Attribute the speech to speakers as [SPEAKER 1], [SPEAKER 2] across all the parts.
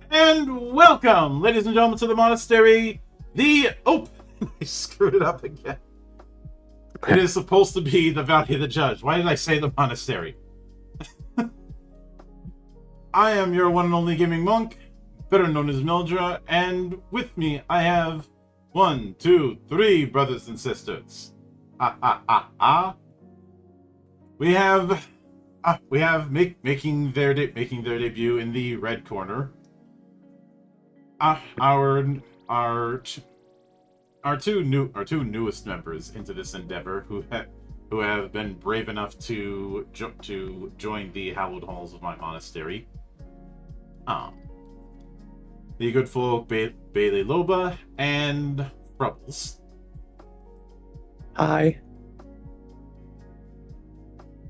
[SPEAKER 1] And welcome, ladies and gentlemen, to the monastery. I screwed it up again. It is supposed to be the Valley of the Judge. Why did I say the monastery? I am your one and only gaming monk, better known as Mildra, and with me I have 1, 2, 3 brothers and sisters. We have making their debut in the red corner. Our two newest members into this endeavor, who have been brave enough to join the hallowed halls of my monastery. The good folk Bailey Loba and Frubbles.
[SPEAKER 2] Hi.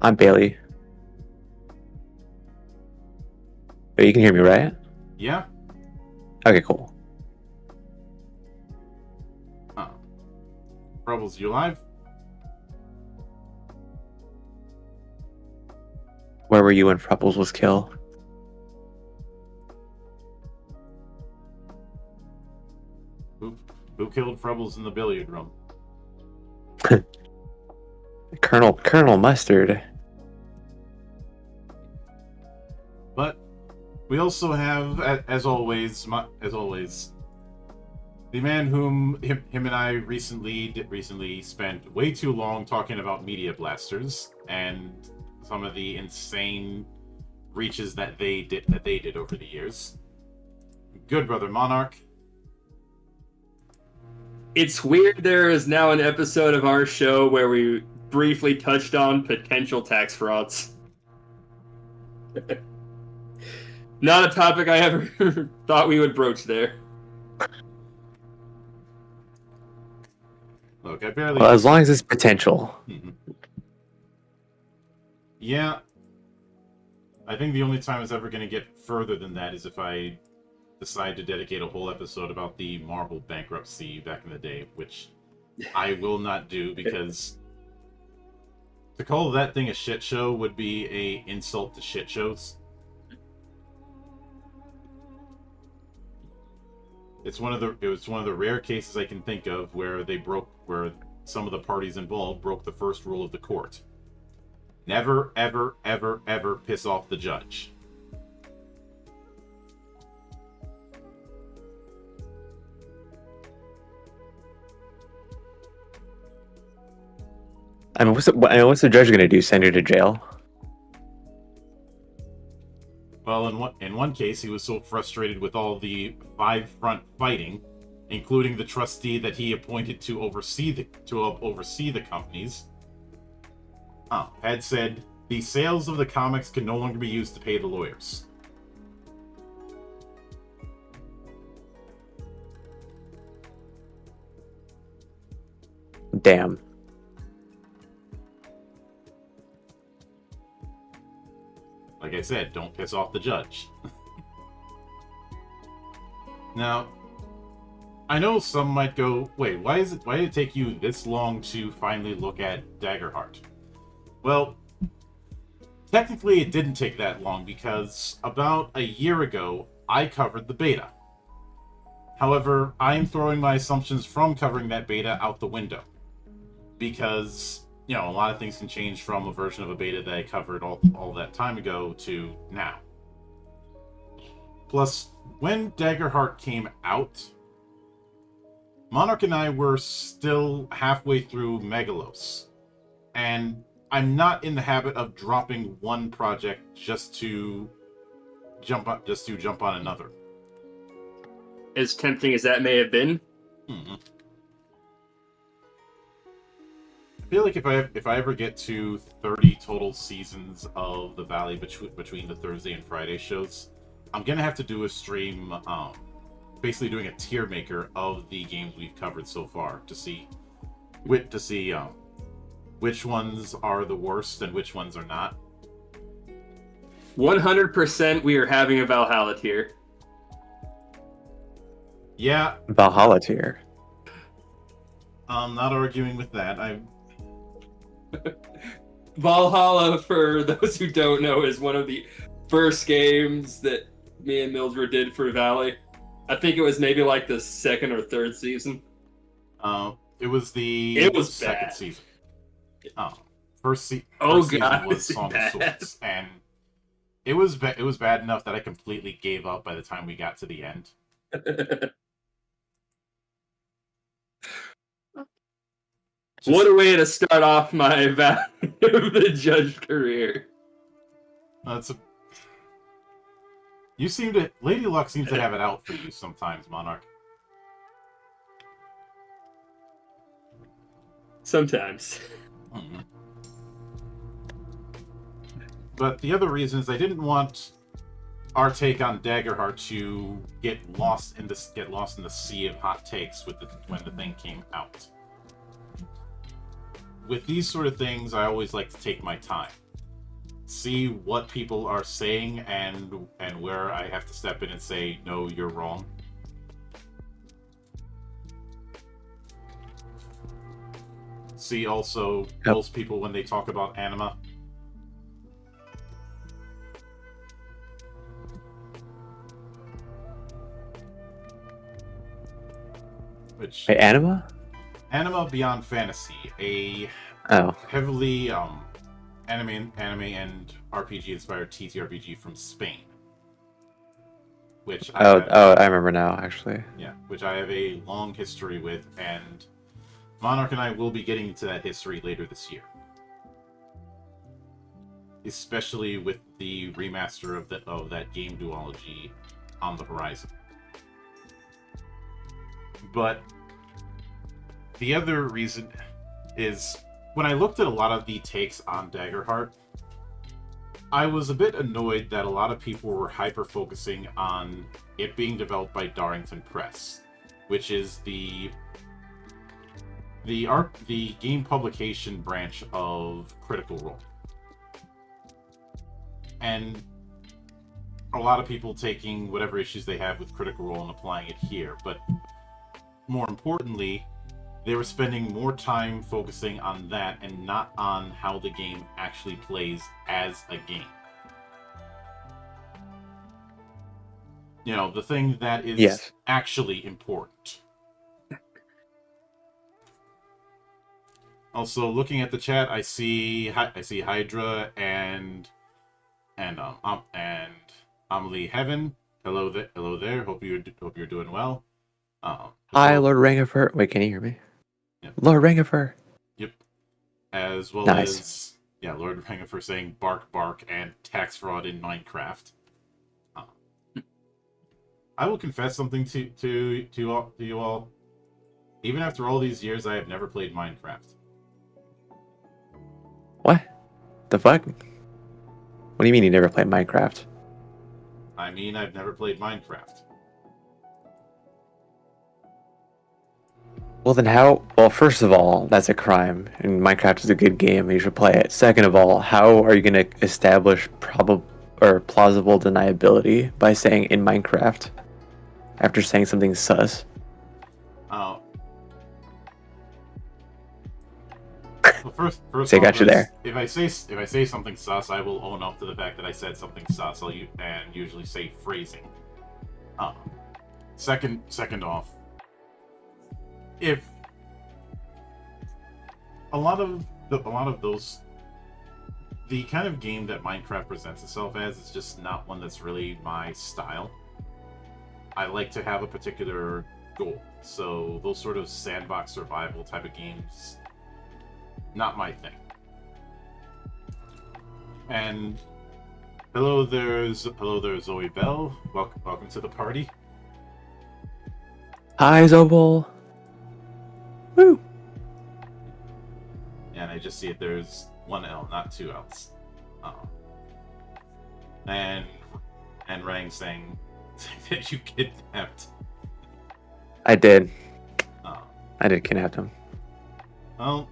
[SPEAKER 2] I'm Bailey. Oh, you can hear me, right?
[SPEAKER 1] Yeah.
[SPEAKER 2] Okay, cool.
[SPEAKER 1] Frubbles, you alive?
[SPEAKER 2] Where were you when Frubbles was killed?
[SPEAKER 1] Who killed Frubbles in the billiard room?
[SPEAKER 2] Colonel Mustard.
[SPEAKER 1] But we also have, as always, the man whom him and I recently spent way too long talking about media blasters and some of the insane breaches that they did over the years. Good brother Monarch.
[SPEAKER 3] It's weird there is now an episode of our show where we briefly touched on potential tax frauds. Not a topic I ever thought we would broach there.
[SPEAKER 1] Look, I barely...
[SPEAKER 2] Well, as long as it's potential.
[SPEAKER 1] Mm-hmm. Yeah. I think the only time it's ever going to get further than that is if I decide to dedicate a whole episode about the Marvel bankruptcy back in the day, which I will not do because to call that thing a shit show would be an insult to shit shows. it was one of the rare cases I can think of where where some of the parties involved broke the first rule of the court. Never, ever, ever, ever piss off the judge.
[SPEAKER 2] I mean, what's the judge gonna do? Send her to jail?
[SPEAKER 1] Well, in one case, he was so frustrated with all the five front fighting, including the trustee that he appointed to oversee the companies. Had said the sales of the comics can no longer be used to pay the lawyers.
[SPEAKER 2] Damn.
[SPEAKER 1] Like I said, don't piss off the judge. Now, I know some might go, wait, why did it take you this long to finally look at Daggerheart? Well, technically it didn't take that long because about a year ago, I covered the beta. However, I am throwing my assumptions from covering that beta out the window. Because, a lot of things can change from a version of a beta that I covered all that time ago to now. Plus, when Daggerheart came out, Monarch and I were still halfway through Megalos. And I'm not in the habit of dropping one project just to jump on another.
[SPEAKER 3] As tempting as that may have been.
[SPEAKER 1] Mm-hmm. I feel like if I ever get to 30 total seasons of the Valley between the Thursday and Friday shows, I'm gonna have to do a stream, basically doing a tier maker of the games we've covered so far to see which ones are the worst and which ones are not.
[SPEAKER 3] 100% we are having a Valhalla tier.
[SPEAKER 1] Yeah.
[SPEAKER 2] Valhalla tier.
[SPEAKER 1] I'm not arguing with that.
[SPEAKER 3] Valhalla, for those who don't know, is one of the first games that me and Mildred did for Valley. I think it was maybe like the second or third season.
[SPEAKER 1] It was the second
[SPEAKER 3] bad.
[SPEAKER 1] season. First season was Song of Swords, and it was bad enough that I completely gave up by the time we got to the end.
[SPEAKER 3] What a way to start off my the judge career.
[SPEAKER 1] Lady Luck seems to have it out for you sometimes, Monarch.
[SPEAKER 3] Sometimes.
[SPEAKER 1] Mm-hmm. But the other reason is I didn't want our take on Daggerheart to get lost in the sea of hot takes when the thing came out. With these sort of things, I always like to take my time, see what people are saying, and where I have to step in and say, no, you're wrong. See also most people when they talk about anima.
[SPEAKER 2] Wait, anima?
[SPEAKER 1] Anima Beyond Fantasy, a heavily anime and RPG inspired TTRPG from Spain. Which
[SPEAKER 2] I remember now, actually.
[SPEAKER 1] Yeah, which I have a long history with, and Monarch and I will be getting into that history later this year. Especially with the remaster of that game duology on the horizon. But the other reason is, when I looked at a lot of the takes on Daggerheart, I was a bit annoyed that a lot of people were hyper-focusing on it being developed by Darrington Press, which is the game publication branch of Critical Role. And a lot of people taking whatever issues they have with Critical Role and applying it here, but more importantly, they were spending more time focusing on that and not on how the game actually plays as a game. the thing that is
[SPEAKER 2] Yes.
[SPEAKER 1] actually important. Also, looking at the chat, I see Hydra and Amelie Heaven. Hello there. Hope you're doing well.
[SPEAKER 2] Hi, Lord Rangifer. Wait, can you hear me?
[SPEAKER 1] Yep.
[SPEAKER 2] Lord Rangifer.
[SPEAKER 1] Yep. As well
[SPEAKER 2] Nice.
[SPEAKER 1] as Lord Rangifer saying bark bark and tax fraud in Minecraft. I will confess something to you all. Even after all these years, I have never played Minecraft.
[SPEAKER 2] What? The fuck? What do you mean you never played Minecraft?
[SPEAKER 1] I mean, I've never played Minecraft.
[SPEAKER 2] Well, then how? Well, first of all, that's a crime, and Minecraft is a good game, and you should play it. Second of all, how are you going to establish plausible deniability by saying in Minecraft after saying something sus?
[SPEAKER 1] Oh. Well, first
[SPEAKER 2] So I got
[SPEAKER 1] off,
[SPEAKER 2] you there.
[SPEAKER 1] If I say something sus, I will own up to the fact that I said something sus. And usually say phrasing. Second off, if a lot of those, the kind of game that Minecraft presents itself as is just not one that's really my style. I like to have a particular goal, so those sort of sandbox survival type of games, not my thing. And hello there, Zoe Bell. Welcome to the party.
[SPEAKER 2] Hi, Zobel. Woo.
[SPEAKER 1] And I just see it. There's one L, not two L's. And Rang saying that you kidnapped.
[SPEAKER 2] I did. I did kidnap him.
[SPEAKER 1] Well,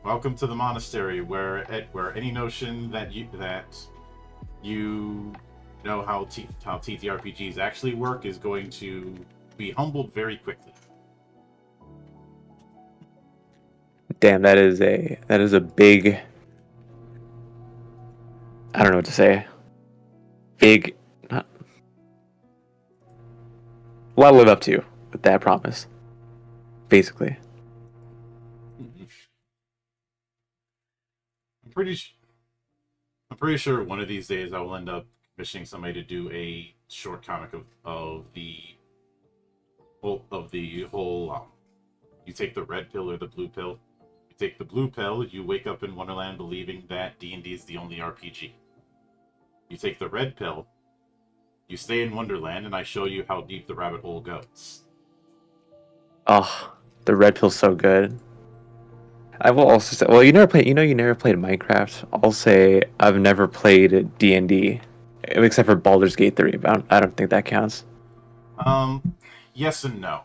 [SPEAKER 1] welcome to the monastery, where any notion that you know how TTRPGs actually work is going to be humbled very quickly.
[SPEAKER 2] Damn, that is a big. I don't know what to say. Big. Not, a lot to live up to with that promise. Basically.
[SPEAKER 1] I'm pretty sure one of these days I will end up commissioning somebody to do a short comic of the whole. You take the red pill or the blue pill. You take the blue pill, you wake up in Wonderland believing that D&D is the only RPG. You take the red pill, you stay in Wonderland, and I show you how deep the rabbit hole goes.
[SPEAKER 2] Oh, the red pill's so good. I will also say, well, you never played Minecraft. I'll say I've never played D&D, except for Baldur's Gate 3, but I don't think that counts.
[SPEAKER 1] Yes and no.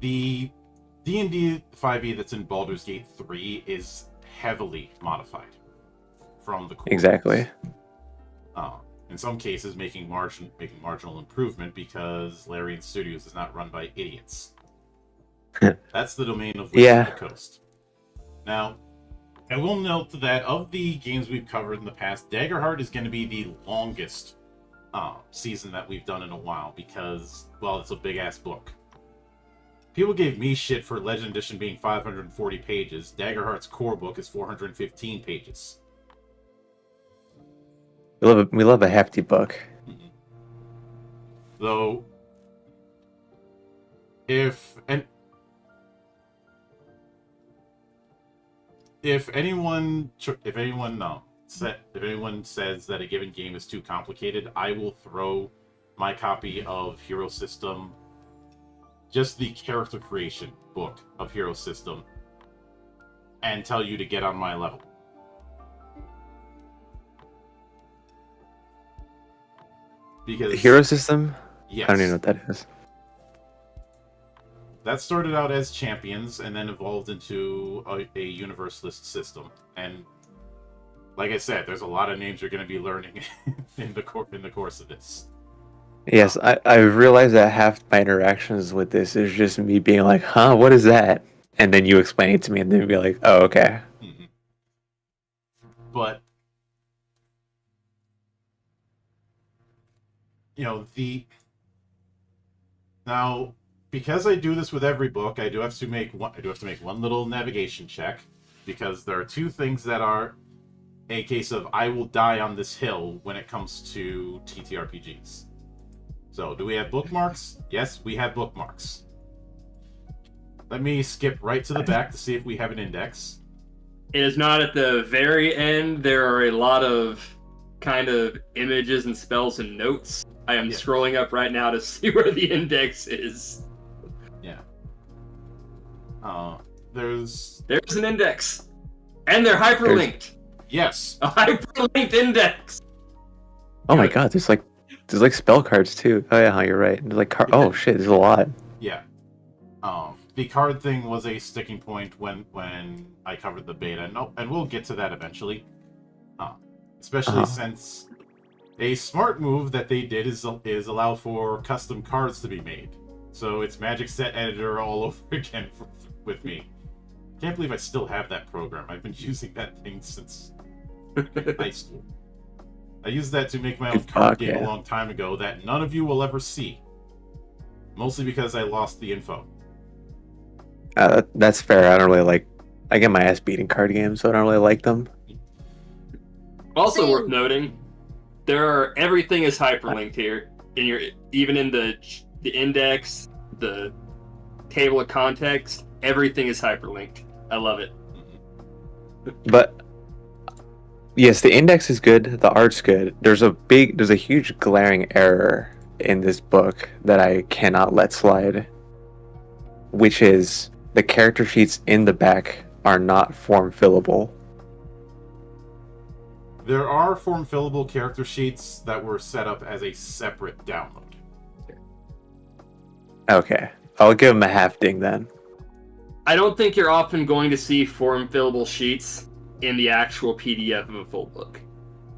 [SPEAKER 1] The D&D 5e that's in Baldur's Gate 3 is heavily modified from the core.
[SPEAKER 2] Exactly.
[SPEAKER 1] In some cases, making marginal improvement because Larian Studios is not run by idiots. That's the domain of Wizards of the Coast. Now, I will note that of the games we've covered in the past, Daggerheart is going to be the longest season that we've done in a while because, well, it's a big-ass book. People gave me shit for Legend Edition being 540 pages. Daggerheart's core book is 415 pages.
[SPEAKER 2] We love a hefty book.
[SPEAKER 1] Mm-hmm. Though, if anyone says that a given game is too complicated, I will throw my copy of Hero System, just the character creation book of Hero System, and tell you to get on my level. Because
[SPEAKER 2] Hero System?
[SPEAKER 1] Yes.
[SPEAKER 2] I don't even know what that is.
[SPEAKER 1] That started out as Champions and then evolved into a Universalist system. And like I said, there's a lot of names you're going to be learning in the course of this.
[SPEAKER 2] Yes, I've realized that half my interactions with this is just me being like, huh, what is that? And then you explain it to me and then be like, oh, okay.
[SPEAKER 1] Mm-hmm. But you know, the now because I do this with every book, I do have to make one little navigation check because there are two things that are a case of I will die on this hill when it comes to TTRPGs. So, do we have bookmarks? Yes, we have bookmarks. Let me skip right to the back to see if we have an index.
[SPEAKER 3] It is not at the very end. There are a lot of kind of images and spells and notes. I am scrolling up right now to see where the index is.
[SPEAKER 1] Yeah. There's
[SPEAKER 3] an index. And they're hyperlinked.
[SPEAKER 1] Yes.
[SPEAKER 3] A hyperlinked index.
[SPEAKER 2] Oh my god, there's like spell cards too. Oh yeah, you're right. There's like oh shit, there's a lot.
[SPEAKER 1] Yeah. The card thing was a sticking point when I covered the beta. No, and we'll get to that eventually. Especially since a smart move that they did is allow for custom cards to be made. So it's Magic Set Editor all over again with me. Can't believe I still have that program. I've been using that thing since high school. I used that to make my own card game a long time ago that none of you will ever see. Mostly because I lost the info.
[SPEAKER 2] That's fair. I don't really like. I get my ass beating card games, so I don't really like them.
[SPEAKER 3] Also worth noting, everything is hyperlinked here. Even in the index, the table of context, everything is hyperlinked. I love it.
[SPEAKER 2] But yes, the index is good. The art's good. There's a huge glaring error in this book that I cannot let slide, which is the character sheets in the back are not form fillable.
[SPEAKER 1] There are form fillable character sheets that were set up as a separate download.
[SPEAKER 2] Okay, I'll give them a half ding then.
[SPEAKER 3] I don't think you're often going to see form fillable sheets in the actual PDF of a full book.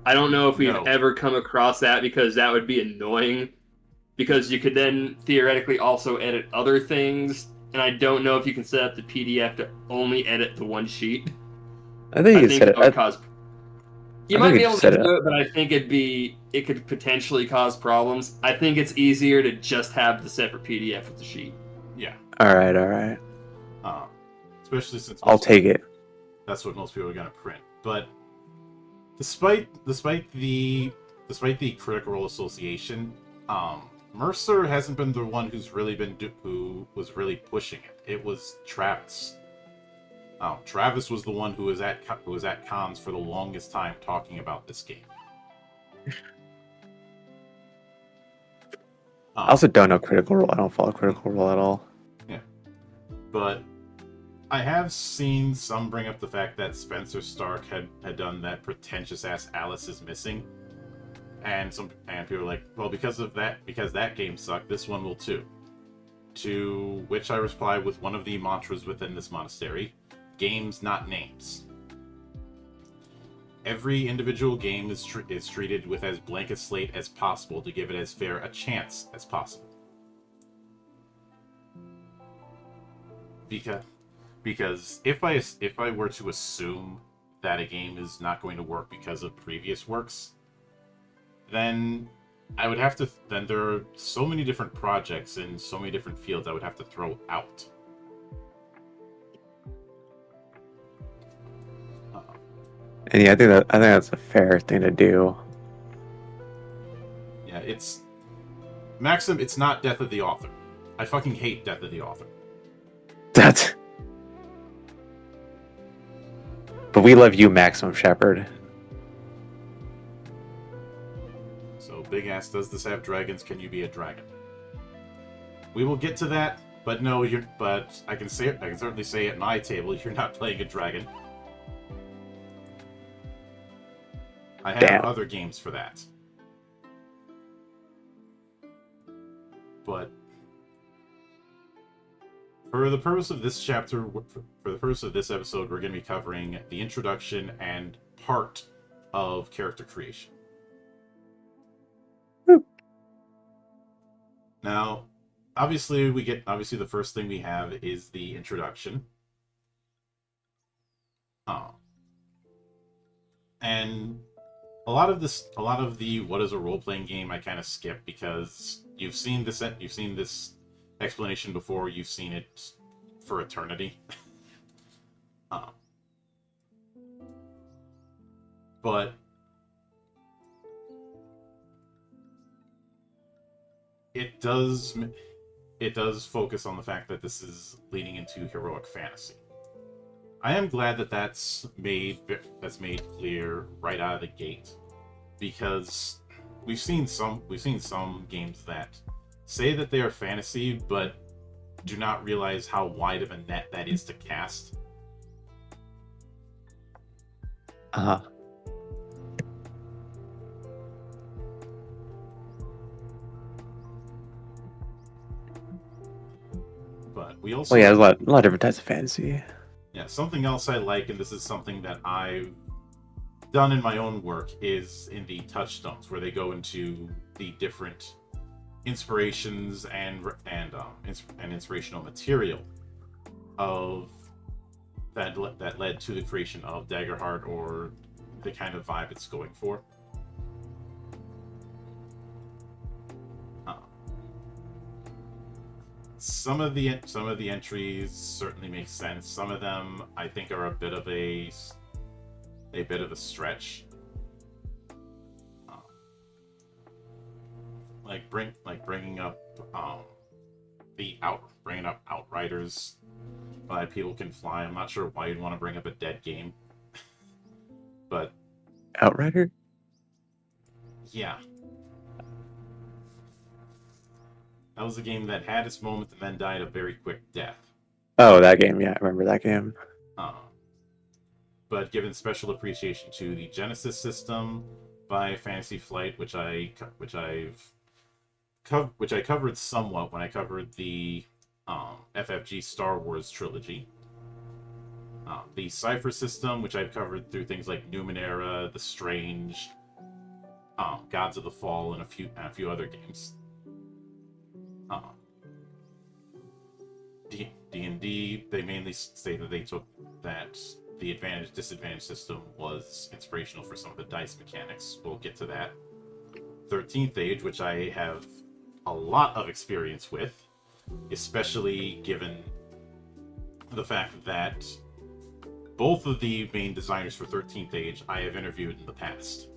[SPEAKER 3] I don't know if we've ever come across that because that would be annoying. Because you could then theoretically also edit other things, and I don't know if you can set up the PDF to only edit the one sheet.
[SPEAKER 2] I think you said it.
[SPEAKER 3] You might be able to do it, but I think it could potentially cause problems. I think it's easier to just have the separate PDF with the sheet.
[SPEAKER 1] Yeah.
[SPEAKER 2] All right.
[SPEAKER 1] Especially since
[SPEAKER 2] I'll take it.
[SPEAKER 1] That's what most people are going to print. But despite the Critical Role Association, Mercer hasn't been the one who was really pushing it. It was Travis. Travis was the one who was at cons for the longest time talking about this game.
[SPEAKER 2] I also don't know Critical Role. I don't follow Critical Role at all.
[SPEAKER 1] Yeah, but I have seen some bring up the fact that Spencer Stark had done that pretentious ass Alice is Missing. And people are like, well, because that game sucked, this one will too. To which I reply with one of the mantras within this monastery: games, not names. Every individual game is treated with as blank a slate as possible to give it as fair a chance as possible. Because if I were to assume that a game is not going to work because of previous works, then I would have to. Then there are so many different projects in so many different fields I would have to throw out.
[SPEAKER 2] And yeah, I think that's a fair thing to do.
[SPEAKER 1] Yeah, it's Maxim. It's not Death of the Author. I fucking hate Death of the Author.
[SPEAKER 2] But we love you, Maximum Shepherd.
[SPEAKER 1] So Big Ass, does this have dragons? Can you be a dragon? We will get to that, but no, but I can say it. I can certainly say at my table, you're not playing a dragon. I have other games for that. But for the purpose of this chapter, for the purpose of this episode, we're going to be covering the introduction and part of character creation. Now, obviously the first thing we have is the introduction. And a lot of the what is a role-playing game I kind of skip because you've seen this explanation before. You've seen it for eternity. uh, but it does focus on the fact that this is leading into heroic fantasy. I am glad that that's made clear right out of the gate, because we've seen some games that say that they are fantasy but do not realize how wide of a net that is to cast.
[SPEAKER 2] Uh-huh.
[SPEAKER 1] But we also...
[SPEAKER 2] Well, yeah, there's a lot of different types of fantasy.
[SPEAKER 1] Yeah, something else I like, and this is something that I've done in my own work, is in the touchstones, where they go into the different inspirations and inspirational material of that led to the creation of Daggerheart, or the kind of vibe it's going for. Some of the entries certainly make sense. Some of them I think are a bit of a stretch. Bringing up Outriders by People Can Fly. I'm not sure why you'd want to bring up a dead game, but
[SPEAKER 2] Outrider?
[SPEAKER 1] Yeah. That was a game that had its moment and then died a very quick death.
[SPEAKER 2] Oh, that game. Yeah, I remember that game.
[SPEAKER 1] But given special appreciation to the Genesis system by Fantasy Flight, which I covered somewhat when I covered the FFG Star Wars trilogy. The Cypher system, which I've covered through things like Numenera, The Strange, Gods of the Fall, and a few other games. D&D, they mainly say that they took that the advantage-disadvantage system was inspirational for some of the dice mechanics. We'll get to that. 13th Age, which I have a lot of experience with, especially given the fact that both of the main designers for 13th Age I have interviewed in the past.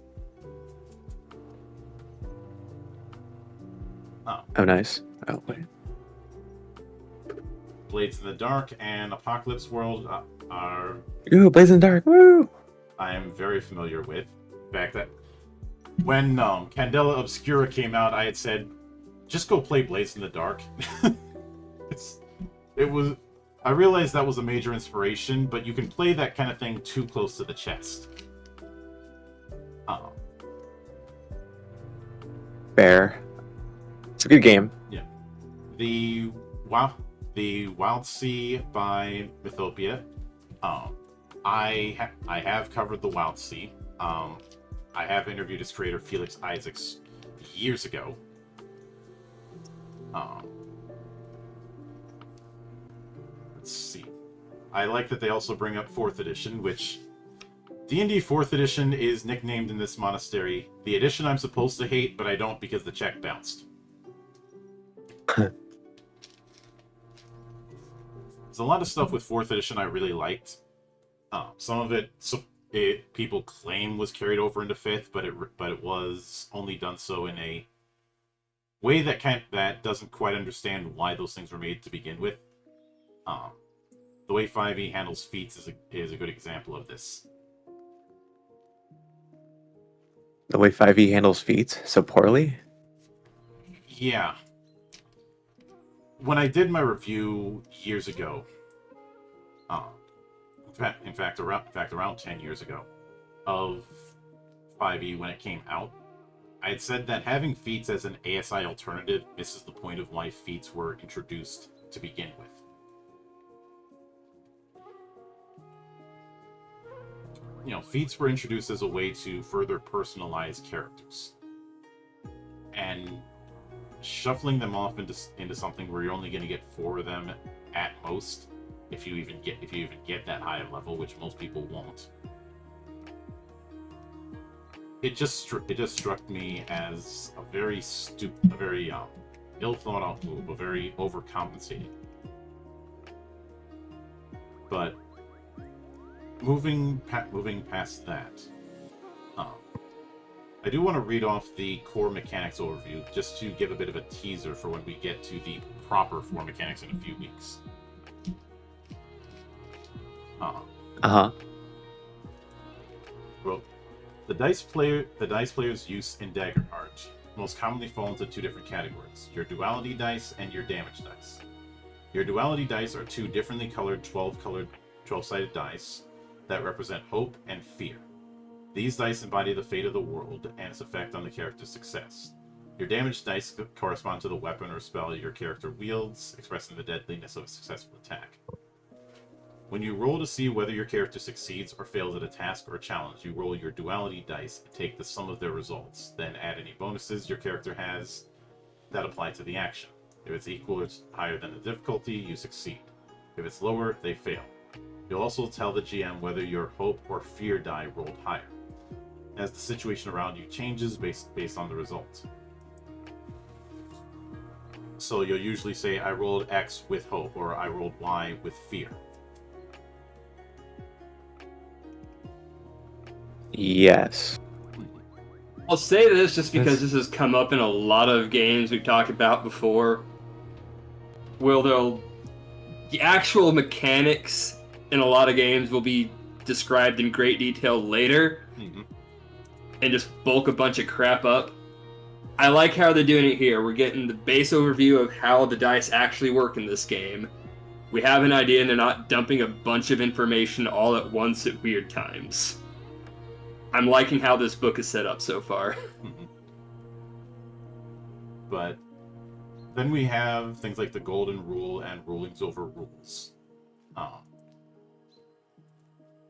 [SPEAKER 2] Oh, nice. Oh, wait.
[SPEAKER 1] Blades in the Dark and Apocalypse World are...
[SPEAKER 2] Ooh, Blades in the Dark, woo!
[SPEAKER 1] I am very familiar with. In fact, that when Candela Obscura came out, I had said, just go play Blades in the Dark. I realized that was a major inspiration, but you can play that kind of thing too close to the chest. Fair.
[SPEAKER 2] It's a good game.
[SPEAKER 1] Yeah. The Wild Sea by Mythopia. I have covered the Wild Sea. I have interviewed its creator Felix Isaacs years ago. Let's see. I like that they also bring up 4th edition, which D&D 4th edition is nicknamed in this monastery the edition I'm supposed to hate, but I don't because the check bounced. There's a lot of stuff with 4th edition I really liked. Some of it people claim was carried over into 5th, but it was only done so in a way that doesn't quite understand why those things were made to begin with. The way 5e handles feats is a good example of this.
[SPEAKER 2] The way 5e handles feats so poorly?
[SPEAKER 1] Yeah. When I did my review years ago, in fact, around 10 years ago, of 5e when it came out, I had said that having feats as an ASI alternative misses the point of why feats were introduced to begin with. Feats were introduced as a way to further personalize characters. And shuffling them off into something where you're only going to get 4 of them at most, if you even get that high a level, which most people won't. it just struck me as a very ill thought out move, a very overcompensating. But moving past that, I do want to read off the core mechanics overview just to give a bit of a teaser for when we get to the proper core mechanics in a few weeks. Well, the dice player's use in Daggerheart most commonly fall into two different categories: your duality dice and your damage dice. Your duality dice are two differently colored 12-sided dice that represent hope and fear. These dice embody the fate of the world and its effect on the character's success. Your damage dice correspond to the weapon or spell your character wields, expressing the deadliness of a successful attack. When you roll to see whether your character succeeds or fails at a task or a challenge, you roll your duality dice and take the sum of their results, then add any bonuses your character has that apply to the action. If it's equal or higher than the difficulty, you succeed. If it's lower, they fail. You'll also tell the GM whether your hope or fear die rolled higher, as the situation around you changes based on the result. So you'll usually say, I rolled X with hope, or I rolled Y with fear.
[SPEAKER 2] Yes.
[SPEAKER 3] I'll say this just because this has come up in a lot of games we've talked about before. The actual mechanics in a lot of games will be described in great detail later, and just bulk a bunch of crap up. I like how they're doing it here. We're getting the base overview of how the dice actually work in this game. We have an idea, and they're not dumping a bunch of information all at once at weird times. I'm liking how this book is set up so far.
[SPEAKER 1] But then we have things like the Golden Rule and Rulings Over Rules.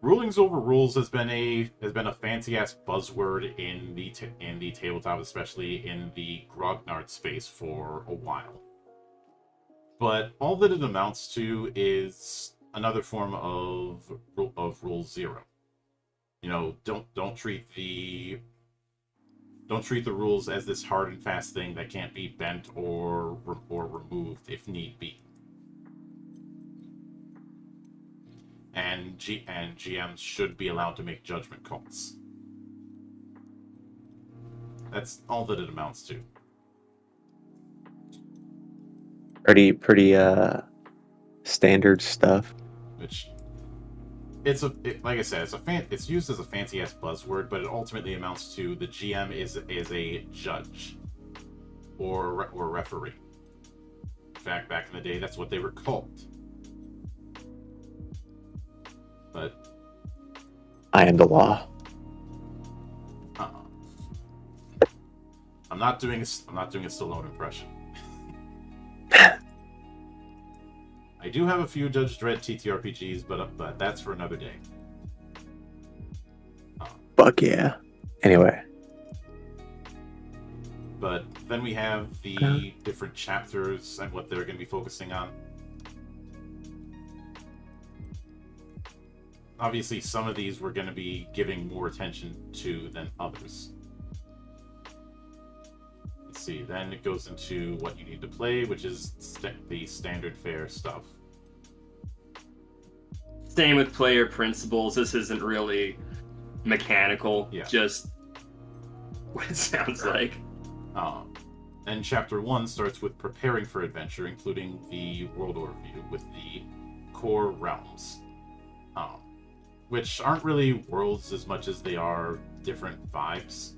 [SPEAKER 1] Rulings Over Rules has been a fancy ass buzzword in the tabletop, especially in the grognard space, for a while. But all that it amounts to is another form of Rule Zero. You know, don't treat the rules as this hard and fast thing that can't be bent or removed if need be. And GMs should be allowed to make judgment calls. That's all that it amounts to.
[SPEAKER 2] Pretty standard stuff.
[SPEAKER 1] Which like I said, it's used as a fancy ass buzzword, but it ultimately amounts to the GM is a judge or referee. In fact, back in the day, that's what they were called. But
[SPEAKER 2] I am the law.
[SPEAKER 1] I'm not doing a Stallone impression. I do have a few Judge Dredd TTRPGs, but that's for another day.
[SPEAKER 2] Fuck yeah. Anyway.
[SPEAKER 1] But then we have the different chapters and what they're going to be focusing on. Obviously, some of these we're going to be giving more attention to than others. Let's see, then it goes into what you need to play, which is the standard fare stuff.
[SPEAKER 3] Same with player principles. This isn't really mechanical, just what it sounds like.
[SPEAKER 1] And Chapter 1 starts with preparing for adventure, including the world overview with the core realms. Which aren't really worlds as much as they are different vibes.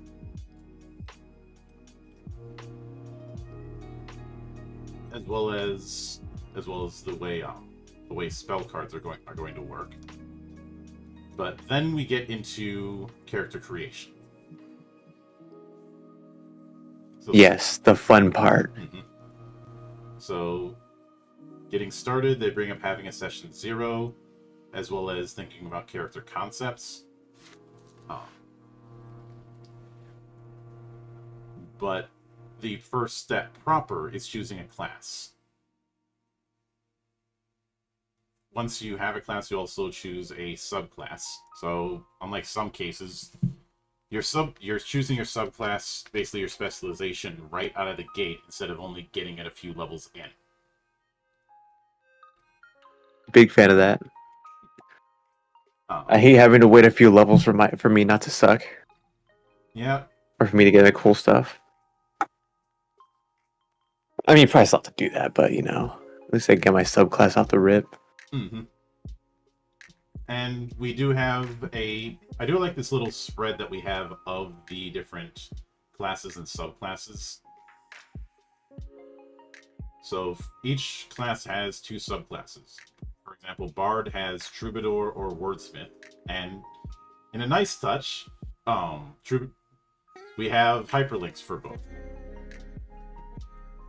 [SPEAKER 1] As well as the way spell cards are going to work. But then we get into character creation. So,
[SPEAKER 2] yes, the fun part.
[SPEAKER 1] So, getting started, they bring up having a session 0, as well as thinking about character concepts. But the first step proper is choosing a class. Once you have a class, you also choose a subclass. So, unlike some cases, you're choosing your subclass, basically your specialization, right out of the gate instead of only getting it a few levels in.
[SPEAKER 2] Big fan of that. I hate having to wait a few levels for me not to suck.
[SPEAKER 1] Yeah.
[SPEAKER 2] Or for me to get the cool stuff. I mean, probably still have to do that, but at least I get my subclass off the rip.
[SPEAKER 1] Mm-hmm. And we do have I do like this little spread that we have of the different classes and subclasses. So each class has 2 subclasses. For example, Bard has Troubadour or Wordsmith, and in a nice touch, we have hyperlinks for both.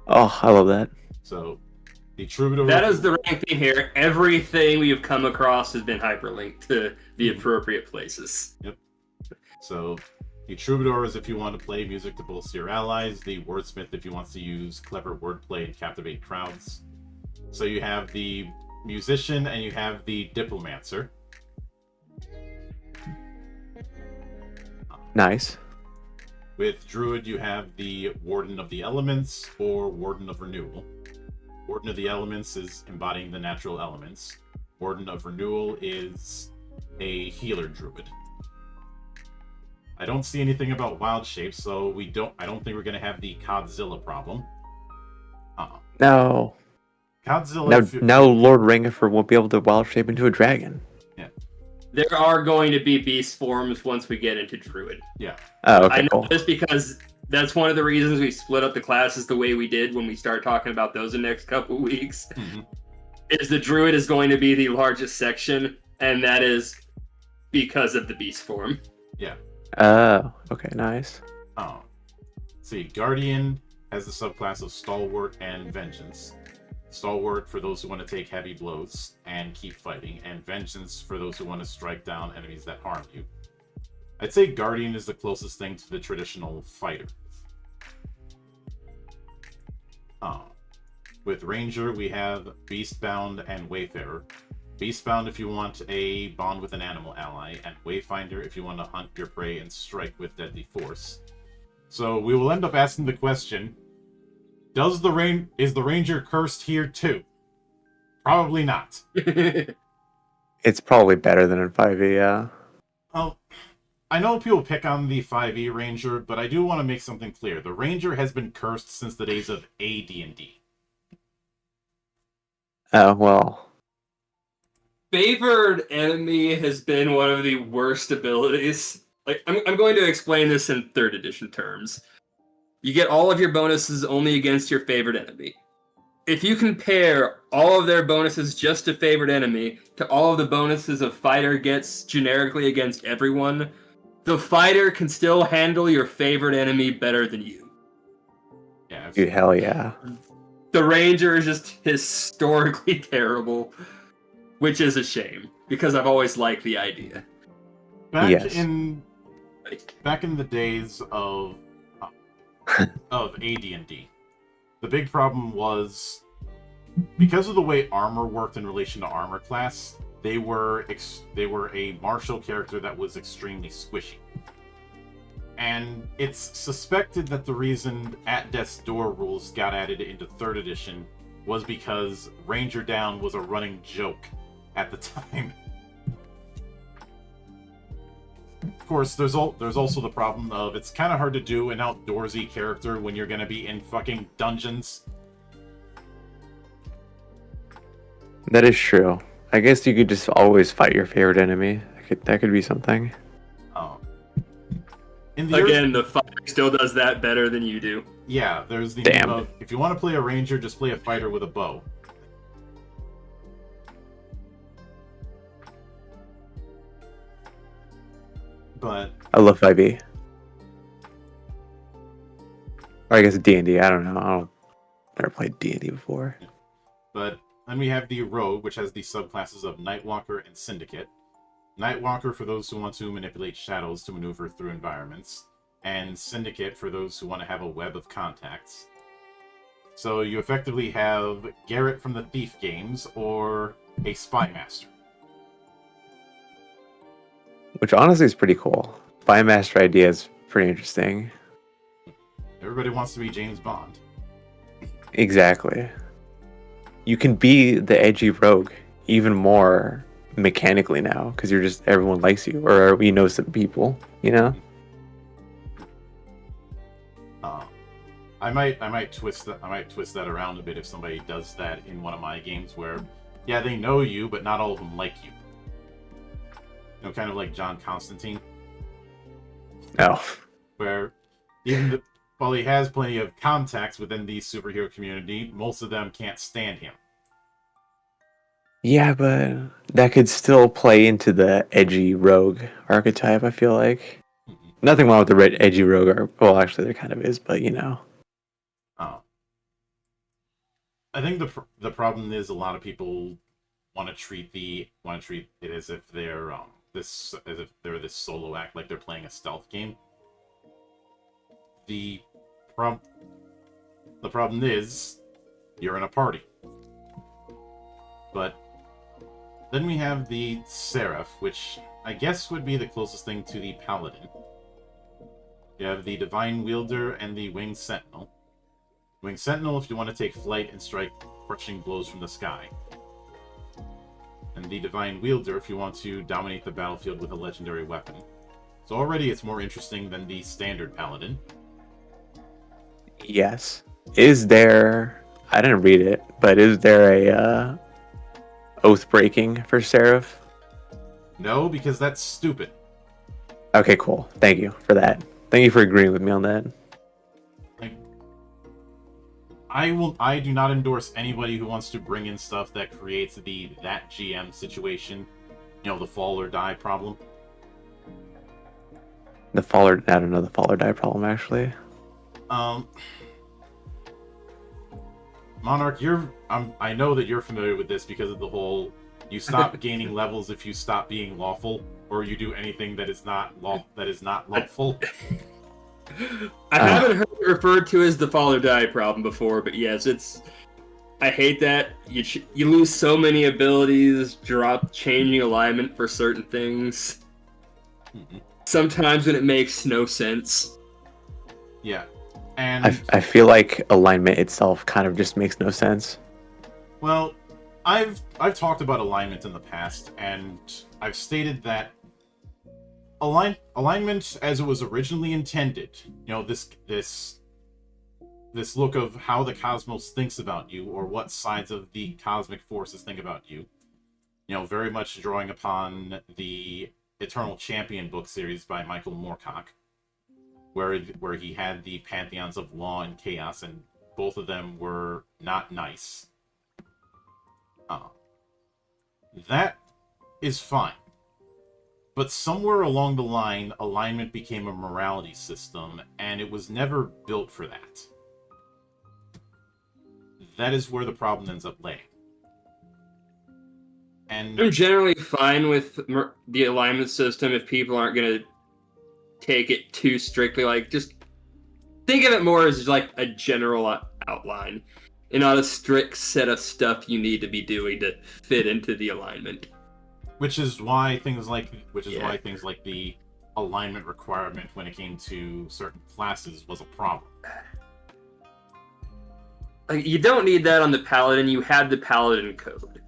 [SPEAKER 2] Oh, I love that.
[SPEAKER 1] So the Troubadour.
[SPEAKER 3] That is the right thing here. Everything we have come across has been hyperlinked to the appropriate places.
[SPEAKER 1] Yep. So the Troubadour is if you want to play music to bolster your allies. The Wordsmith if you want to use clever wordplay and captivate crowds. So you have the Musician and you have the Diplomancer.
[SPEAKER 2] Nice.
[SPEAKER 1] With Druid, you have the Warden of the Elements or Warden of Renewal. Warden of the Elements is embodying the natural elements. Warden of Renewal is a healer druid. I don't see anything about wild shapes, so I don't think we're gonna have the Godzilla problem.
[SPEAKER 2] No.
[SPEAKER 1] Godzilla.
[SPEAKER 2] Now Lord Rangifer won't be able to wild shape into a dragon.
[SPEAKER 1] Yeah.
[SPEAKER 3] There are going to be beast forms once we get into Druid.
[SPEAKER 1] Yeah.
[SPEAKER 2] Oh, okay,
[SPEAKER 3] I know
[SPEAKER 2] cool.
[SPEAKER 3] this because that's one of the reasons we split up the classes the way we did when we start talking about those in the next couple weeks.
[SPEAKER 1] Mm-hmm.
[SPEAKER 3] Is the Druid is going to be the largest section, and that is because of the beast form.
[SPEAKER 1] Yeah.
[SPEAKER 2] Oh, okay, nice.
[SPEAKER 1] Let's see, Guardian has the subclass of Stalwart and Vengeance. Stalwart for those who want to take heavy blows and keep fighting, and Vengeance for those who want to strike down enemies that harm you. I'd say Guardian is the closest thing to the traditional fighter. With Ranger, we have Beastbound and Wayfarer. Beastbound if you want a bond with an animal ally, and Wayfinder if you want to hunt your prey and strike with deadly force. So we will end up asking the question, is the Ranger cursed here too? Probably not.
[SPEAKER 2] It's probably better than in 5e, yeah.
[SPEAKER 1] Well, I know people pick on the 5e Ranger, but I do want to make something clear. The Ranger has been cursed since the days of AD&D.
[SPEAKER 2] Oh, well.
[SPEAKER 3] Favored enemy has been one of the worst abilities. Like, I'm going to explain this in 3rd edition terms. You get all of your bonuses only against your favorite enemy. If you compare all of their bonuses just to favorite enemy to all of the bonuses a fighter gets generically against everyone, the fighter can still handle your favorite enemy better than you.
[SPEAKER 1] Yeah.
[SPEAKER 2] Dude, hell yeah.
[SPEAKER 3] The Ranger is just historically terrible, which is a shame, because I've always liked the idea.
[SPEAKER 1] Back in the days of AD&D, the big problem was because of the way armor worked in relation to armor class. They were a martial character that was extremely squishy, and it's suspected that the reason At Death's Door rules got added into 3rd edition was because Ranger Down was a running joke at the time. Of course, there's also the problem of it's kind of hard to do an outdoorsy character when you're going to be in fucking dungeons.
[SPEAKER 2] That is true. I guess you could just always fight your favorite enemy. That could be something.
[SPEAKER 1] Oh.
[SPEAKER 3] The fighter still does that better than you do.
[SPEAKER 1] Yeah, there's the
[SPEAKER 2] Damn.
[SPEAKER 1] meme of, if you want to play a ranger, just play a fighter with a bow. But
[SPEAKER 2] I love 5e. Or I guess D&D. I don't know. I've never played D&D before.
[SPEAKER 1] But then we have the Rogue, which has the subclasses of Nightwalker and Syndicate. Nightwalker for those who want to manipulate shadows to maneuver through environments, and Syndicate for those who want to have a web of contacts. So you effectively have Garrett from the Thief games or a Spy Master.
[SPEAKER 2] Which honestly is pretty cool. Spy Master idea is pretty interesting.
[SPEAKER 1] Everybody wants to be James Bond.
[SPEAKER 2] Exactly. You can be the edgy rogue even more mechanically now because you're just everyone likes you or you know some people, you know.
[SPEAKER 1] I might twist that around a bit if somebody does that in one of my games where, yeah, they know you, but not all of them like you. You know, kind of like John Constantine.
[SPEAKER 2] Oh.
[SPEAKER 1] Where while he has plenty of contacts within the superhero community, most of them can't stand him.
[SPEAKER 2] Yeah, but that could still play into the edgy rogue archetype, I feel like.
[SPEAKER 1] Mm-hmm.
[SPEAKER 2] Nothing wrong with the red edgy rogue. Well, actually, there kind of is, but you know.
[SPEAKER 1] Oh. I think the problem is a lot of people want to treat it as if they're this solo act, like they're playing a stealth game. The problem is you're in a party. But then we have the Seraph, which I guess would be the closest thing to the Paladin. You have the Divine Wielder and the Winged Sentinel. Winged Sentinel if you want to take flight and strike crushing blows from the sky. And the Divine Wielder if you want to dominate the battlefield with a legendary weapon. So already it's more interesting than the standard Paladin.
[SPEAKER 2] Yes. Is there... I didn't read it, but is there a oath breaking for Seraph?
[SPEAKER 1] No, because that's stupid.
[SPEAKER 2] Okay, cool. Thank you for that. Thank you for agreeing with me on that.
[SPEAKER 1] I do not endorse anybody who wants to bring in stuff that creates that GM situation. You know, the fall or die problem.
[SPEAKER 2] I don't know the fall or die problem, actually.
[SPEAKER 1] Monarch, I know that you're familiar with this because of the whole you stop gaining levels if you stop being lawful, or you do anything that is not lawful.
[SPEAKER 3] I haven't heard it referred to as the fall or die problem before, but yes, I hate that. You lose so many abilities, changing alignment for certain things.
[SPEAKER 1] Mm-hmm.
[SPEAKER 3] Sometimes when it makes no sense.
[SPEAKER 1] Yeah. And
[SPEAKER 2] I feel like alignment itself kind of just makes no sense.
[SPEAKER 1] Well, I've talked about alignment in the past, and I've stated that alignment as it was originally intended, you know, this look of how the cosmos thinks about you, or what sides of the cosmic forces think about you, you know, very much drawing upon the Eternal Champion book series by Michael Moorcock, where he had the pantheons of law and chaos, and both of them were not nice. That is fine. But somewhere along the line, alignment became a morality system, and it was never built for that. That is where the problem ends up laying. And
[SPEAKER 3] I'm generally fine with the alignment system if people aren't going to take it too strictly. Like, just think of it more as like a general outline, and not a strict set of stuff you need to be doing to fit into the alignment.
[SPEAKER 1] Which is why things like the alignment requirement when it came to certain classes was a problem.
[SPEAKER 3] Like, you don't need that on the Paladin. You had the Paladin code,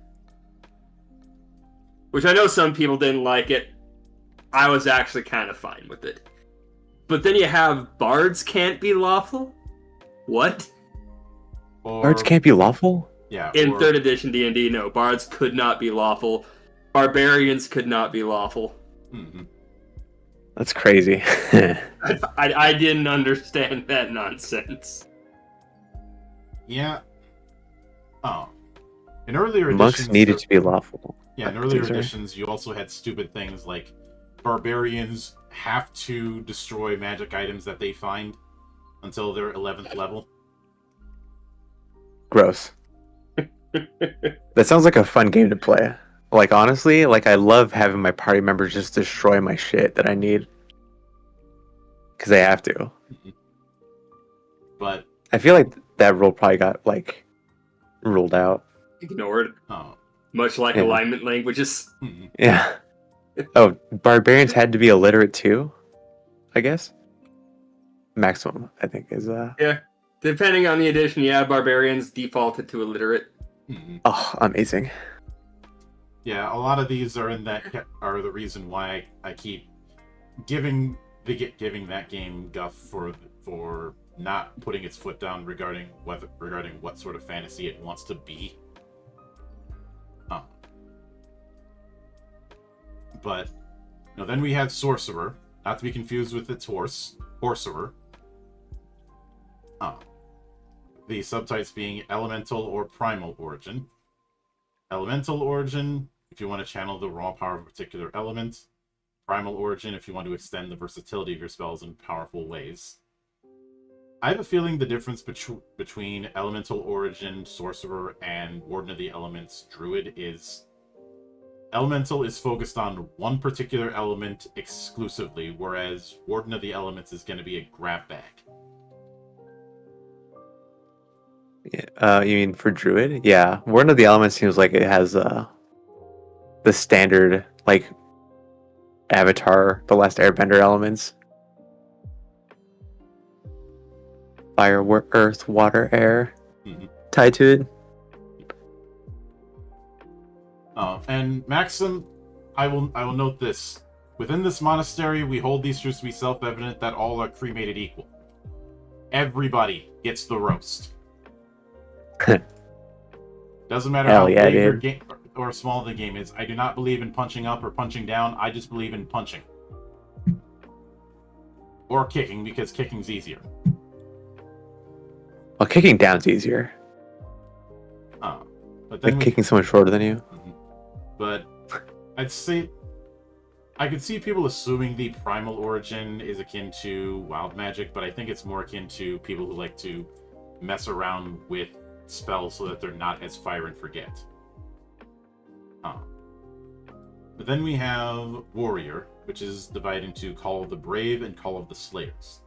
[SPEAKER 3] which I know some people didn't like it. I was actually kind of fine with it. But then you have bards can't be lawful? What?
[SPEAKER 2] Bards can't be lawful?
[SPEAKER 1] Yeah.
[SPEAKER 3] In 3rd edition D&D, no. Bards could not be lawful. Barbarians could not be lawful.
[SPEAKER 1] Mm-hmm.
[SPEAKER 2] That's crazy.
[SPEAKER 3] I didn't understand that nonsense.
[SPEAKER 1] Yeah. Oh. In earlier editions...
[SPEAKER 2] Monks needed to be lawful.
[SPEAKER 1] Yeah, in earlier editions, you also had stupid things like barbarians have to destroy magic items that they find until their 11th level.
[SPEAKER 2] Gross. That sounds like a fun game to play. Like, honestly, like, I love having my party members just destroy my shit that I need. Because they have to.
[SPEAKER 1] But...
[SPEAKER 2] I feel like that rule probably got, like, ruled out.
[SPEAKER 3] Ignored.
[SPEAKER 1] Oh.
[SPEAKER 3] Much like alignment languages.
[SPEAKER 2] Yeah. Oh, barbarians had to be illiterate too? I guess. Maximum, I think, is
[SPEAKER 3] Yeah. Depending on the edition, barbarians defaulted to illiterate.
[SPEAKER 1] Mm-hmm.
[SPEAKER 2] Oh, amazing.
[SPEAKER 1] Yeah, a lot of these are are the reason why I keep giving that game guff for not putting its foot down regarding what sort of fantasy it wants to be. But then we have Sorcerer, not to be confused with its Horserer. The subtypes being Elemental or Primal Origin. Elemental Origin, if you want to channel the raw power of a particular element. Primal Origin, if you want to extend the versatility of your spells in powerful ways. I have a feeling the difference between Elemental Origin, Sorcerer, and Warden of the Elements, Druid is... Elemental is focused on one particular element exclusively, whereas Warden of the Elements is going to be a grab bag.
[SPEAKER 2] Yeah, you mean for Druid? Yeah, Warden of the Elements seems like it has the standard, like, Avatar, The Last Airbender elements. Fire, earth, water, air, tied to it.
[SPEAKER 1] And Maxim, I will note this. Within this monastery, we hold these truths to be self-evident that all are cremated equal. Everybody gets the roast. Doesn't matter how big your game or small the game is. I do not believe in punching up or punching down. I just believe in punching. Or kicking, because kicking's easier.
[SPEAKER 2] Well, kicking down's easier.
[SPEAKER 1] But then
[SPEAKER 2] kicking's so much shorter than you.
[SPEAKER 1] But I'd say I could see people assuming the Primal Origin is akin to wild magic, but I think it's more akin to people who like to mess around with spells so that they're not as fire and forget. But then we have Warrior, which is divided into Call of the Brave and Call of the Slayers.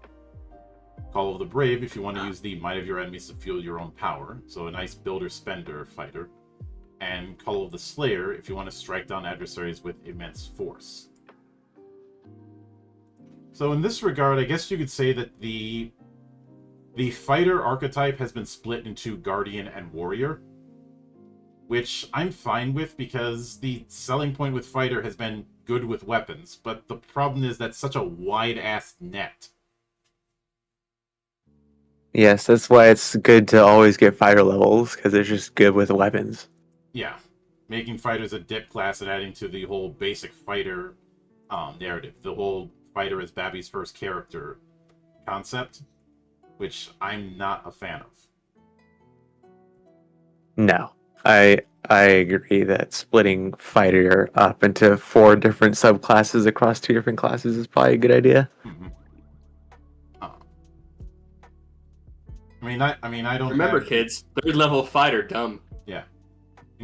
[SPEAKER 1] Call of the Brave, if you want to use the might of your enemies to fuel your own power, so a nice builder-spender fighter. And Call of the Slayer, if you want to strike down adversaries with immense force. So in this regard, I guess you could say that the fighter archetype has been split into Guardian and Warrior, which I'm fine with because the selling point with fighter has been good with weapons, but the problem is that's such a wide-ass net.
[SPEAKER 2] Yes, that's why it's good to always get fighter levels, because it's just good with weapons.
[SPEAKER 1] Yeah, making fighters a dip class and adding to the whole basic fighter narrative. The whole fighter as Babby's first character concept, which I'm not a fan of. No.
[SPEAKER 2] I agree that splitting fighter up into 4 different subclasses across 2 different classes is probably a good idea.
[SPEAKER 1] Mm-hmm. I don't
[SPEAKER 3] remember, kids. 3rd level fighter, dumb.
[SPEAKER 1] Yeah,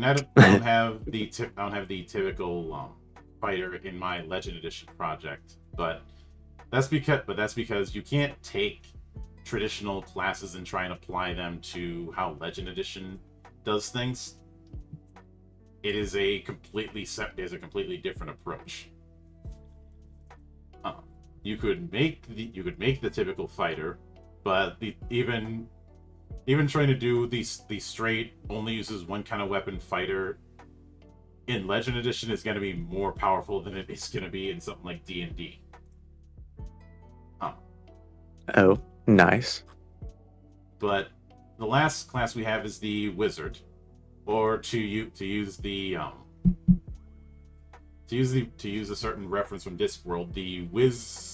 [SPEAKER 1] I don't have the typical fighter in my Legend Edition project, but that's because you can't take traditional classes and try and apply them to how Legend Edition does things. It is a completely different approach. You could make the typical fighter, but even trying to do the straight only uses one kind of weapon fighter in Legend Edition is going to be more powerful than it is going to be in something like D&D.
[SPEAKER 2] Oh, nice. But
[SPEAKER 1] the last class we have is the Wizard, or to use a certain reference from Discworld, the Wizard.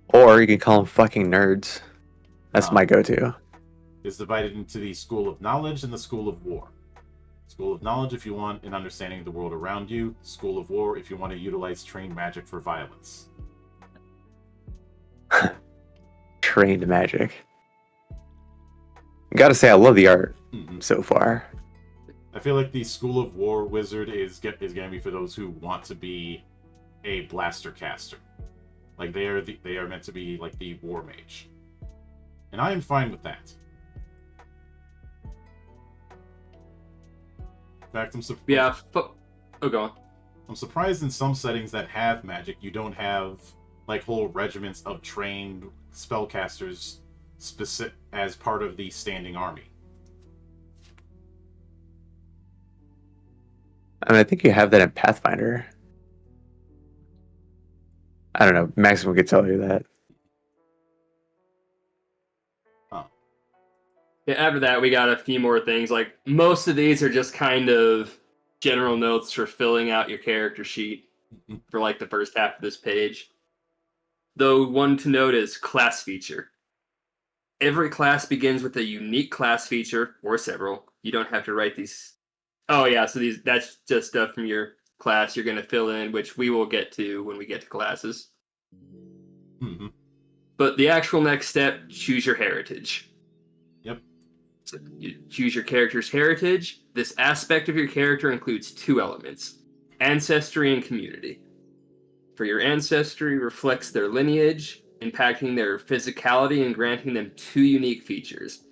[SPEAKER 2] Or you can call them fucking nerds. That's my go-to.
[SPEAKER 1] Is divided into the School of Knowledge and the School of War. School of Knowledge if you want an understanding of the world around you. School of War if you want to utilize trained magic for violence.
[SPEAKER 2] Trained magic. Gotta say, I love the art so far.
[SPEAKER 1] I feel like the School of War Wizard is going to be for those who want to be a blaster caster. Like they are meant to be like the war mage, and I am fine with that. In fact, I'm surprised.
[SPEAKER 3] Yeah. Oh, go on.
[SPEAKER 1] I'm surprised in some settings that have magic, you don't have like whole regiments of trained spellcasters as part of the standing army.
[SPEAKER 2] I mean, I think you have that in Pathfinder. I don't know. Maximum could tell you that.
[SPEAKER 3] Yeah, after that, we got a few more things. Like, most of these are just kind of general notes for filling out your character sheet for like the first half of this page. Though one to note is class feature. Every class begins with a unique class feature, or several. You don't have to write these. Oh yeah, so that's just stuff from your class you're going to fill in, which we will get to when we get to classes.
[SPEAKER 1] Mm-hmm.
[SPEAKER 3] But the actual next step, choose your heritage.
[SPEAKER 1] Yep.
[SPEAKER 3] So you choose your character's heritage. This aspect of your character includes two elements, ancestry and community. For your ancestry reflects their lineage, impacting their physicality and granting them two unique features.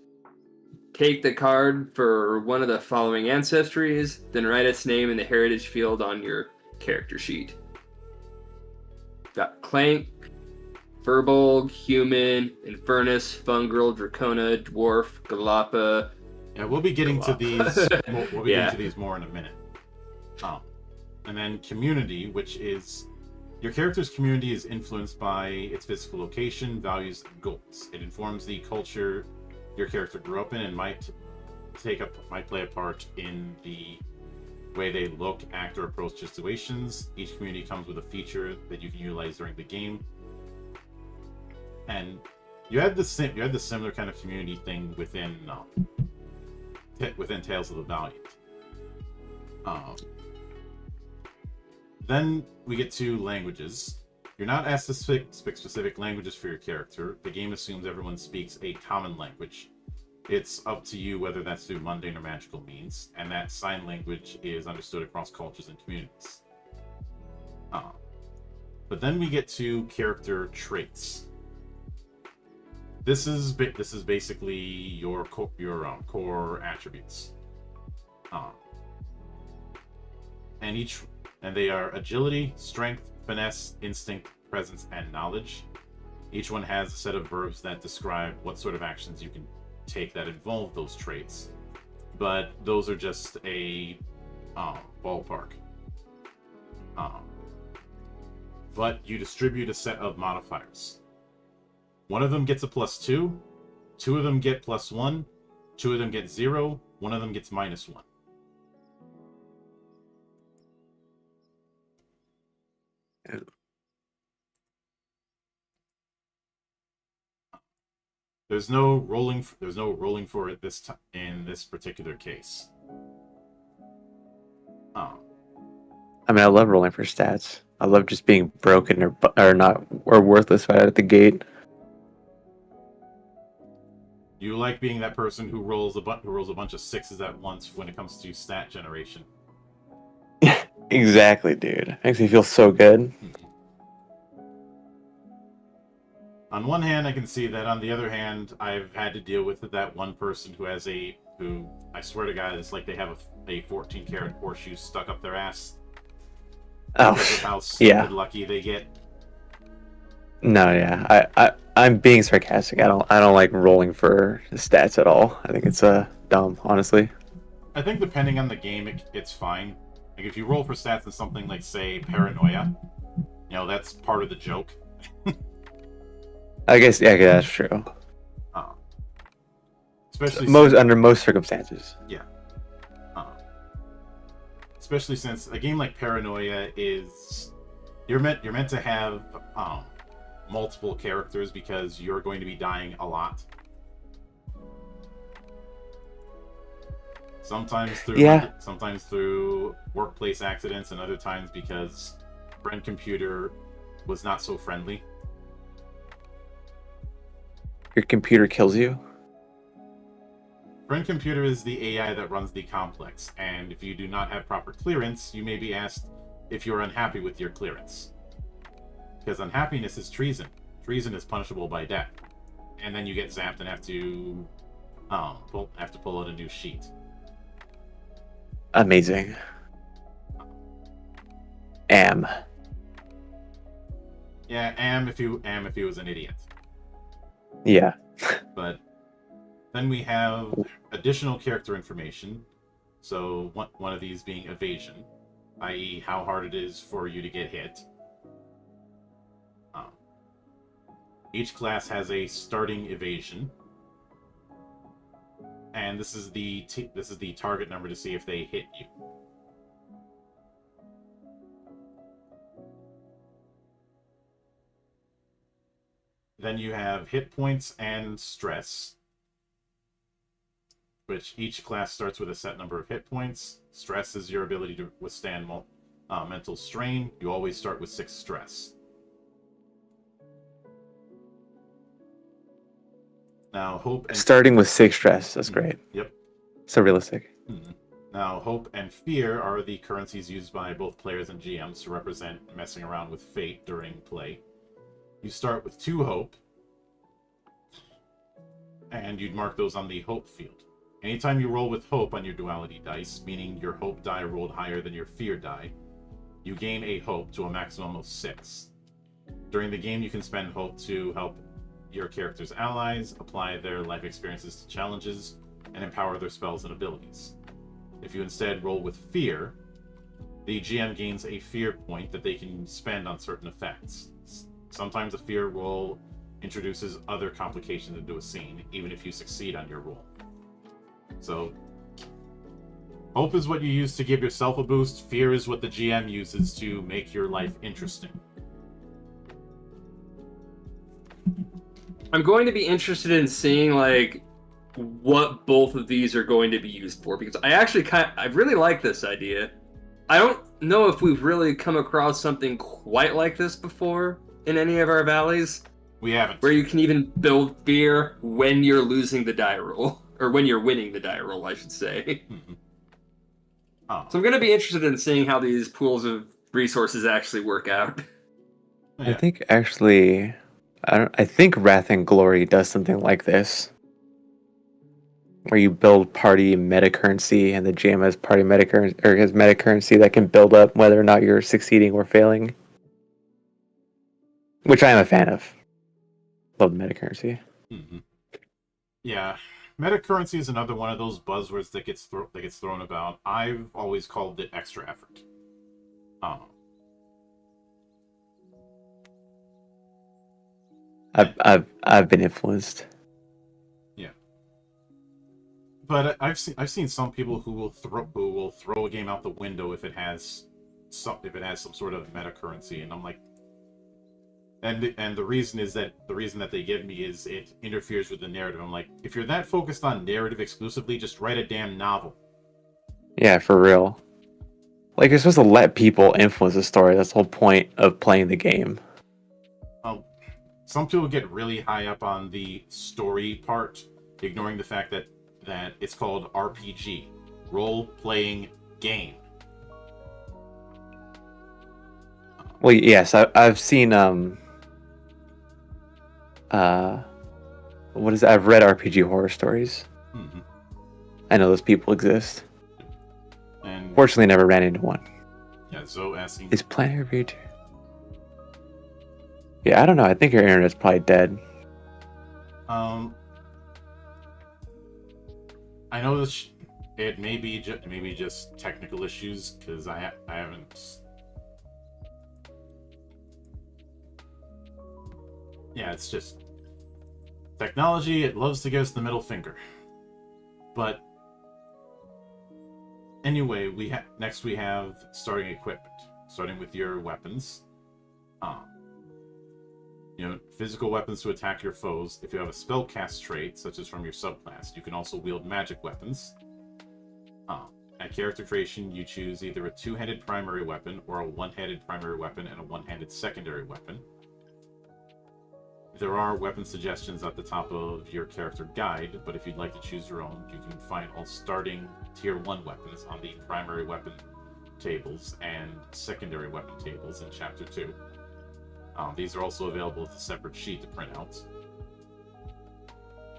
[SPEAKER 3] Take the card for one of the following ancestries, then write its name in the heritage field on your character sheet. Got Clank, Furbolg, Human, Infernus, Fungrel, Dracona, Dwarf, Galapa.
[SPEAKER 1] Yeah, we'll be getting to these. We'll be getting to these more in a minute. And then community, which is your character's community, is influenced by its physical location, values, and goals. It informs the culture your character grew up in and might play a part in the way they look, act, or approach situations. Each community comes with a feature that you can utilize during the game. And you had the similar kind of community thing within Tales of the Valiant. Then we get to languages. You're not asked to speak specific languages for your character. The game assumes everyone speaks a common language. It's up to you whether that's through mundane or magical means, and that sign language is understood across cultures and communities. But then we get to character traits. This is basically your core attributes, and they are agility, strength, finesse, instinct, presence, and knowledge. Each one has a set of verbs that describe what sort of actions you can take that involve those traits, but those are just a ballpark. But you distribute a set of modifiers. One of them gets a +2, two of them get +1, two of them get 0, one of them gets -1. There's no rolling for it this time in this particular case.
[SPEAKER 2] I mean, I love rolling for stats. I love just being broken or not or worthless right out of the gate.
[SPEAKER 1] You like being that person who rolls a bunch of 6s at once when it comes to stat generation.
[SPEAKER 2] Exactly, dude. Makes me feel so good.
[SPEAKER 1] On one hand, I can see that. On the other hand, I've had to deal with that one person who I swear to God, it's like they have a 14-karat horseshoe stuck up their ass.
[SPEAKER 2] Oh,
[SPEAKER 1] how stupid lucky they get.
[SPEAKER 2] No, yeah, I'm being sarcastic. I don't like rolling for stats at all. I think it's dumb, honestly.
[SPEAKER 1] I think depending on the game, it's fine. Like if you roll for stats in something like, say, paranoia, that's part of the joke.
[SPEAKER 2] I guess, yeah, that's true.
[SPEAKER 1] Especially
[SPEAKER 2] under most circumstances.
[SPEAKER 1] Yeah. Especially since a game like Paranoia is you're meant to have multiple characters because you're going to be dying a lot. Sometimes through workplace accidents, and other times because friend computer was not so friendly.
[SPEAKER 2] Your computer kills you?
[SPEAKER 1] Friend computer is the AI that runs the complex, and if you do not have proper clearance, you may be asked if you're unhappy with your clearance. Because unhappiness is treason. Treason is punishable by death. And then you get zapped and have to pull out a new sheet.
[SPEAKER 2] Amazing. Am.
[SPEAKER 1] Yeah, am if he was an idiot.
[SPEAKER 2] Yeah.
[SPEAKER 1] But then we have additional character information. So one of these being evasion, i.e. how hard it is for you to get hit. Each class has a starting evasion, and this is the target number to see if they hit you. Then you have hit points and stress, which each class starts with a set number of hit points. Stress is your ability to withstand mental strain. You always start with 6 stress. Now, hope and
[SPEAKER 2] Starting with 6 stress. That's great.
[SPEAKER 1] Yep.
[SPEAKER 2] So realistic.
[SPEAKER 1] Now, hope and fear are the currencies used by both players and GMs to represent messing around with fate during play. You start with 2 hope, and you'd mark those on the hope field. Anytime you roll with hope on your duality dice, meaning your hope die rolled higher than your fear die, you gain a hope to a maximum of 6. During the game, you can spend hope to help your character's allies, apply their life experiences to challenges, and empower their spells and abilities. If you instead roll with fear, the GM gains a fear point that they can spend on certain effects. Sometimes a fear roll introduces other complications into a scene, even if you succeed on your roll. So, hope is what you use to give yourself a boost, fear is what the GM uses to make your life interesting.
[SPEAKER 3] I'm going to be interested in seeing like what both of these are going to be used for, because I really like this idea. I don't know if we've really come across something quite like this before in any of our valleys.
[SPEAKER 1] We haven't.
[SPEAKER 3] Where you can even build fear when you're losing the die roll, or when you're winning the die roll, I should say.
[SPEAKER 1] Oh.
[SPEAKER 3] So I'm going to be interested in seeing how these pools of resources actually work out.
[SPEAKER 1] Yeah.
[SPEAKER 2] I think actually, I think Wrath and Glory does something like this, where you build party meta currency, and the GM has party meta currency, or has meta currency that can build up whether or not you're succeeding or failing, which I am a fan of. Love meta currency.
[SPEAKER 1] Yeah, meta currency is another one of those buzzwords that gets thrown about. I've always called it extra effort.
[SPEAKER 2] I've been influenced.
[SPEAKER 1] Yeah, but I've seen some people who will throw a game out the window if it has some sort of meta currency, and I'm like, and the reason that they give me is it interferes with the narrative. I'm like, if you're that focused on narrative exclusively, just write a damn novel.
[SPEAKER 2] Yeah, for real. Like, you're supposed to let people influence the story. That's the whole point of playing the game.
[SPEAKER 1] Some people get really high up on the story part, ignoring the fact that it's called RPG, role-playing game.
[SPEAKER 2] Well, yes, I've seen what is it? I've read RPG horror stories. I know those people exist.
[SPEAKER 1] And
[SPEAKER 2] fortunately, never ran into one.
[SPEAKER 1] Yeah, Zoe asking,
[SPEAKER 2] is Planet Review 2? Yeah, I don't know. I think your internet's probably dead.
[SPEAKER 1] I know this. It may be just technical issues because I haven't. Yeah, it's just technology. It loves to give us the middle finger. But anyway, next we have starting equipment, starting with your weapons. Physical weapons to attack your foes. If you have a spellcast trait, such as from your subclass, you can also wield magic weapons. At character creation, you choose either a two-handed primary weapon or a one-handed primary weapon and a one-handed secondary weapon. There are weapon suggestions at the top of your character guide, but if you'd like to choose your own, you can find all starting tier 1 weapons on the primary weapon tables and secondary weapon tables in Chapter 2. These are also available as a separate sheet to print out.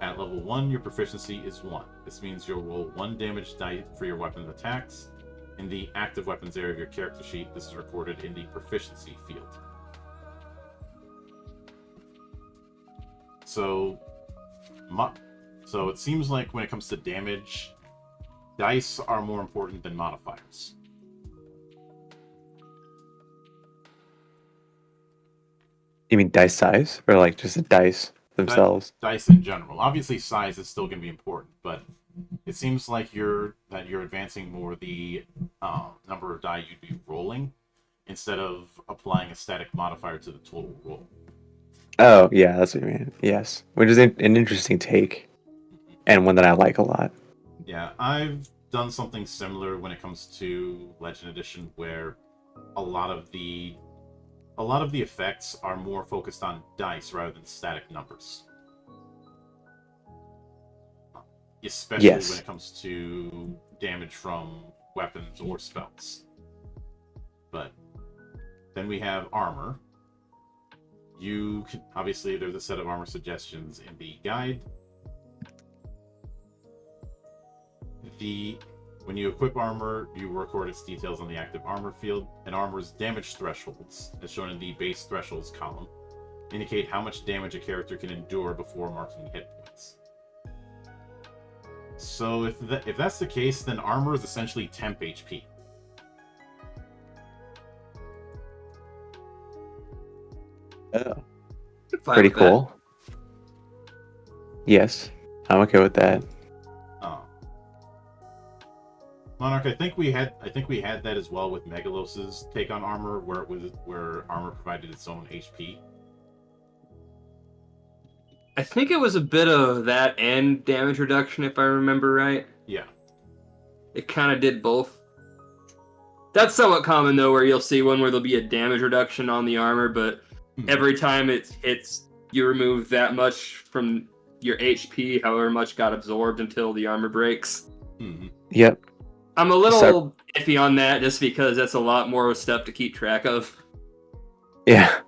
[SPEAKER 1] At level 1, your proficiency is 1. This means you'll roll 1 damage die for your weapon attacks. In the active weapons area of your character sheet, this is recorded in the proficiency field. So it seems like when it comes to damage, dice are more important than modifiers.
[SPEAKER 2] You mean dice size, or like just the dice themselves?
[SPEAKER 1] Dice in general. Obviously, size is still going to be important, but it seems like you're advancing more the number of die you'd be rolling instead of applying a static modifier to the total roll.
[SPEAKER 2] Oh, yeah, that's what you mean. Yes, which is an interesting take, and one that I like a lot.
[SPEAKER 1] Yeah, I've done something similar when it comes to Legend Edition, where a lot of the effects are more focused on dice rather than static numbers. Especially when it comes to damage from weapons or spells. But then we have armor. You can, obviously, there's a set of armor suggestions in the guide. When you equip armor, you record its details on the active armor field, and armor's damage thresholds, as shown in the base thresholds column, indicate how much damage a character can endure before marking hit points. So if that's the case, then armor is essentially temp HP.
[SPEAKER 2] Oh. Pretty cool. Yes, I'm okay with that.
[SPEAKER 1] Monarch, I think we had that as well with Megalos's take on armor, where armor provided its own HP.
[SPEAKER 3] I think it was a bit of that and damage reduction, if I remember right.
[SPEAKER 1] Yeah.
[SPEAKER 3] It kind of did both. That's somewhat common, though, where you'll see one where there'll be a damage reduction on the armor, but every time it hits, you remove that much from your HP, however much got absorbed until the armor breaks.
[SPEAKER 1] Mm-hmm.
[SPEAKER 2] Yep.
[SPEAKER 3] I'm a little iffy on that, just because that's a lot more of a step to keep track of.
[SPEAKER 2] Yeah.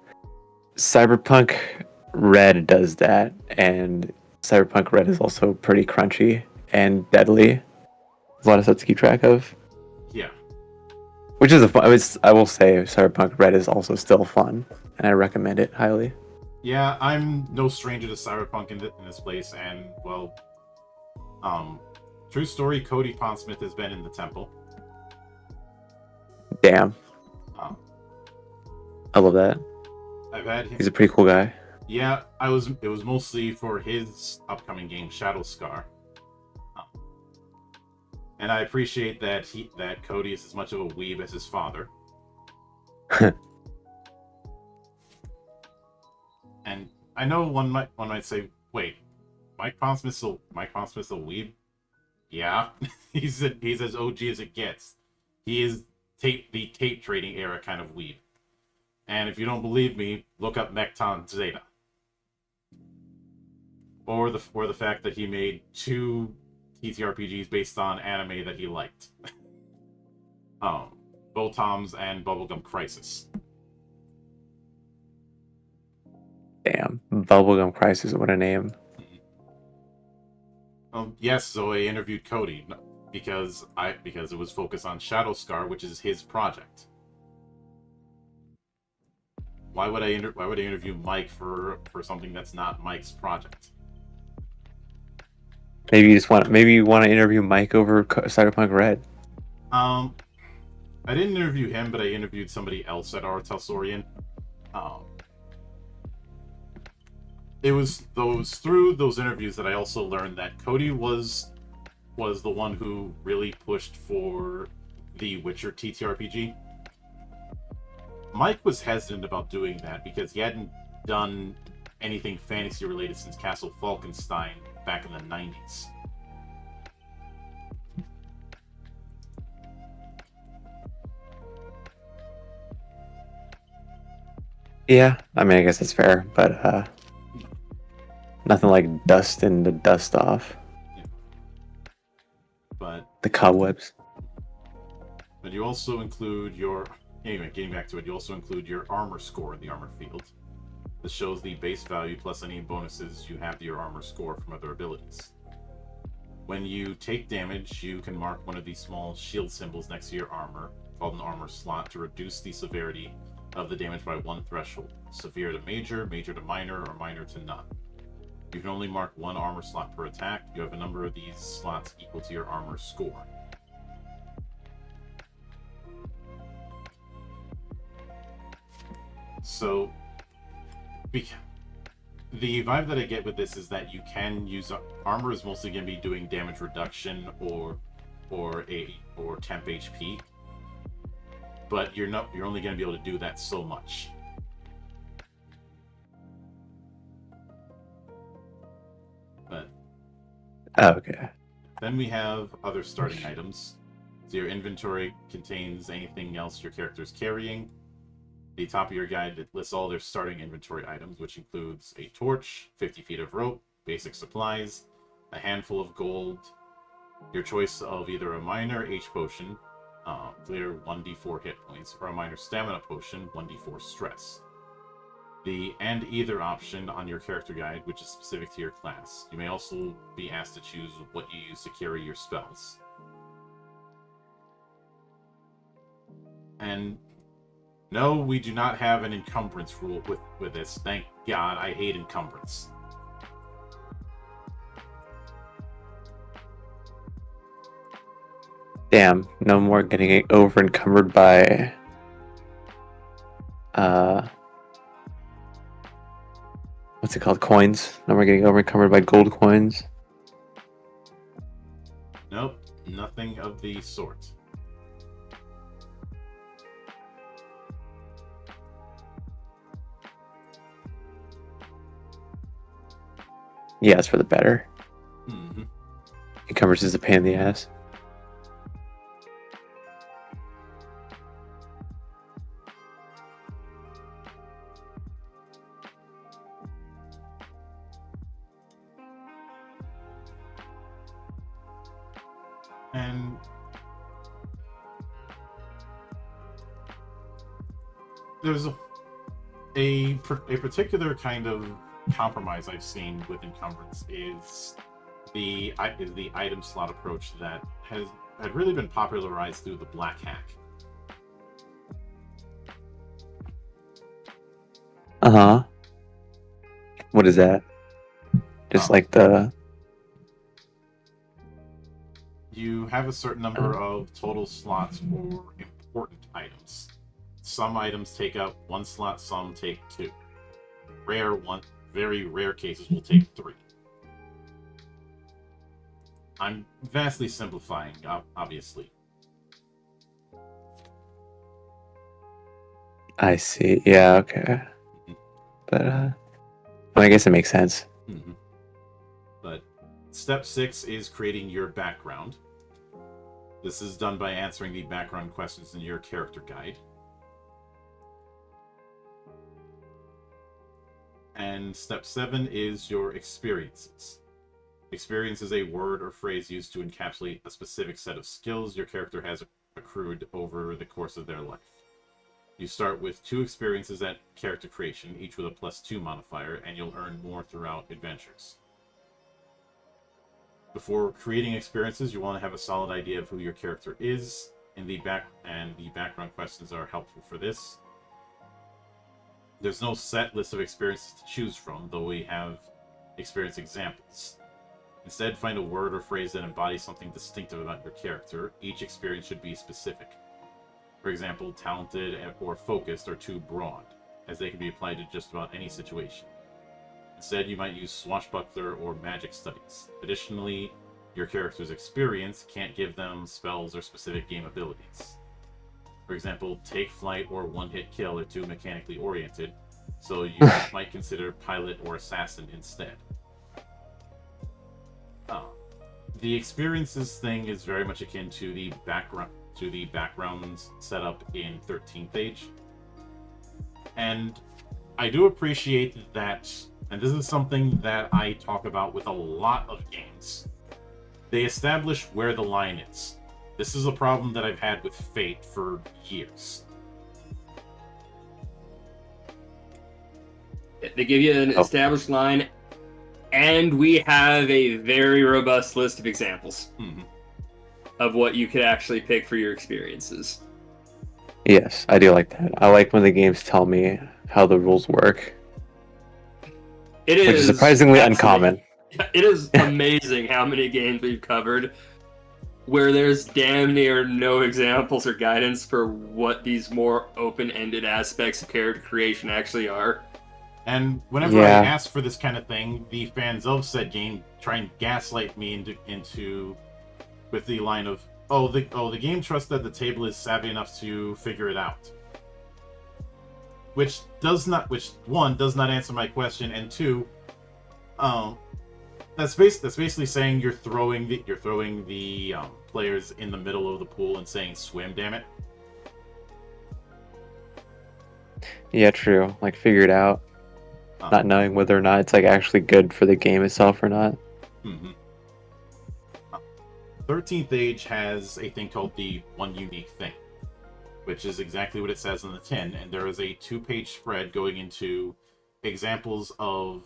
[SPEAKER 2] Cyberpunk Red does that, and Cyberpunk Red is also pretty crunchy and deadly. There's a lot of stuff to keep track of.
[SPEAKER 1] Yeah.
[SPEAKER 2] Which is I will say Cyberpunk Red is also still fun, and I recommend it highly.
[SPEAKER 1] Yeah, I'm no stranger to Cyberpunk in this place, and, well, true story, Cody Pondsmith has been in the temple.
[SPEAKER 2] Damn. I love that.
[SPEAKER 1] I've had him.
[SPEAKER 2] He's a pretty cool guy.
[SPEAKER 1] Yeah, it was mostly for his upcoming game, Shadow Scar. And I appreciate that Cody is as much of a weeb as his father. And I know one might say, wait, Mike Pondsmith's a weeb? Yeah, he's as OG as it gets. He is the tape trading era kind of weeb. And if you don't believe me, look up Mekton Zeta. Or the fact that he made 2 TTRPGs based on anime that he liked. Botoms and Bubblegum Crisis.
[SPEAKER 2] Damn, Bubblegum Crisis, what a name.
[SPEAKER 1] Yes, so I interviewed Cody because it was focused on Shadow Scar, which is his project. Why would I interview Mike for something that's not Mike's project?
[SPEAKER 2] Maybe you want to interview Mike over Cyberpunk Red.
[SPEAKER 1] I didn't interview him, but I interviewed somebody else at our Telsorian. It was through those interviews that I also learned that Cody was the one who really pushed for the Witcher TTRPG. Mike was hesitant about doing that because he hadn't done anything fantasy related since Castle Falkenstein back in the 90s.
[SPEAKER 2] Yeah, I mean, I guess that's fair, but nothing like dusting the dust off.
[SPEAKER 1] Yeah. But
[SPEAKER 2] the cobwebs.
[SPEAKER 1] But you also include anyway, getting back to it, you also include your armor score in the armor field. This shows the base value plus any bonuses you have to your armor score from other abilities. When you take damage, you can mark one of these small shield symbols next to your armor, called an armor slot, to reduce the severity of the damage by one threshold. Severe to major, major to minor, or minor to none. You can only mark one armor slot per attack. You have a number of these slots equal to your armor score. So, the vibe that I get with this is that you can use armor is mostly going to be doing damage reduction or temp HP, but you're only going to be able to do that so much. But
[SPEAKER 2] okay.
[SPEAKER 1] Then we have other starting items. So your inventory contains anything else your character is carrying. The top of your guide lists all their starting inventory items, which includes a torch, 50 feet of rope, basic supplies, a handful of gold, your choice of either a minor H potion, clear 1d4 hit points, or a minor stamina potion, 1d4 stress. The and either option on your character guide, which is specific to your class. You may also be asked to choose what you use to carry your spells. And no, we do not have an encumbrance rule with this. Thank God, I hate encumbrance.
[SPEAKER 2] Damn, no more getting over encumbered by what's it called? Coins. No more getting over encumbered by gold coins.
[SPEAKER 1] Nope, nothing of the sort.
[SPEAKER 2] Yeah, it's for the better.
[SPEAKER 1] Mm-hmm.
[SPEAKER 2] Encumbrance is a pain in the ass.
[SPEAKER 1] And there's a particular kind of compromise I've seen with encumbrance is the item slot approach that had really been popularized through the Black Hack.
[SPEAKER 2] Uh-huh. What is that? Just like the...
[SPEAKER 1] You have a certain number of total slots for important items. Some items take up 1 slot, some take 2. Very rare cases will take 3. I'm vastly simplifying, obviously.
[SPEAKER 2] I see. Yeah, okay.
[SPEAKER 1] Mm-hmm.
[SPEAKER 2] But, well, I guess it makes sense.
[SPEAKER 1] Mm-hmm. But step 6 is creating your background. This is done by answering the background questions in your character guide. And step 7 is your experiences. Experience is a word or phrase used to encapsulate a specific set of skills your character has accrued over the course of their life. You start with 2 experiences at character creation, each with a +2 modifier, and you'll earn more throughout adventures. Before creating experiences, you want to have a solid idea of who your character is, and the background questions are helpful for this. There's no set list of experiences to choose from, though we have experience examples. Instead, find a word or phrase that embodies something distinctive about your character. Each experience should be specific. For example, talented or focused are too broad, as they can be applied to just about any situation. Instead, you might use swashbuckler or magic studies. Additionally, your character's experience can't give them spells or specific game abilities. For example, take flight or one-hit kill are too mechanically oriented, so you might consider pilot or assassin instead. The experiences thing is very much akin to the backgrounds setup in 13th Age. And I do appreciate that, and this is something that I talk about with a lot of games. They establish where the line is. This is a problem that I've had with Fate for years.
[SPEAKER 3] They give you an established line And we have a very robust list of examples of what you could actually pick for your experiences.
[SPEAKER 2] Yes, I do like that. I like when the games tell me how the rules work.
[SPEAKER 3] Which
[SPEAKER 2] is surprisingly uncommon.
[SPEAKER 3] It is amazing how many games we've covered where there's damn near no examples or guidance for what these more open-ended aspects of character creation actually are.
[SPEAKER 1] And whenever I ask for this kind of thing, the fans of said game try and gaslight me into with the line of, the game trusts that the table is savvy enough to figure it out. Which one does not answer my question, and two, that's basically saying you're throwing the players in the middle of the pool and saying swim, damn it.
[SPEAKER 2] Yeah, true. Like figure it out. Not knowing whether or not it's like actually good for the game itself or not.
[SPEAKER 1] 13th Age has a thing called the One Unique Thing, which is exactly what it says on the tin, and there is a 2-page spread going into examples of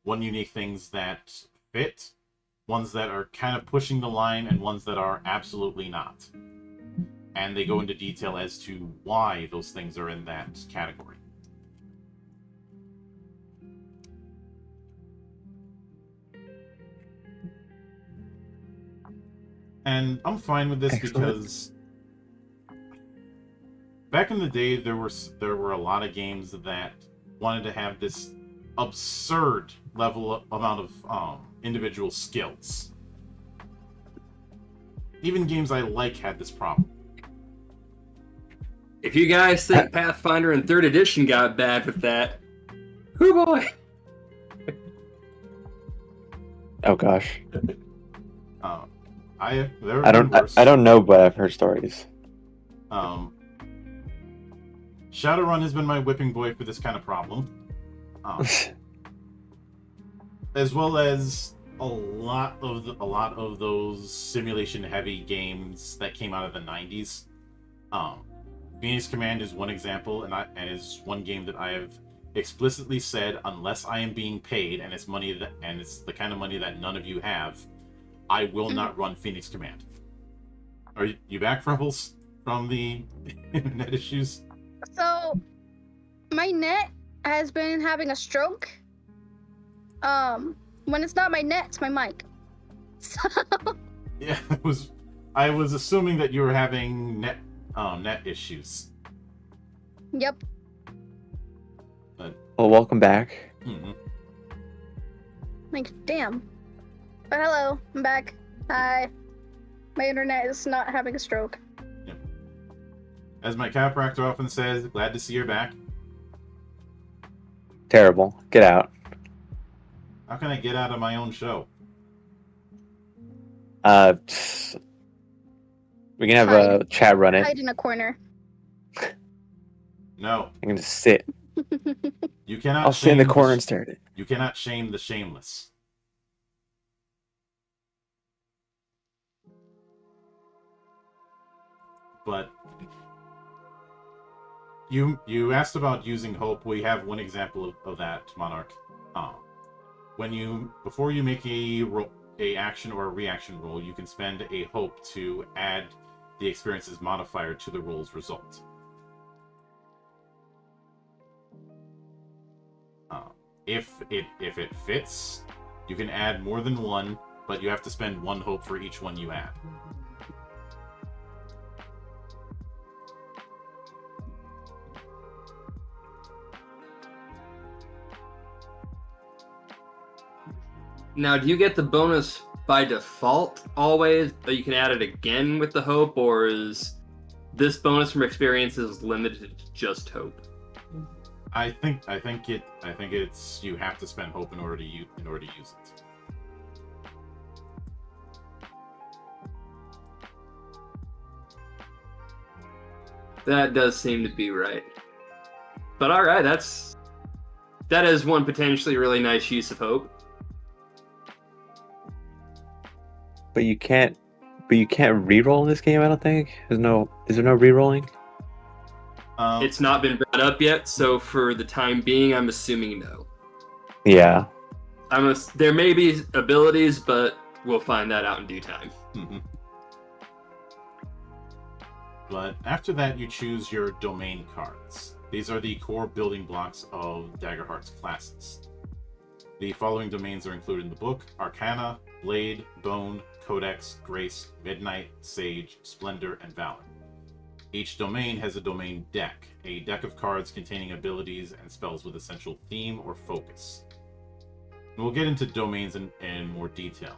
[SPEAKER 1] one unique things that fit, ones that are kind of pushing the line, and ones that are absolutely not. And they go into detail as to why those things are in that category. And I'm fine with this because back in the day, there were a lot of games that wanted to have this absurd amount of individual skills. Even games I like had this problem.
[SPEAKER 3] If you guys think Pathfinder and 3rd edition got bad with that, oh boy.
[SPEAKER 2] Oh gosh.
[SPEAKER 1] I
[SPEAKER 2] don't know, but I've heard stories.
[SPEAKER 1] Shadowrun has been my whipping boy for this kind of problem. As well as a lot of those simulation heavy games that came out of the 90s. Phoenix Command is one example, and is one game that I have explicitly said, unless I am being paid and it's the kind of money that none of you have, I will not run Phoenix Command. Are you back, Rebels, from the internet issues?
[SPEAKER 4] So, my net has been having a stroke. When it's not my net, it's my mic. So...
[SPEAKER 1] Yeah, I was assuming that you were having net issues.
[SPEAKER 4] Yep.
[SPEAKER 2] Well, welcome back.
[SPEAKER 4] Like, damn. But hello, I'm back. Hi. My internet is not having a stroke.
[SPEAKER 1] Yep. As my chiropractor often says, glad to see you're back.
[SPEAKER 2] Terrible. Get out.
[SPEAKER 1] How can I get out of my own show?
[SPEAKER 2] We can have a chat run it.
[SPEAKER 4] Hide in a corner.
[SPEAKER 1] No.
[SPEAKER 2] I'm gonna sit.
[SPEAKER 1] You cannot.
[SPEAKER 2] I'll sit in the corner and stare at it.
[SPEAKER 1] You cannot shame the shameless. But you asked about using hope. We have one example of that, Monarch. Before you make a action or a reaction roll, you can spend a hope to add the experience's modifier to the roll's result. If it fits, you can add more than one, but you have to spend one hope for each one you add.
[SPEAKER 3] Now, do you get the bonus by default always, but you can add it again with the hope, or is this bonus from experiences limited to just hope?
[SPEAKER 1] I think it's you have to spend hope in order to use it.
[SPEAKER 3] That does seem to be right. But all right, that is one potentially really nice use of hope.
[SPEAKER 2] But you can't re-roll in this game, I don't think. Is there no re-rolling?
[SPEAKER 3] It's not been brought up yet, so for the time being, I'm assuming no.
[SPEAKER 2] Yeah.
[SPEAKER 3] There may be abilities, but we'll find that out in due time.
[SPEAKER 1] Mm-hmm. But after that, you choose your domain cards. These are the core building blocks of Daggerheart's classes. The following domains are included in the book: Arcana, Blade, Bone, Codex, Grace, Midnight, Sage, Splendor, and Valor. Each domain has a domain deck, a deck of cards containing abilities and spells with essential theme or focus. And we'll get into domains in more detail.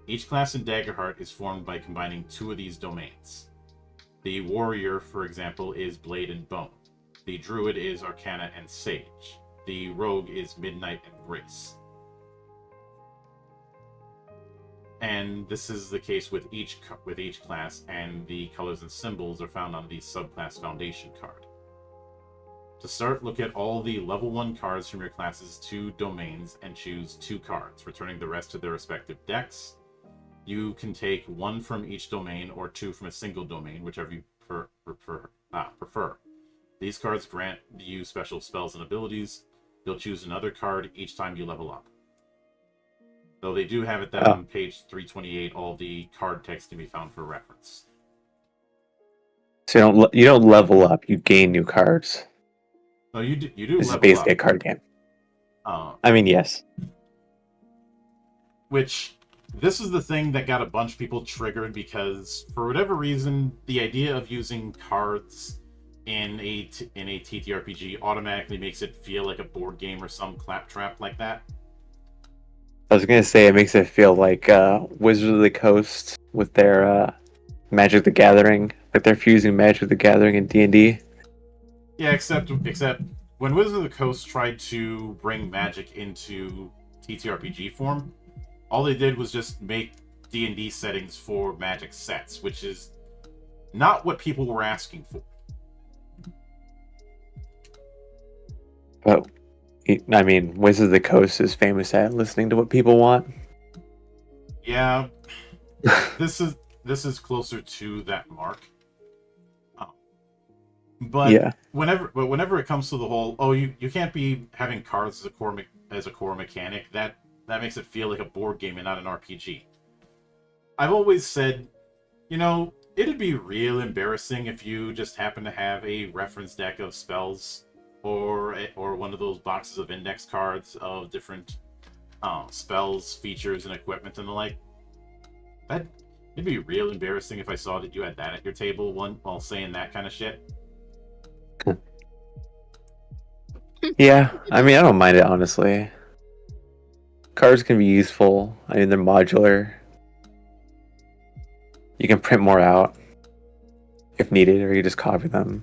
[SPEAKER 1] Each class in Daggerheart is formed by combining two of these domains. The Warrior, for example, is Blade and Bone. The Druid is Arcana and Sage. The Rogue is Midnight and Grace. And this is the case with each class, and the colors and symbols are found on the subclass foundation card. To start, look at all the level 1 cards from your class's 2 domains and choose 2 cards, returning the rest to their respective decks. You can take 1 from each domain or 2 from a single domain, whichever you prefer. These cards grant you special spells and abilities. You'll choose another card each time you level up. Though they do have it that on page 328, all the card text can be found for reference.
[SPEAKER 2] So you don't level up; you gain new cards.
[SPEAKER 1] No, you do.
[SPEAKER 2] This
[SPEAKER 1] level
[SPEAKER 2] is basically
[SPEAKER 1] up.
[SPEAKER 2] a card game.
[SPEAKER 1] I
[SPEAKER 2] mean, yes.
[SPEAKER 1] Which, this is the thing that got a bunch of people triggered, because for whatever reason, the idea of using cards in a TTRPG automatically makes it feel like a board game or some claptrap like that.
[SPEAKER 2] I was gonna say it makes it feel like Wizards of the Coast with their Magic the Gathering, like they're fusing Magic the Gathering and D&D.
[SPEAKER 1] Yeah, except when Wizards of the Coast tried to bring Magic into TTRPG form, all they did was just make D&D settings for Magic sets, which is not what people were asking for.
[SPEAKER 2] But I mean, Wizards of the Coast is famous at listening to what people want.
[SPEAKER 1] Yeah, this is closer to that mark. But
[SPEAKER 2] yeah.
[SPEAKER 1] whenever it comes to the whole, you can't be having cards as a core mechanic, that makes it feel like a board game and not an RPG. I've always said, it'd be real embarrassing if you just happen to have a reference deck of spells or one of those boxes of index cards of different spells, features, and equipment and the like. It'd be real embarrassing if I saw that you had that at your table while saying that kind of shit.
[SPEAKER 2] Yeah, I mean, I don't mind it, honestly. Cards can be useful. I mean, they're modular. You can print more out if needed, or you just copy them.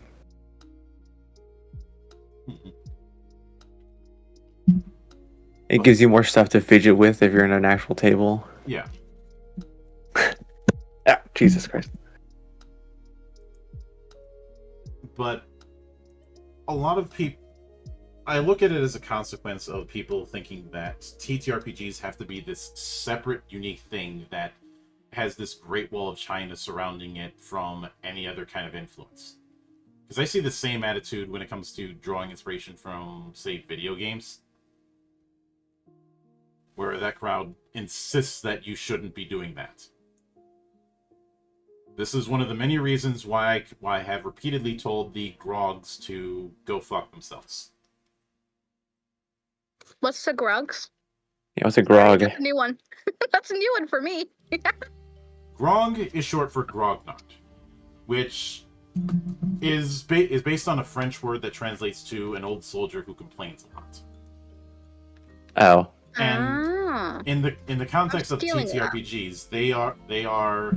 [SPEAKER 2] It gives you more stuff to fidget with if you're in an actual table.
[SPEAKER 1] Yeah.
[SPEAKER 2] Ah, Jesus Christ.
[SPEAKER 1] But a lot of people, I look at it as a consequence of people thinking that TTRPGs have to be this separate, unique thing that has this great wall of China surrounding it from any other kind of influence. Because I see the same attitude when it comes to drawing inspiration from, say, video games, where that crowd insists that you shouldn't be doing that. This is one of the many reasons why I have repeatedly told the grogs to go fuck themselves.
[SPEAKER 4] What's the grogs?
[SPEAKER 2] Yeah, what's a grog?
[SPEAKER 4] That's a new one. That's a new one for me.
[SPEAKER 1] Grog is short for grognard, which is based on a French word that translates to an old soldier who complains a lot.
[SPEAKER 2] Oh.
[SPEAKER 1] And in the context of TTRPGs, they are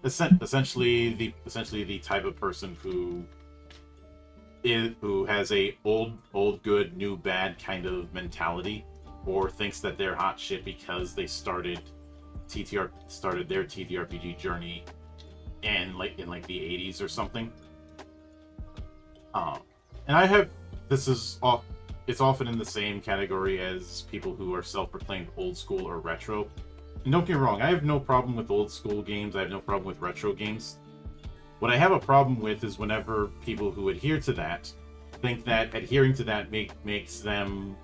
[SPEAKER 1] essentially the type of person who has a old good, new bad kind of mentality, or thinks that they're hot shit because they started their TTRPG journey in the 80s or something. And it's often in the same category as people who are self-proclaimed old school or retro. And don't get me wrong, I have no problem with old school games, I have no problem with retro games. What I have a problem with is whenever people who adhere to that think that adhering to that makes them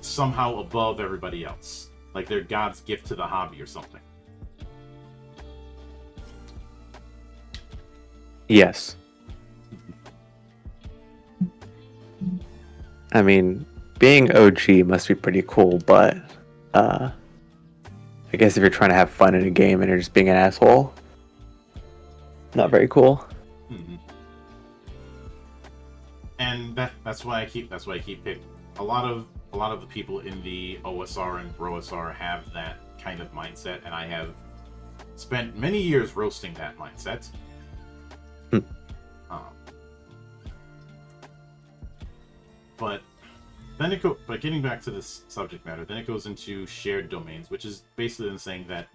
[SPEAKER 1] somehow above everybody else. Like they're God's gift to the hobby or something.
[SPEAKER 2] Yes. I mean, being OG must be pretty cool, but I guess if you're trying to have fun in a game and you're just being an asshole, not very cool.
[SPEAKER 1] Mm-hmm. And that's why I keep picking. A lot of the people in the OSR and BroSR have that kind of mindset, and I have spent many years roasting that mindset. But getting back to this subject matter, then it goes into shared domains, which is basically them saying that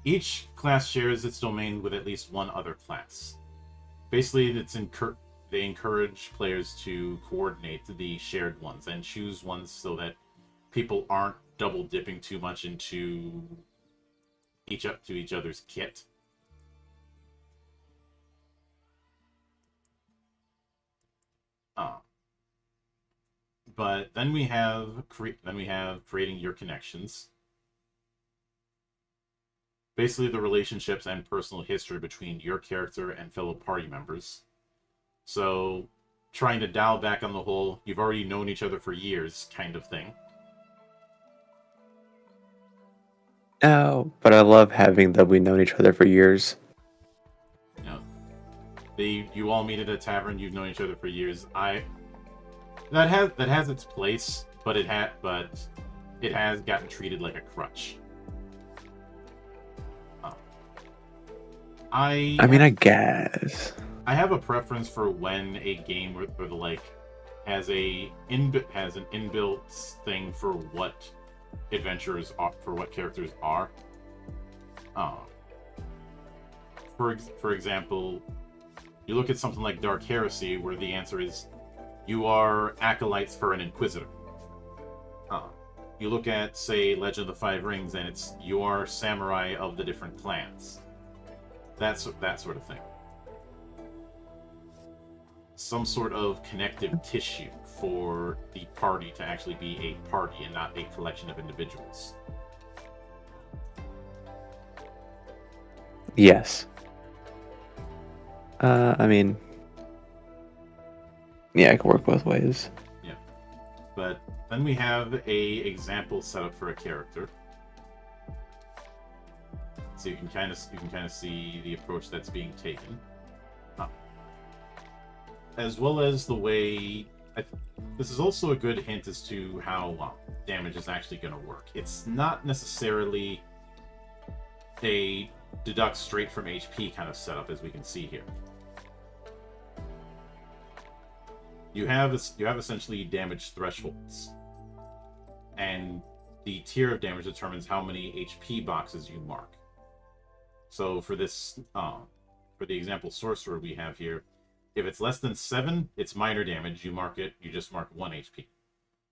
[SPEAKER 1] each class shares its domain with at least one other class. Basically, they encourage players to coordinate the shared ones and choose ones so that people aren't double dipping too much into each other's kit. But then we have creating your connections. Basically, the relationships and personal history between your character and fellow party members. So, trying to dial back on the whole "you've already known each other for years" kind of thing.
[SPEAKER 2] No, but I love having that we've known each other for years.
[SPEAKER 1] You all meet at a tavern. You've known each other for years. That has its place, but it has gotten treated like a crutch. I
[SPEAKER 2] guess
[SPEAKER 1] I have a preference for when a game or has an inbuilt thing for what adventurers are, for what characters are. For example, you look at something like Dark Heresy, where the answer is you are acolytes for an inquisitor. You look at, say, Legend of the Five Rings, and it's you are samurai of the different clans. That sort of thing. Some sort of connective tissue for the party to actually be a party and not a collection of individuals.
[SPEAKER 2] Yes. I mean, yeah, it can work both ways.
[SPEAKER 1] Yeah. But then we have a example set up for a character. So you can kind of see the approach that's being taken. As well as the way... this is also a good hint as to how damage is actually going to work. It's not necessarily a deduct straight from HP kind of setup, as we can see here. You have essentially damage thresholds, and the tier of damage determines how many HP boxes you mark. So for this, for the example sorcerer we have here, if it's less than 7, it's minor damage. You just mark 1 HP.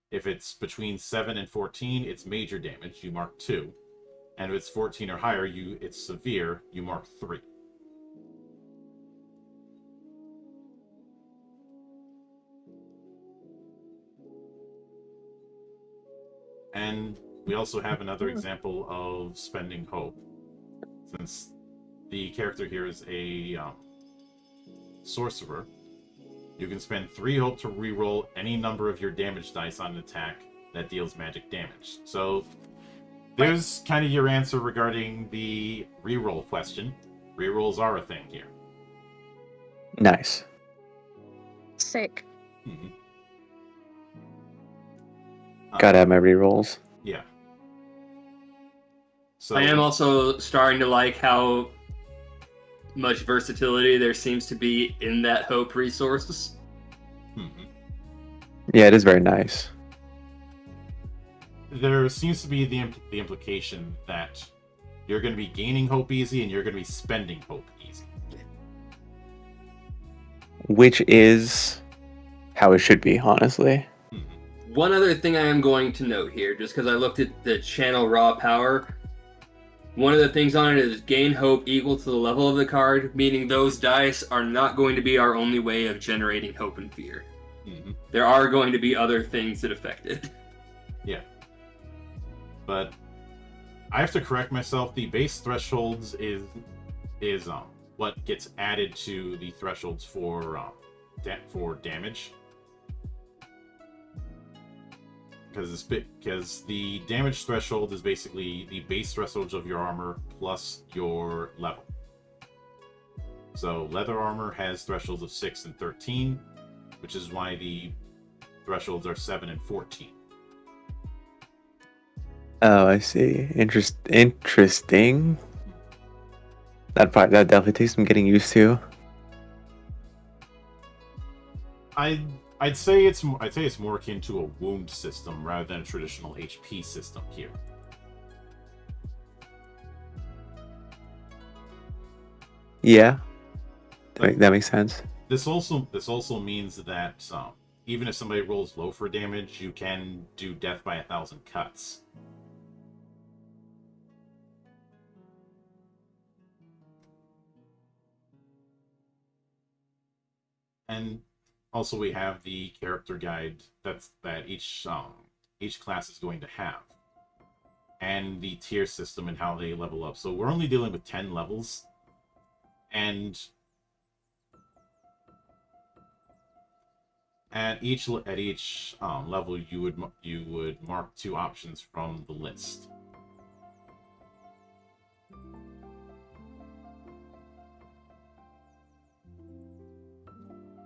[SPEAKER 1] If it's between 7 and 14, it's major damage. You mark 2. And if it's 14 or higher, it's severe. You mark 3. And we also have another example of spending hope. Since the character here is a sorcerer, you can spend 3 hope to reroll any number of your damage dice on an attack that deals magic damage. So there's kind of your answer regarding the reroll question. Rerolls are a thing here.
[SPEAKER 2] Nice.
[SPEAKER 4] Sick.
[SPEAKER 1] Mm-hmm.
[SPEAKER 2] Gotta have my rerolls.
[SPEAKER 1] Yeah. So
[SPEAKER 3] I am also starting to like how much versatility there seems to be in that hope resources.
[SPEAKER 1] Mm-hmm.
[SPEAKER 2] Yeah, it is very nice.
[SPEAKER 1] There seems to be the implication that you're going to be gaining hope easy and you're going to be spending hope easy.
[SPEAKER 2] Which is how it should be, honestly.
[SPEAKER 3] One other thing I am going to note here, just because I looked at the channel raw power, one of the things on it is gain hope equal to the level of the card, meaning those dice are not going to be our only way of generating hope and fear.
[SPEAKER 1] Mm-hmm.
[SPEAKER 3] There are going to be other things that affect it.
[SPEAKER 1] Yeah. But I have to correct myself. The base thresholds is what gets added to the thresholds for damage. Because the damage threshold is basically the base thresholds of your armor plus your level. So leather armor has thresholds of 6 and 13, which is why the thresholds are 7 and 14.
[SPEAKER 2] Oh, I see. Interesting. That definitely takes some getting used to.
[SPEAKER 1] I'd say it's more akin to a wound system rather than a traditional HP system here.
[SPEAKER 2] Yeah, that makes sense.
[SPEAKER 1] This also means that even if somebody rolls low for damage, you can do death by 1,000 cuts. And also we have the character guide that each class is going to have, and the tier system and how they level up. So we're only dealing with 10 levels, and at each level you would mark 2 options from the list.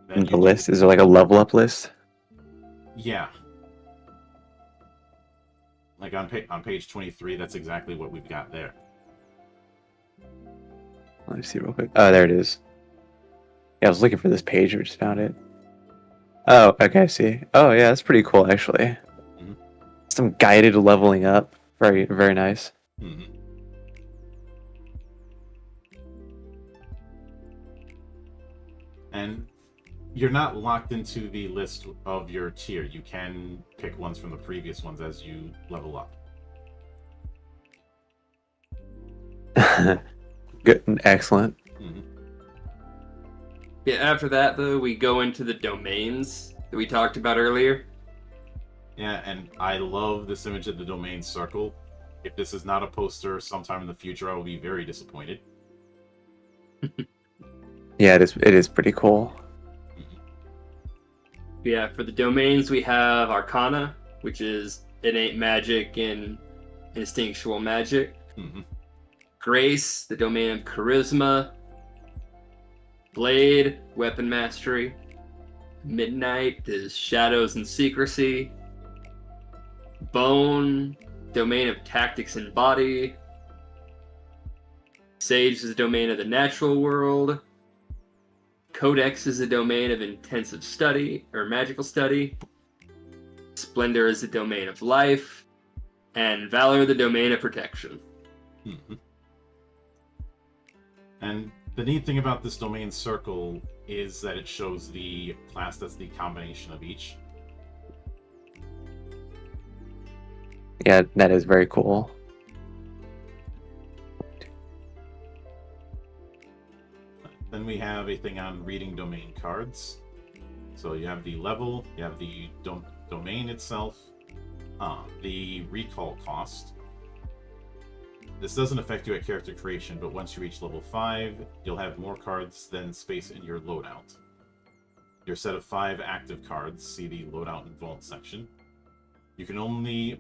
[SPEAKER 2] And the list, is there like a level up list?
[SPEAKER 1] Yeah. Like on page 23, that's exactly what we've got there.
[SPEAKER 2] Let me see real quick. Oh, there it is. Yeah, I was looking for this page, I just found it. Oh, okay, I see. Oh, yeah, that's pretty cool, actually.
[SPEAKER 1] Mm-hmm.
[SPEAKER 2] Some guided leveling up. Very, very nice.
[SPEAKER 1] Mm-hmm. And you're not locked into the list of your tier. You can pick ones from the previous ones as you level up.
[SPEAKER 2] Good, excellent.
[SPEAKER 1] Mm-hmm.
[SPEAKER 3] Yeah, after that, though, we go into the domains that we talked about earlier.
[SPEAKER 1] Yeah, and I love this image of the domain circle. If this is not a poster sometime in the future, I will be very disappointed.
[SPEAKER 2] Yeah, it is pretty cool.
[SPEAKER 3] Yeah, for the domains, we have Arcana, which is innate magic and instinctual magic.
[SPEAKER 1] Mm-hmm.
[SPEAKER 3] Grace, the domain of charisma. Blade, weapon mastery. Midnight is shadows and secrecy. Bone, domain of tactics and body. Sage is the domain of the natural world. Codex is the domain of intensive study, or magical study. Splendor is the domain of life. And Valor, the domain of protection.
[SPEAKER 1] Mm-hmm. And the neat thing about this domain circle is that it shows the class that's the combination of each.
[SPEAKER 2] Yeah, that is very cool.
[SPEAKER 1] Then we have a thing on reading domain cards. So you have the level, you have the domain itself, the recall cost. This doesn't affect you at character creation, but once you reach level 5, you'll have more cards than space in your loadout. Your set of 5 active cards, see the loadout and vault section. You can normally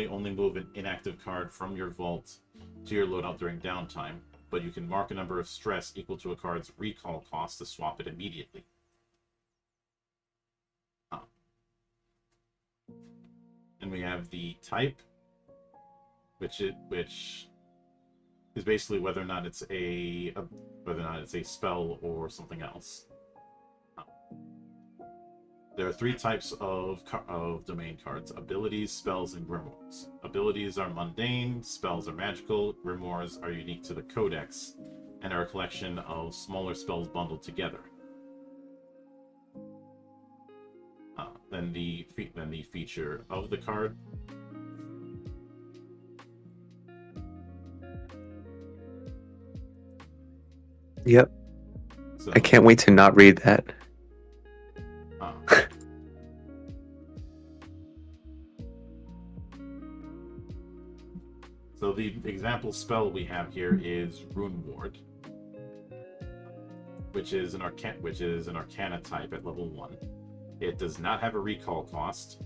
[SPEAKER 1] only move an inactive card from your vault to your loadout during downtime, but you can mark a number of stress equal to a card's recall cost to swap it immediately. And we have the type, which is basically whether or not it's a spell or something else. There are 3 types of domain cards: abilities, spells, and grimoires. Abilities are mundane, spells are magical, grimoires are unique to the codex, and are a collection of smaller spells bundled together. Then the feature of the card.
[SPEAKER 2] Yep.
[SPEAKER 1] So,
[SPEAKER 2] I can't wait to not read that.
[SPEAKER 1] the example spell we have here is Rune Ward, which is an Arcana type at level 1. It does not have a recall cost,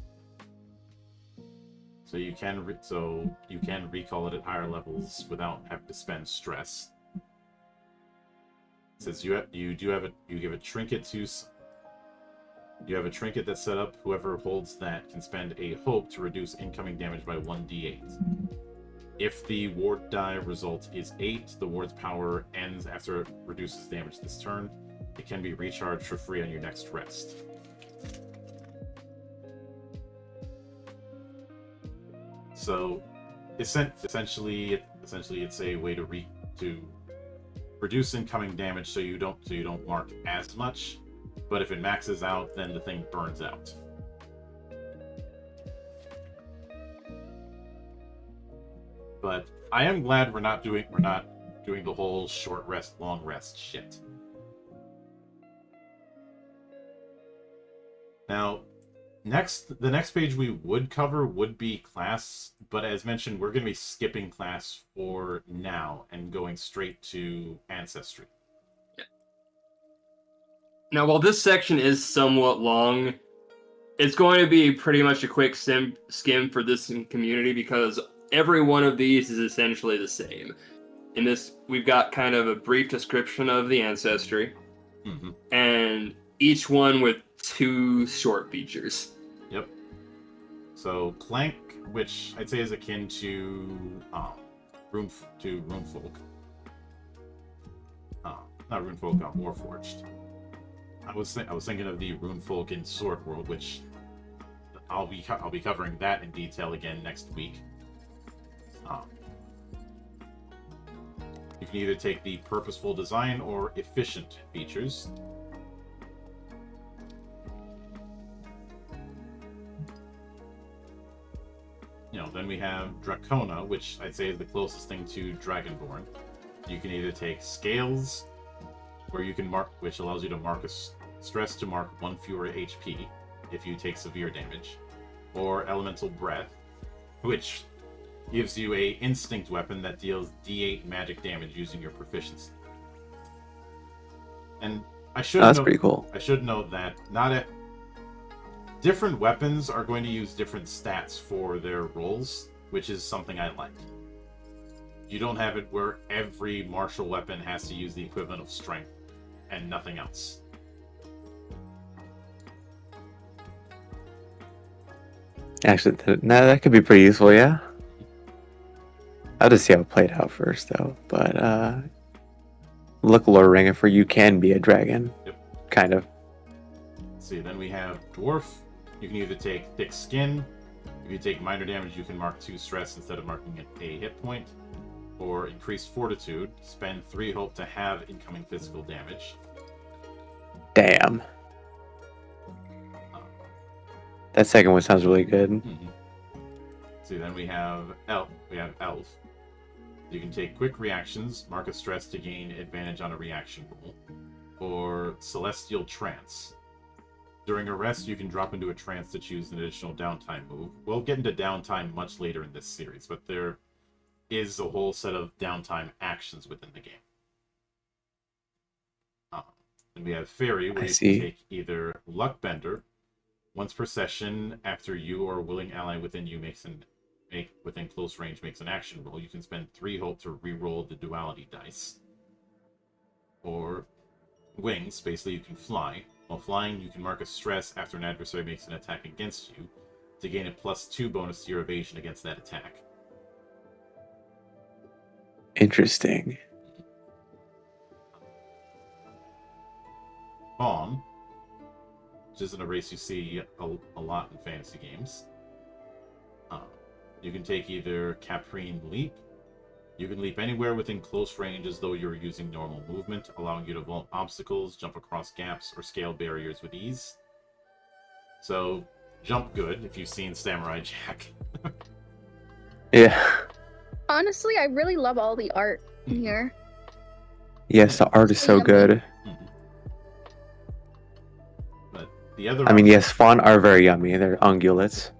[SPEAKER 1] so you can recall it at higher levels without having to spend stress. It says you give a trinket to. You have a trinket that's set up. Whoever holds that can spend a hope to reduce incoming damage by 1d8. If the ward die result is 8, the ward's power ends after it reduces damage this turn. It can be recharged for free on your next rest. So, essentially, it's a way to reduce incoming damage so you don't mark as much. But if it maxes out, then the thing burns out. But I am glad we're not doing the whole short rest, long rest shit. Now, the next page we would cover would be class, but as mentioned, we're going to be skipping class for now and going straight to ancestry.
[SPEAKER 3] Now, while this section is somewhat long, it's going to be pretty much a quick skim for this community because every one of these is essentially the same. In this, we've got kind of a brief description of the ancestry, and each one with 2 short features.
[SPEAKER 1] Yep. So Clank, which I'd say is akin to Runefolk. Not Runefolk, Warforged. I was thinking of the Runefolk in Sword World, which I'll be covering that in detail again next week. You can either take the purposeful design or efficient features. Then we have Dracona, which I'd say is the closest thing to Dragonborn. You can either take Scales, where you can mark, which allows you to mark a stress to mark 1 fewer HP if you take severe damage, or Elemental Breath, which gives you a instinct weapon that deals D8 magic damage using your proficiency. And
[SPEAKER 2] that's pretty cool.
[SPEAKER 1] I should note that different weapons are going to use different stats for their rolls, which is something I like. You don't have it where every martial weapon has to use the equivalent of strength and nothing else.
[SPEAKER 2] Actually, that could be pretty useful, yeah. I'll just see how it played out first, though. But, look, Lord Ringifer, you can be a dragon.
[SPEAKER 1] Yep.
[SPEAKER 2] Kind of.
[SPEAKER 1] Let's see, then we have Dwarf. You can either take Thick Skin. If you take minor damage, you can mark 2 stress instead of marking a hit point. Or Increased Fortitude. Spend 3 hope to have incoming physical damage.
[SPEAKER 2] Damn. That second one sounds really good.
[SPEAKER 1] See, then we have Elf. You can take Quick Reactions, mark a stress to gain advantage on a reaction roll, or Celestial Trance. During a rest, you can drop into a trance to choose an additional downtime move. We'll get into downtime much later in this series, but there is a whole set of downtime actions within the game. And we have Fairy, where you can take either Luckbender. Once per session, after you or a willing ally within you within close range makes an action roll, you can spend 3 hope to re-roll the duality dice. Or Wings, basically you can fly. While flying, you can mark a stress after an adversary makes an attack against you to gain a +2 bonus to your evasion against that attack.
[SPEAKER 2] Interesting.
[SPEAKER 1] Fawn, which isn't a race you see a lot in fantasy games. You can take either Caprine Leap. You can leap anywhere within close range as though you're using normal movement, allowing you to vault obstacles, jump across gaps, or scale barriers with ease. So, jump good if you've seen Samurai Jack.
[SPEAKER 2] Yeah.
[SPEAKER 4] Honestly, I really love all the art in here.
[SPEAKER 2] Yes, the art is so good.
[SPEAKER 1] But the other...
[SPEAKER 2] I mean, yes, fawn are very yummy. They're ungulates.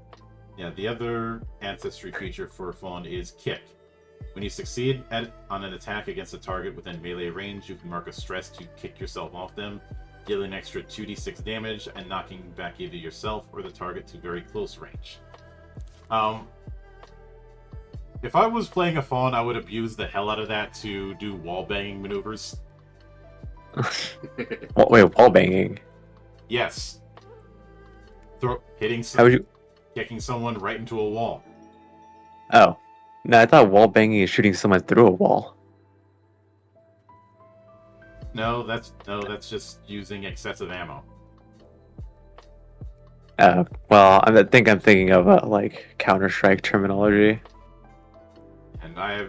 [SPEAKER 1] Yeah, the other ancestry feature for fawn is Kick. When you succeed on an attack against a target within melee range, you can mark a stress to kick yourself off them, dealing an extra 2d6 damage and knocking back either yourself or the target to very close range. If I was playing a Fawn, I would abuse the hell out of that to do wall banging maneuvers.
[SPEAKER 2] Wait, wall banging?
[SPEAKER 1] Yes. Kicking someone right into a wall.
[SPEAKER 2] Oh. No, I thought wall banging is shooting someone through a wall.
[SPEAKER 1] No, that's just using excessive ammo.
[SPEAKER 2] Well, I think I'm thinking of like Counter-Strike terminology.
[SPEAKER 1] And I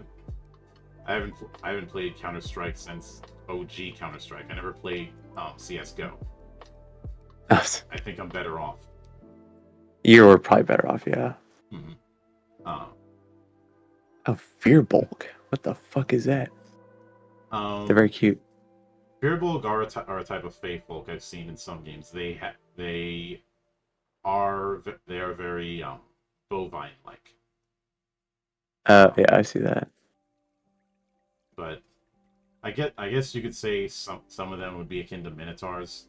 [SPEAKER 1] haven't played Counter-Strike since OG Counter-Strike. I never played CS:GO. I think I'm better off.
[SPEAKER 2] You were probably better off, yeah.
[SPEAKER 1] Mm-hmm.
[SPEAKER 2] Oh, Fear Bulk. What the fuck is that? They're very cute.
[SPEAKER 1] Fear Bulk are a type of Fae Folk I've seen in some games. They are very bovine-like.
[SPEAKER 2] Yeah, I see that.
[SPEAKER 1] But I guess you could say some of them would be akin to Minotaurs.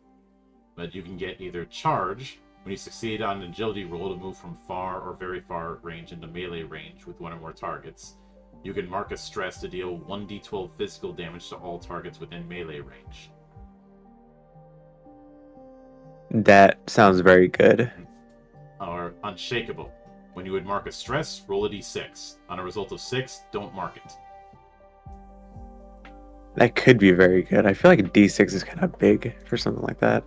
[SPEAKER 1] But you can get either Charge, when you succeed on an agility roll to move from far or very far range into melee range with one or more targets. You can mark a stress to deal 1d12 physical damage to all targets within melee range.
[SPEAKER 2] That sounds very good.
[SPEAKER 1] Or Unshakable. When you would mark a stress, roll a d6. On a result of 6, don't mark it.
[SPEAKER 2] That could be very good. I feel like a D6 is kind of big for something like that.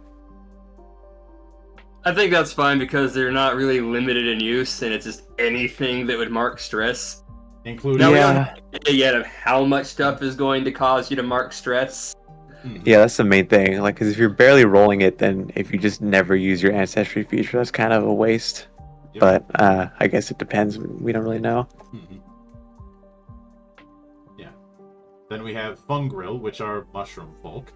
[SPEAKER 3] I think that's fine because they're not really limited in use, and it's just anything that would mark stress.
[SPEAKER 1] Including...
[SPEAKER 3] Now, we don't have an idea yet of how much stuff is going to cause you to mark stress.
[SPEAKER 2] Yeah, that's the main thing. Like, because if you're barely rolling it, then if you just never use your ancestry feature, that's kind of a waste. Yep. But I guess it depends. We don't really know.
[SPEAKER 1] Mm-hmm. Yeah. Then we have Fungril, which are mushroom folk.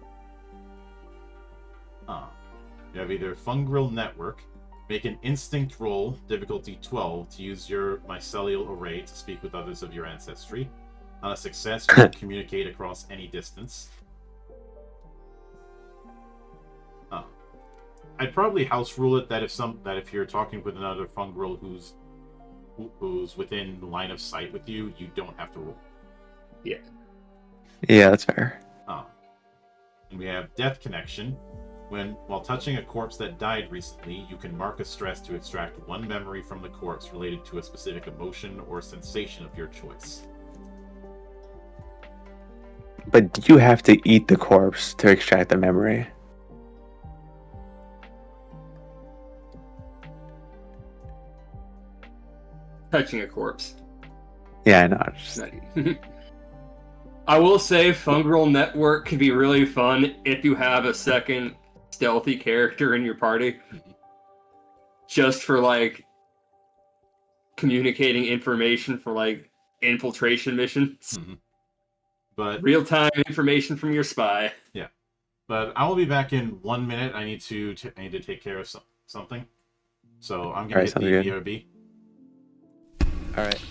[SPEAKER 1] You have either Fungril Network, make an instinct roll, difficulty 12, to use your mycelial array to speak with others of your ancestry. On a success, you can communicate across any distance. I'd probably house rule it that if you're talking with another Fungril who's within line of sight with you, you don't have to roll.
[SPEAKER 3] Yeah.
[SPEAKER 2] Yeah, that's fair.
[SPEAKER 1] And we have Death Connection. While touching a corpse that died recently, you can mark a stress to extract one memory from the corpse related to a specific emotion or sensation of your choice.
[SPEAKER 2] But you have to eat the corpse to extract the memory.
[SPEAKER 3] Touching a corpse.
[SPEAKER 2] Yeah, I know.
[SPEAKER 3] I will say Fungril Network can be really fun if you have a second stealthy character in your party. Just for, like, communicating information for, like, infiltration missions.
[SPEAKER 1] Mm-hmm. But
[SPEAKER 3] real-time information from your spy.
[SPEAKER 1] Yeah. But I will be back in 1 minute. I need to take care of something. So I'm going to hit the BRB.
[SPEAKER 2] All right.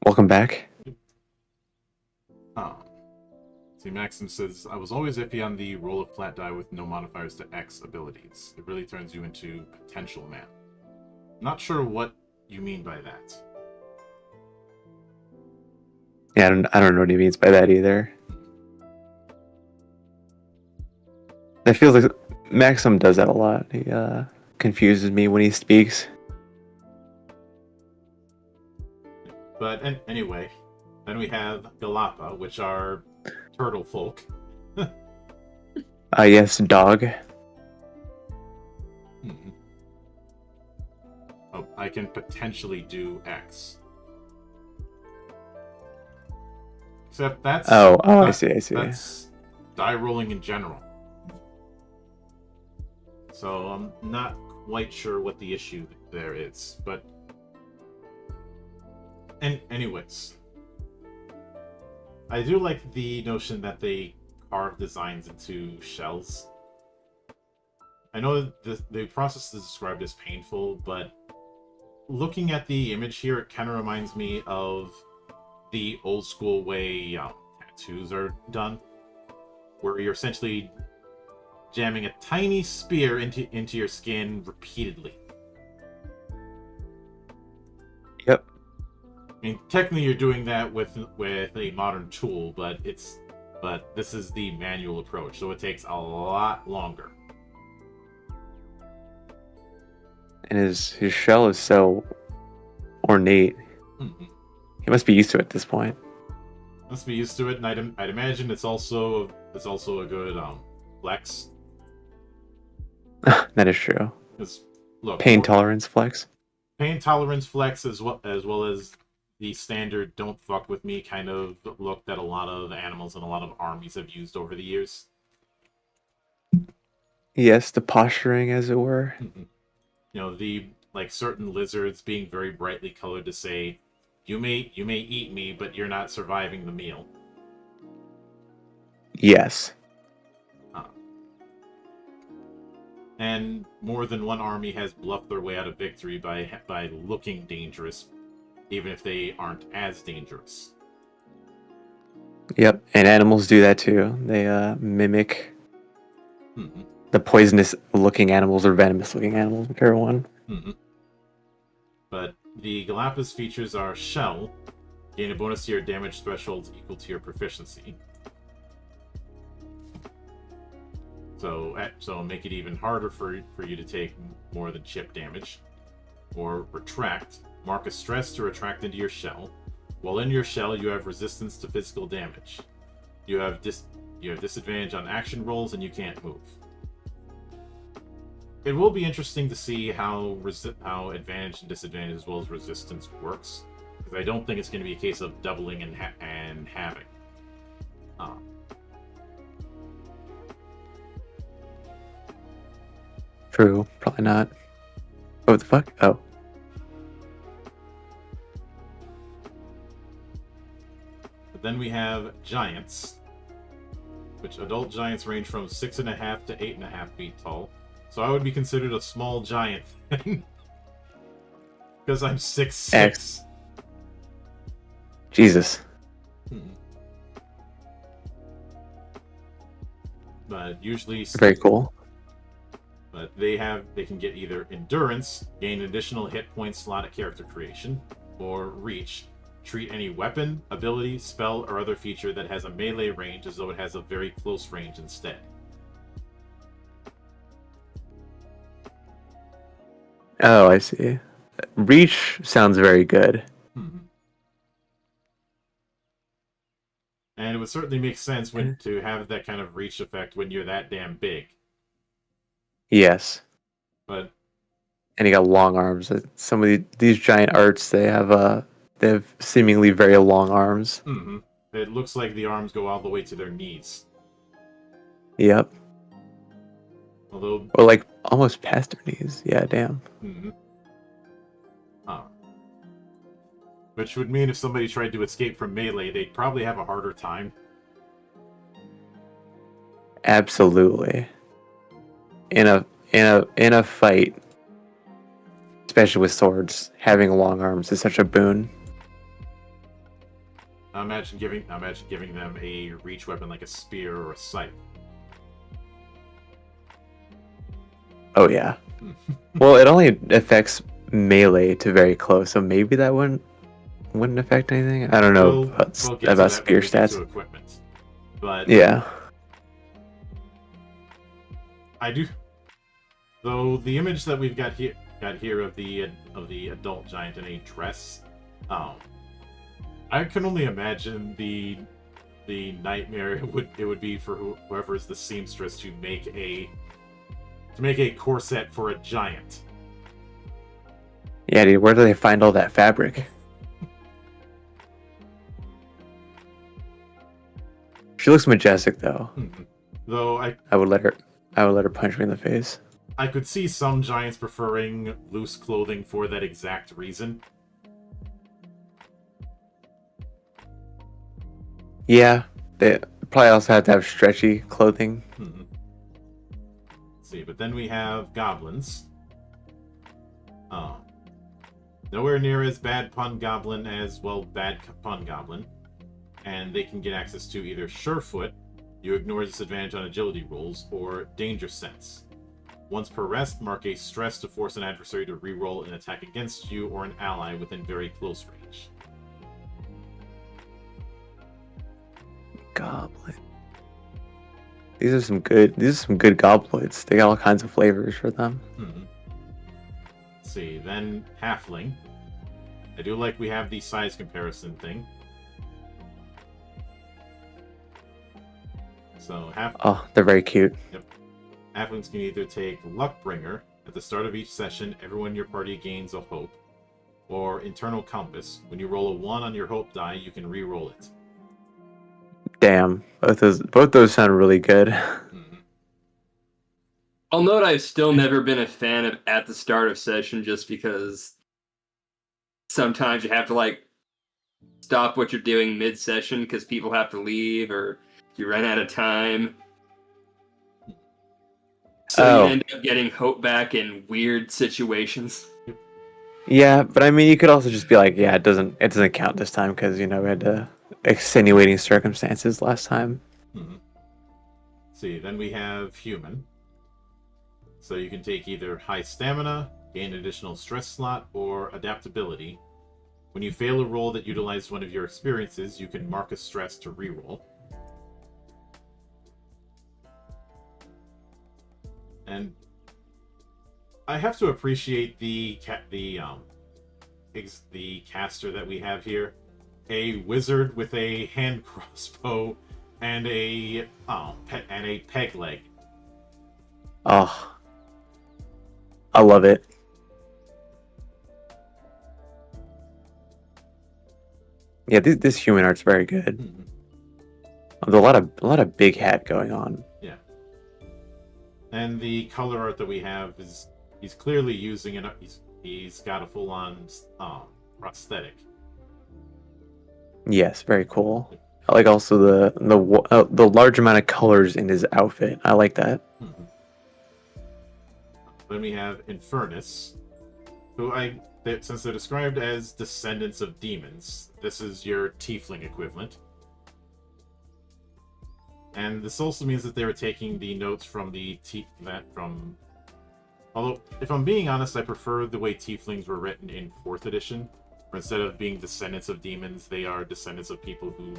[SPEAKER 2] Welcome back.
[SPEAKER 1] See, Maxim says, I was always iffy on the roll of flat die with no modifiers to X abilities. It really turns you into potential man. Not sure what you mean by that.
[SPEAKER 2] Yeah, I don't know what he means by that either. That feels like Maxim does that a lot. He confuses me when he speaks.
[SPEAKER 1] But anyway, then we have Galapa, which are turtle folk.
[SPEAKER 2] Yes, dog.
[SPEAKER 1] Oh, I can potentially do X. Except that's...
[SPEAKER 2] I see.
[SPEAKER 1] That's die rolling in general. So I'm not quite sure what the issue there is, but... anyways. I do like the notion that they carve designs into shells. I know the process is described as painful, but looking at the image here, it kind of reminds me of the old school way tattoos are done, where you're essentially jamming a tiny spear into your skin repeatedly.
[SPEAKER 2] Yep.
[SPEAKER 1] I mean, technically, you're doing that with a modern tool, but this is the manual approach, so it takes a lot longer.
[SPEAKER 2] And his shell is so ornate.
[SPEAKER 1] Mm-hmm.
[SPEAKER 2] He must be used to it at this point.
[SPEAKER 1] Must be used to it, and I'd imagine it's also a good flex.
[SPEAKER 2] That is true.
[SPEAKER 1] Look,
[SPEAKER 2] pain tolerance flex.
[SPEAKER 1] Pain tolerance flex as well as the standard "don't fuck with me" kind of look that a lot of animals and a lot of armies have used over the years.
[SPEAKER 2] Yes, the posturing, as it were.
[SPEAKER 1] Mm-hmm. You know, the certain lizards being very brightly colored to say, you may eat me, but you're not surviving the meal.
[SPEAKER 2] Yes.
[SPEAKER 1] And more than one army has bluffed their way out of victory by looking dangerous, even if they aren't as dangerous.
[SPEAKER 2] Yep, and animals do that too. They mimic the poisonous-looking animals or venomous-looking animals, whichever one.
[SPEAKER 1] But the Galapagos features are Shell, gain a bonus to your damage thresholds equal to your proficiency. So make it even harder for you to take more than chip damage. Or Retract, mark a stress to retract into your shell. While in your shell, you have resistance to physical damage. You have disadvantage on action rolls, and you can't move. It will be interesting to see how advantage and disadvantage as well as resistance works, because I don't think it's going to be a case of doubling and halving.
[SPEAKER 2] True, probably not. What the fuck? Oh.
[SPEAKER 1] But then we have giants, which adult giants range from 6.5 to 8.5 feet tall. So I would be considered a small giant because I'm 6'6".
[SPEAKER 2] Jesus.
[SPEAKER 1] But usually
[SPEAKER 2] very cool.
[SPEAKER 1] But they can get either endurance, gain an additional hit point slot at character creation, or reach, treat any weapon, ability, spell, or other feature that has a melee range as though it has a very close range instead.
[SPEAKER 2] Oh, I see. Reach sounds very good.
[SPEAKER 1] And it would certainly make sense to have that kind of reach effect when you're that damn big.
[SPEAKER 2] Yes.
[SPEAKER 1] And
[SPEAKER 2] he got long arms. Some of these giant arts, they have seemingly very long arms.
[SPEAKER 1] It looks like the arms go all the way to their knees.
[SPEAKER 2] Yep.
[SPEAKER 1] Or
[SPEAKER 2] like almost past their knees. Yeah, damn.
[SPEAKER 1] Which would mean if somebody tried to escape from melee, they'd probably have a harder time.
[SPEAKER 2] Absolutely. In a fight, especially with swords, having long arms is such a boon.
[SPEAKER 1] Imagine giving them a reach weapon like a spear or a scythe.
[SPEAKER 2] Oh yeah. Well, it only affects melee to very close, so maybe that wouldn't affect anything. I don't know
[SPEAKER 1] We'll get to
[SPEAKER 2] about
[SPEAKER 1] that
[SPEAKER 2] spear
[SPEAKER 1] when we get to
[SPEAKER 2] stats.
[SPEAKER 1] equipment. But
[SPEAKER 2] Yeah.
[SPEAKER 1] I do. Though the image that we've got here of the adult giant in a dress, I can only imagine the nightmare it would be for whoever is the seamstress to make a corset for a giant.
[SPEAKER 2] Yeah, dude, where do they find all that fabric? She looks majestic though.
[SPEAKER 1] Though
[SPEAKER 2] I would let her punch me in the face.
[SPEAKER 1] I could see some giants preferring loose clothing for that exact reason.
[SPEAKER 2] Yeah, they probably also have to have stretchy clothing.
[SPEAKER 1] Let's see, but then we have goblins. Nowhere near as bad pun goblin as, well, bad pun goblin. And they can get access to either Surefoot, you ignore disadvantage on agility rolls, or Danger Sense. Once per rest, mark a stress to force an adversary to reroll an attack against you or an ally within very close range.
[SPEAKER 2] Goblin. These are some good goblins. They got all kinds of flavors for them.
[SPEAKER 1] Let's see, then halfling. I do like we have the size comparison thing. So
[SPEAKER 2] they're very cute.
[SPEAKER 1] Yep. Halflings can either take Luckbringer. At the start of each session, everyone in your party gains a hope. Or Internal Compass. When you roll a 1 on your hope die, you can re-roll it.
[SPEAKER 2] Damn, both those sound really good.
[SPEAKER 3] I'll note I've still never been a fan of at the start of session, just because sometimes you have to like stop what you're doing mid-session because people have to leave or you run out of time. So you end up getting hope back in weird situations.
[SPEAKER 2] Yeah, but I mean, you could also just be like, yeah, it doesn't count this time because we had extenuating circumstances last time.
[SPEAKER 1] See, then we have human. So you can take either high stamina, gain an additional stress slot, or adaptability. When you fail a roll that utilizes one of your experiences, you can mark a stress to reroll. And I have to appreciate the caster that we have here. A wizard with a hand crossbow and a peg leg.
[SPEAKER 2] Oh, I love it. Yeah, this human art's very good. There's a lot of big hat going on.
[SPEAKER 1] Yeah. And the color art that we have is he's clearly using it. He's got a full-on prosthetic.
[SPEAKER 2] Yes, very cool. I like also the large amount of colors in his outfit. I like that.
[SPEAKER 1] Then we have Infernus, who since they're described as descendants of demons, this is your tiefling equivalent. And this also means that they were taking the notes from although, if I'm being honest, I prefer the way tieflings were written in 4th edition, where instead of being descendants of demons, they are descendants of people who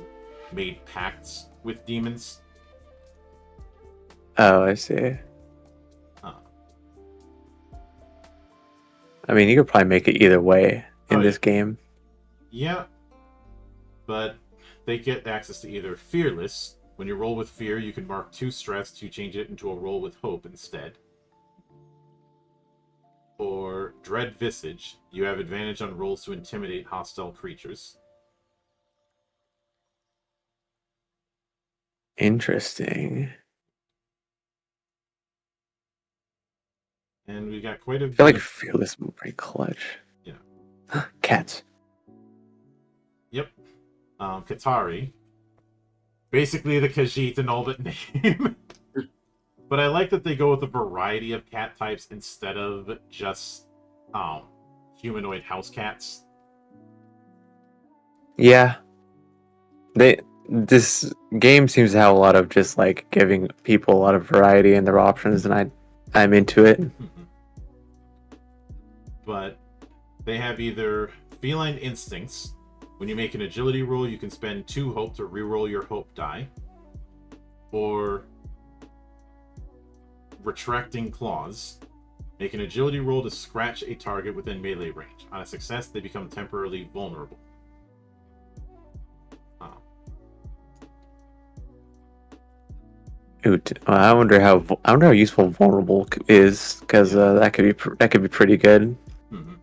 [SPEAKER 1] made pacts with demons.
[SPEAKER 2] Oh, I see. I mean, you could probably make it either way in this game.
[SPEAKER 1] Yeah, but they get access to either Fearless. When you roll with Fear, you can mark 2 stress to change it into a roll with Hope instead. Or Dread Visage. You have advantage on rolls to intimidate hostile creatures.
[SPEAKER 2] Interesting.
[SPEAKER 1] And we got quite a
[SPEAKER 2] I feel like Fearless is pretty clutch.
[SPEAKER 1] Yeah.
[SPEAKER 2] Cats.
[SPEAKER 1] Yep. Katari. Basically the Khajiit in all but name. But I like that they go with a variety of cat types instead of just humanoid house cats.
[SPEAKER 2] Yeah. This game seems to have a lot of just like giving people a lot of variety in their options, and I'm into it.
[SPEAKER 1] But they have either feline instincts. When you make an agility roll, you can spend 2 hope to reroll your hope die. Or retracting claws. Make an agility roll to scratch a target within melee range. On a success, they become temporarily vulnerable.
[SPEAKER 2] I wonder how useful vulnerable is, because that could be pretty good.
[SPEAKER 1] Mm-hmm.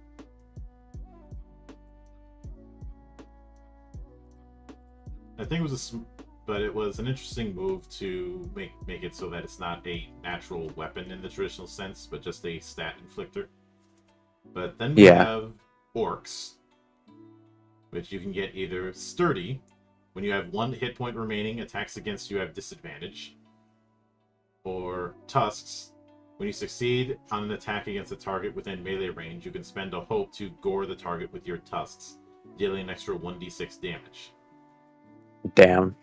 [SPEAKER 1] I think it was an interesting move to make it so that it's not a natural weapon in the traditional sense, but just a stat inflictor. But then we have orcs, which you can get either sturdy. When you have 1 hit point remaining, attacks against you have disadvantage. Or tusks. When you succeed on an attack against a target within melee range, you can spend a hope to gore the target with your tusks, dealing an extra 1d6 damage.
[SPEAKER 2] Damn.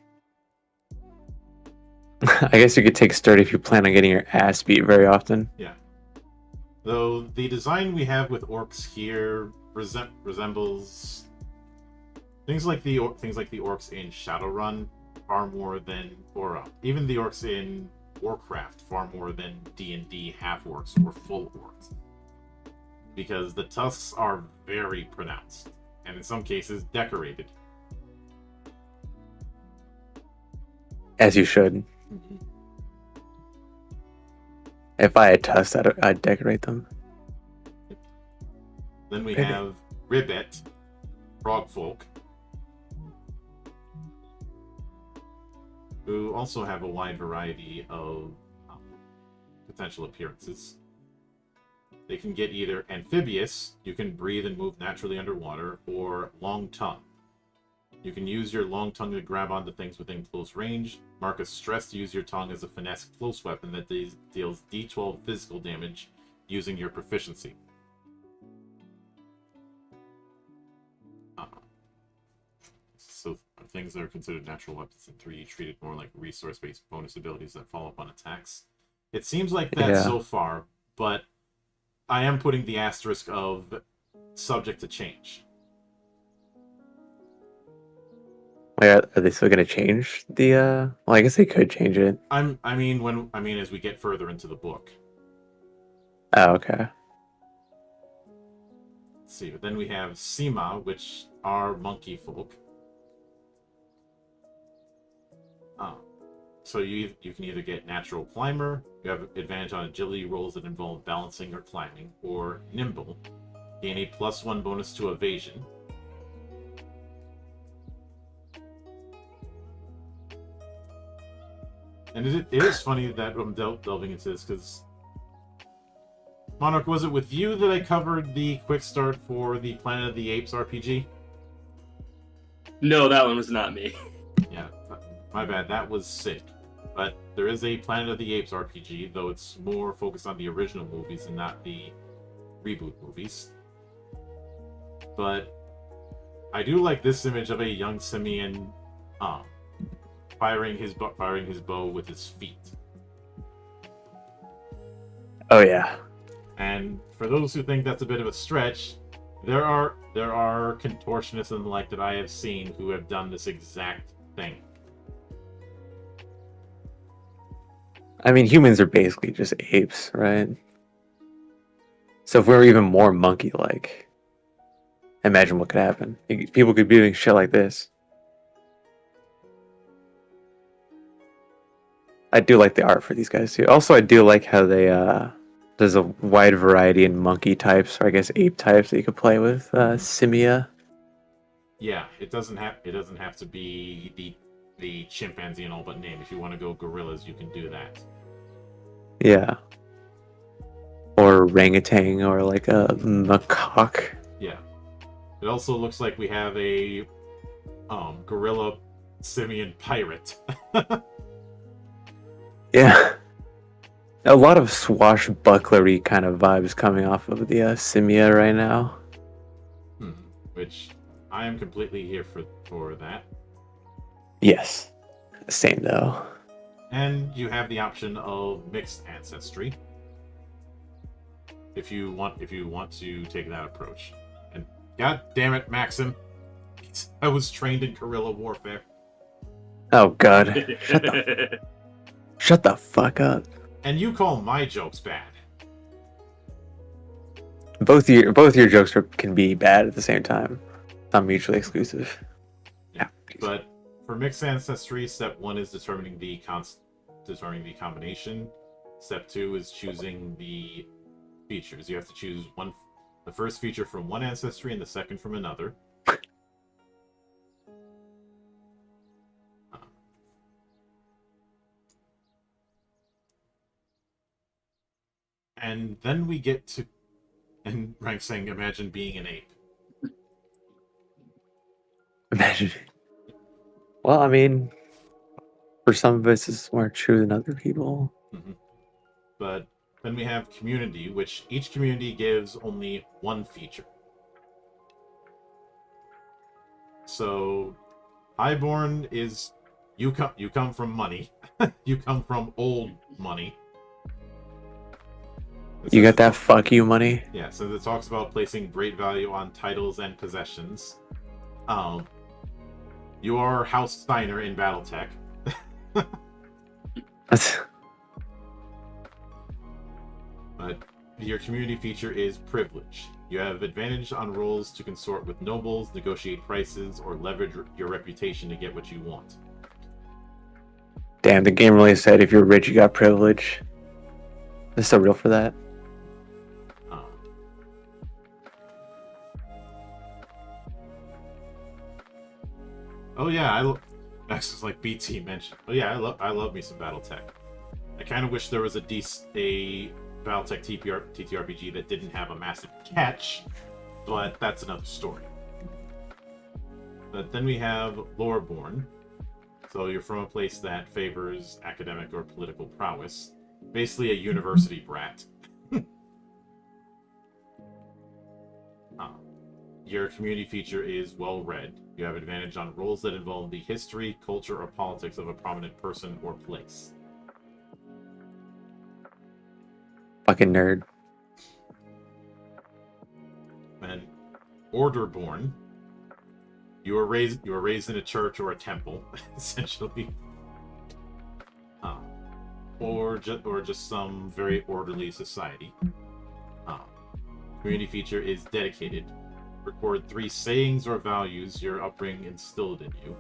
[SPEAKER 2] I guess you could take sturdy if you plan on getting your ass beat very often.
[SPEAKER 1] Yeah. Though the design we have with orcs here resembles things like the orcs in Shadowrun far more than, or even the orcs in Warcraft far more than D&D half orcs or full orcs, because the tusks are very pronounced and in some cases decorated.
[SPEAKER 2] As you should.
[SPEAKER 1] Mm-hmm.
[SPEAKER 2] If I had tusks, I'd decorate them.
[SPEAKER 1] Then we have Ribbit, Frogfolk, who also have a wide variety of potential appearances. They can get either amphibious, you can breathe and move naturally underwater, or long tongue. You can use your long tongue to grab onto things within close range. Mark a stress to use your tongue as a finesse close weapon that deals d12 physical damage using your proficiency. So things that are considered natural weapons in 3 treated more like resource-based bonus abilities that follow up on attacks. It seems like that so far, but I am putting the asterisk of subject to change.
[SPEAKER 2] Are they still going to change the? Well, I guess they could change it.
[SPEAKER 1] I mean as we get further into the book.
[SPEAKER 2] Oh, okay.
[SPEAKER 1] Let's see, but then we have Sima, which are monkey folk. So you can either get natural climber, you have advantage on agility rolls that involve balancing or climbing, or nimble, gain a +1 bonus to evasion. And it is funny that I'm delving into this, because Monarch, was it with you that I covered the quick start for the Planet of the Apes RPG?
[SPEAKER 3] No, that one was not me.
[SPEAKER 1] Yeah, my bad. That was sick. But there is a Planet of the Apes RPG, though it's more focused on the original movies and not the reboot movies. But I do like this image of a young simian firing his bow with his feet.
[SPEAKER 2] Oh yeah.
[SPEAKER 1] And for those who think that's a bit of a stretch, there are contortionists and the like that I have seen who have done this exact thing.
[SPEAKER 2] I mean, humans are basically just apes, right? So if we were even more monkey-like, imagine what could happen. People could be doing shit like this. I do like the art for these guys too. Also, I do like how they there's a wide variety in monkey types, or I guess ape types that you could play with. Simia.
[SPEAKER 1] Yeah, it doesn't have to be the chimpanzee and all but name. If you want to go gorillas, you can do that.
[SPEAKER 2] Yeah. Or orangutan, or like a macaque.
[SPEAKER 1] Yeah. It also looks like we have a gorilla simian pirate.
[SPEAKER 2] Yeah. A lot of swashbucklery kind of vibes coming off of the Simia right now.
[SPEAKER 1] Which I am completely here for that.
[SPEAKER 2] Yes. Same though.
[SPEAKER 1] And you have the option of mixed ancestry. If you want to take that approach. And god damn it, Maxim. I was trained in guerrilla warfare.
[SPEAKER 2] Oh god. Shut the fuck up.
[SPEAKER 1] And you call my jokes bad.
[SPEAKER 2] Both your jokes can be bad at the same time. Not mutually exclusive.
[SPEAKER 1] Yeah. But for mixed ancestry, step 1 is determining the combination. Step 2 is choosing the features. You have to choose the first feature from one ancestry and the second from another. And then we get to, and Rank saying, imagine being an ape.
[SPEAKER 2] Imagine. Well, I mean, for some of us, it's more true than other people.
[SPEAKER 1] Mm-hmm. But then we have community, which each community gives only one feature. So, Highborn is you come from money. You come from old money.
[SPEAKER 2] You got that fuck you money?
[SPEAKER 1] Yeah, so it talks about placing great value on titles and possessions. You are House Steiner in Battletech. But your community feature is privilege. You have advantage on rolls to consort with nobles, negotiate prices, or leverage your reputation to get what you want.
[SPEAKER 2] Damn, the game really said if you're rich, you got privilege. Is so real for that?
[SPEAKER 1] Oh yeah, Max is like BT mentioned. Oh yeah, I love me some BattleTech. I kind of wish there was a BattleTech TTRPG that didn't have a massive catch, but that's another story. But then we have Loreborn. So you're from a place that favors academic or political prowess. Basically a university brat. Your community feature is well-read. You have advantage on roles that involve the history, culture, or politics of a prominent person or place.
[SPEAKER 2] Fucking nerd.
[SPEAKER 1] And Orderborn. You were raised in a church or a temple, essentially. Or just some very orderly society. Community feature is dedicated. Record 3 sayings or values your upbringing instilled in you.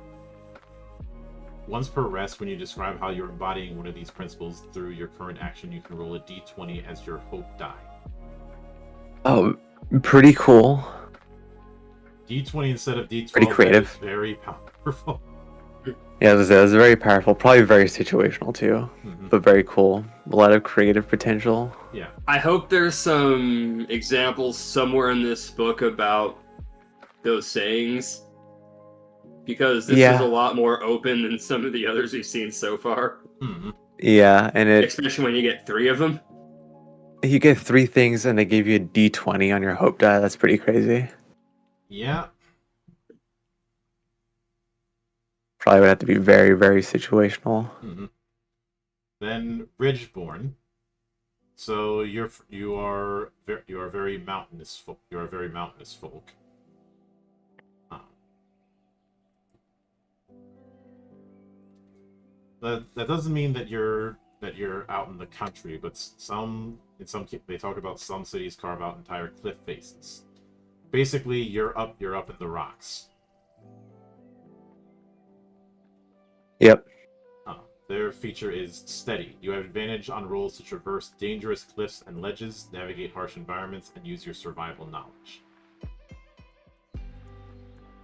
[SPEAKER 1] Once per rest, when you describe how you're embodying one of these principles through your current action, you can roll a d20 as your hope die.
[SPEAKER 2] Oh, pretty cool.
[SPEAKER 1] D20 instead of D12.
[SPEAKER 2] Pretty creative.
[SPEAKER 1] Very powerful.
[SPEAKER 2] Yeah, that's very powerful. Probably very situational too, but very cool. A lot of creative potential.
[SPEAKER 1] Yeah.
[SPEAKER 3] I hope there's some examples somewhere in this book about those sayings, because this is a lot more open than some of the others we've seen so far.
[SPEAKER 1] Mm-hmm.
[SPEAKER 2] Yeah, and
[SPEAKER 3] especially when you get 3 of them.
[SPEAKER 2] You get 3 things, and they give you a D20 on your hope die. That's pretty crazy.
[SPEAKER 1] Yeah.
[SPEAKER 2] Probably would have to be very, very situational.
[SPEAKER 1] Mm-hmm. Then Ridgeborn. So you are very mountainous folk. You are a very mountainous folk. That doesn't mean that you're out in the country, but they talk about some cities carve out entire cliff faces. Basically, you're up in the rocks.
[SPEAKER 2] Yep.
[SPEAKER 1] Their feature is steady. You have advantage on rolls to traverse dangerous cliffs and ledges, navigate harsh environments, and use your survival knowledge.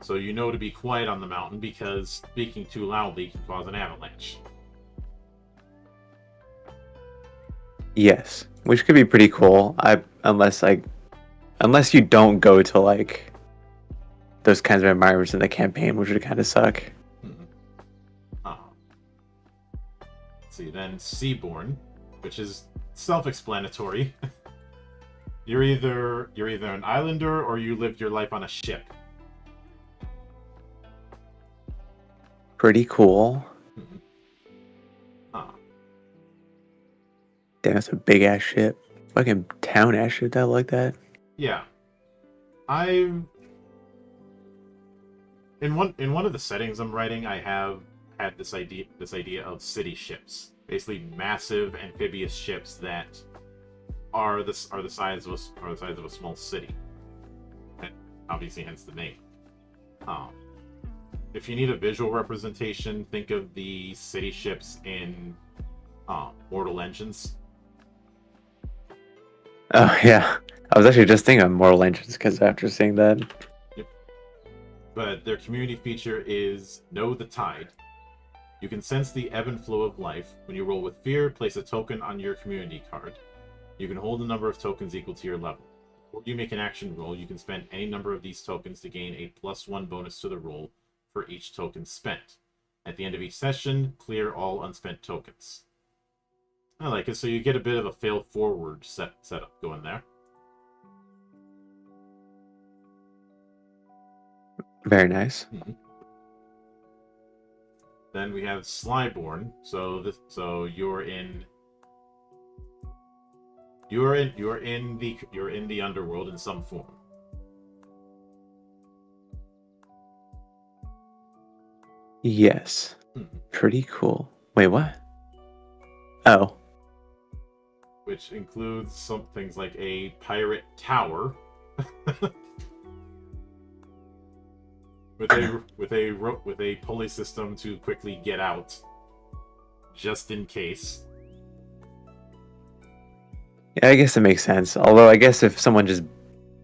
[SPEAKER 1] So you know to be quiet on the mountain, because speaking too loudly can cause an avalanche.
[SPEAKER 2] Yes, which could be pretty cool. Unless you don't go to like those kinds of environments in the campaign, which would kind of suck.
[SPEAKER 1] Let's see, then Seaborn, which is self-explanatory. You're either an islander or you lived your life on a ship.
[SPEAKER 2] Pretty cool.
[SPEAKER 1] Mhm. Ah,
[SPEAKER 2] Damn, that's a big ass ship. Fucking town ass ship. I like that.
[SPEAKER 1] yeah. I've in one of the settings I'm writing, I have had this idea of city ships, basically massive amphibious ships that are the size of a small city, and obviously hence the name. Um, if you need a visual representation, think of the city ships in Mortal Engines.
[SPEAKER 2] Oh yeah, I was actually just thinking of Mortal Engines because after seeing that,
[SPEAKER 1] But their community feature is Know the Tide. You can sense the ebb and flow of life. When you roll with fear, place a token on your community card. You can hold a number of tokens equal to your level. Before you make an action roll, you can spend any number of these tokens to gain a +1 bonus to the roll for each token spent. At the end of each session, clear all unspent tokens. I like it, so you get a bit of a fail forward setup going there.
[SPEAKER 2] very nice.
[SPEAKER 1] Then we have Slyborn. So you're in the underworld in some form.
[SPEAKER 2] Yes, pretty cool. Wait, what? Oh,
[SPEAKER 1] Which includes some things like a pirate tower with a pulley system to quickly get out, just in case.
[SPEAKER 2] yeah, I guess it makes sense. Although I guess if someone just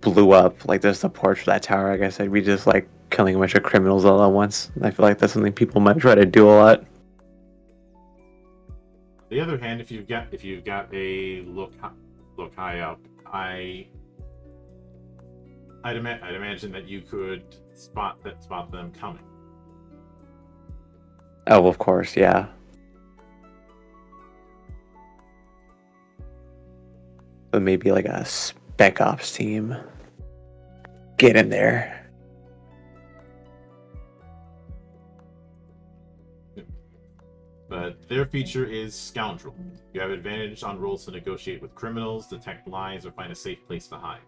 [SPEAKER 2] blew up like there's the porch for that tower, I guess I'd be just like killing a bunch of criminals all at once. I feel like that's something people might try to do a lot.
[SPEAKER 1] On the other hand, if you've got a look high up, I'd imagine that you could spot them coming.
[SPEAKER 2] Oh, well, of course, yeah. But maybe like a spec ops team. Get in there.
[SPEAKER 1] But their feature is Scoundrel. You have advantage on rolls to negotiate with criminals, detect lies, or find a safe place to hide.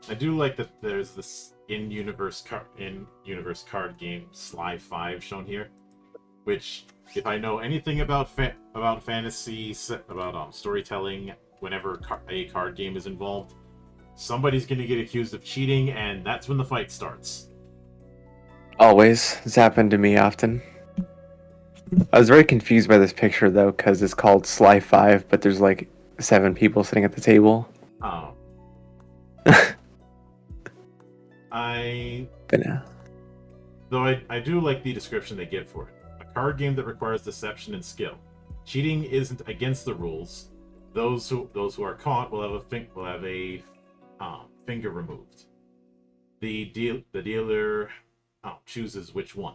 [SPEAKER 1] I do like that there's this in-universe card game, Sly 5, shown here. Which, if I know anything about fantasy, about storytelling, whenever a card game is involved, somebody's going to get accused of cheating, and that's when the fight starts.
[SPEAKER 2] Always. It's happened to me often. I was very confused by this picture, though, because it's called Sly 5, but there's like 7 people sitting at the table.
[SPEAKER 1] Oh. I do like the description they give for it. A card game that requires deception and skill. Cheating isn't against the rules. Those who are caught will have a finger removed. The dealer chooses which one.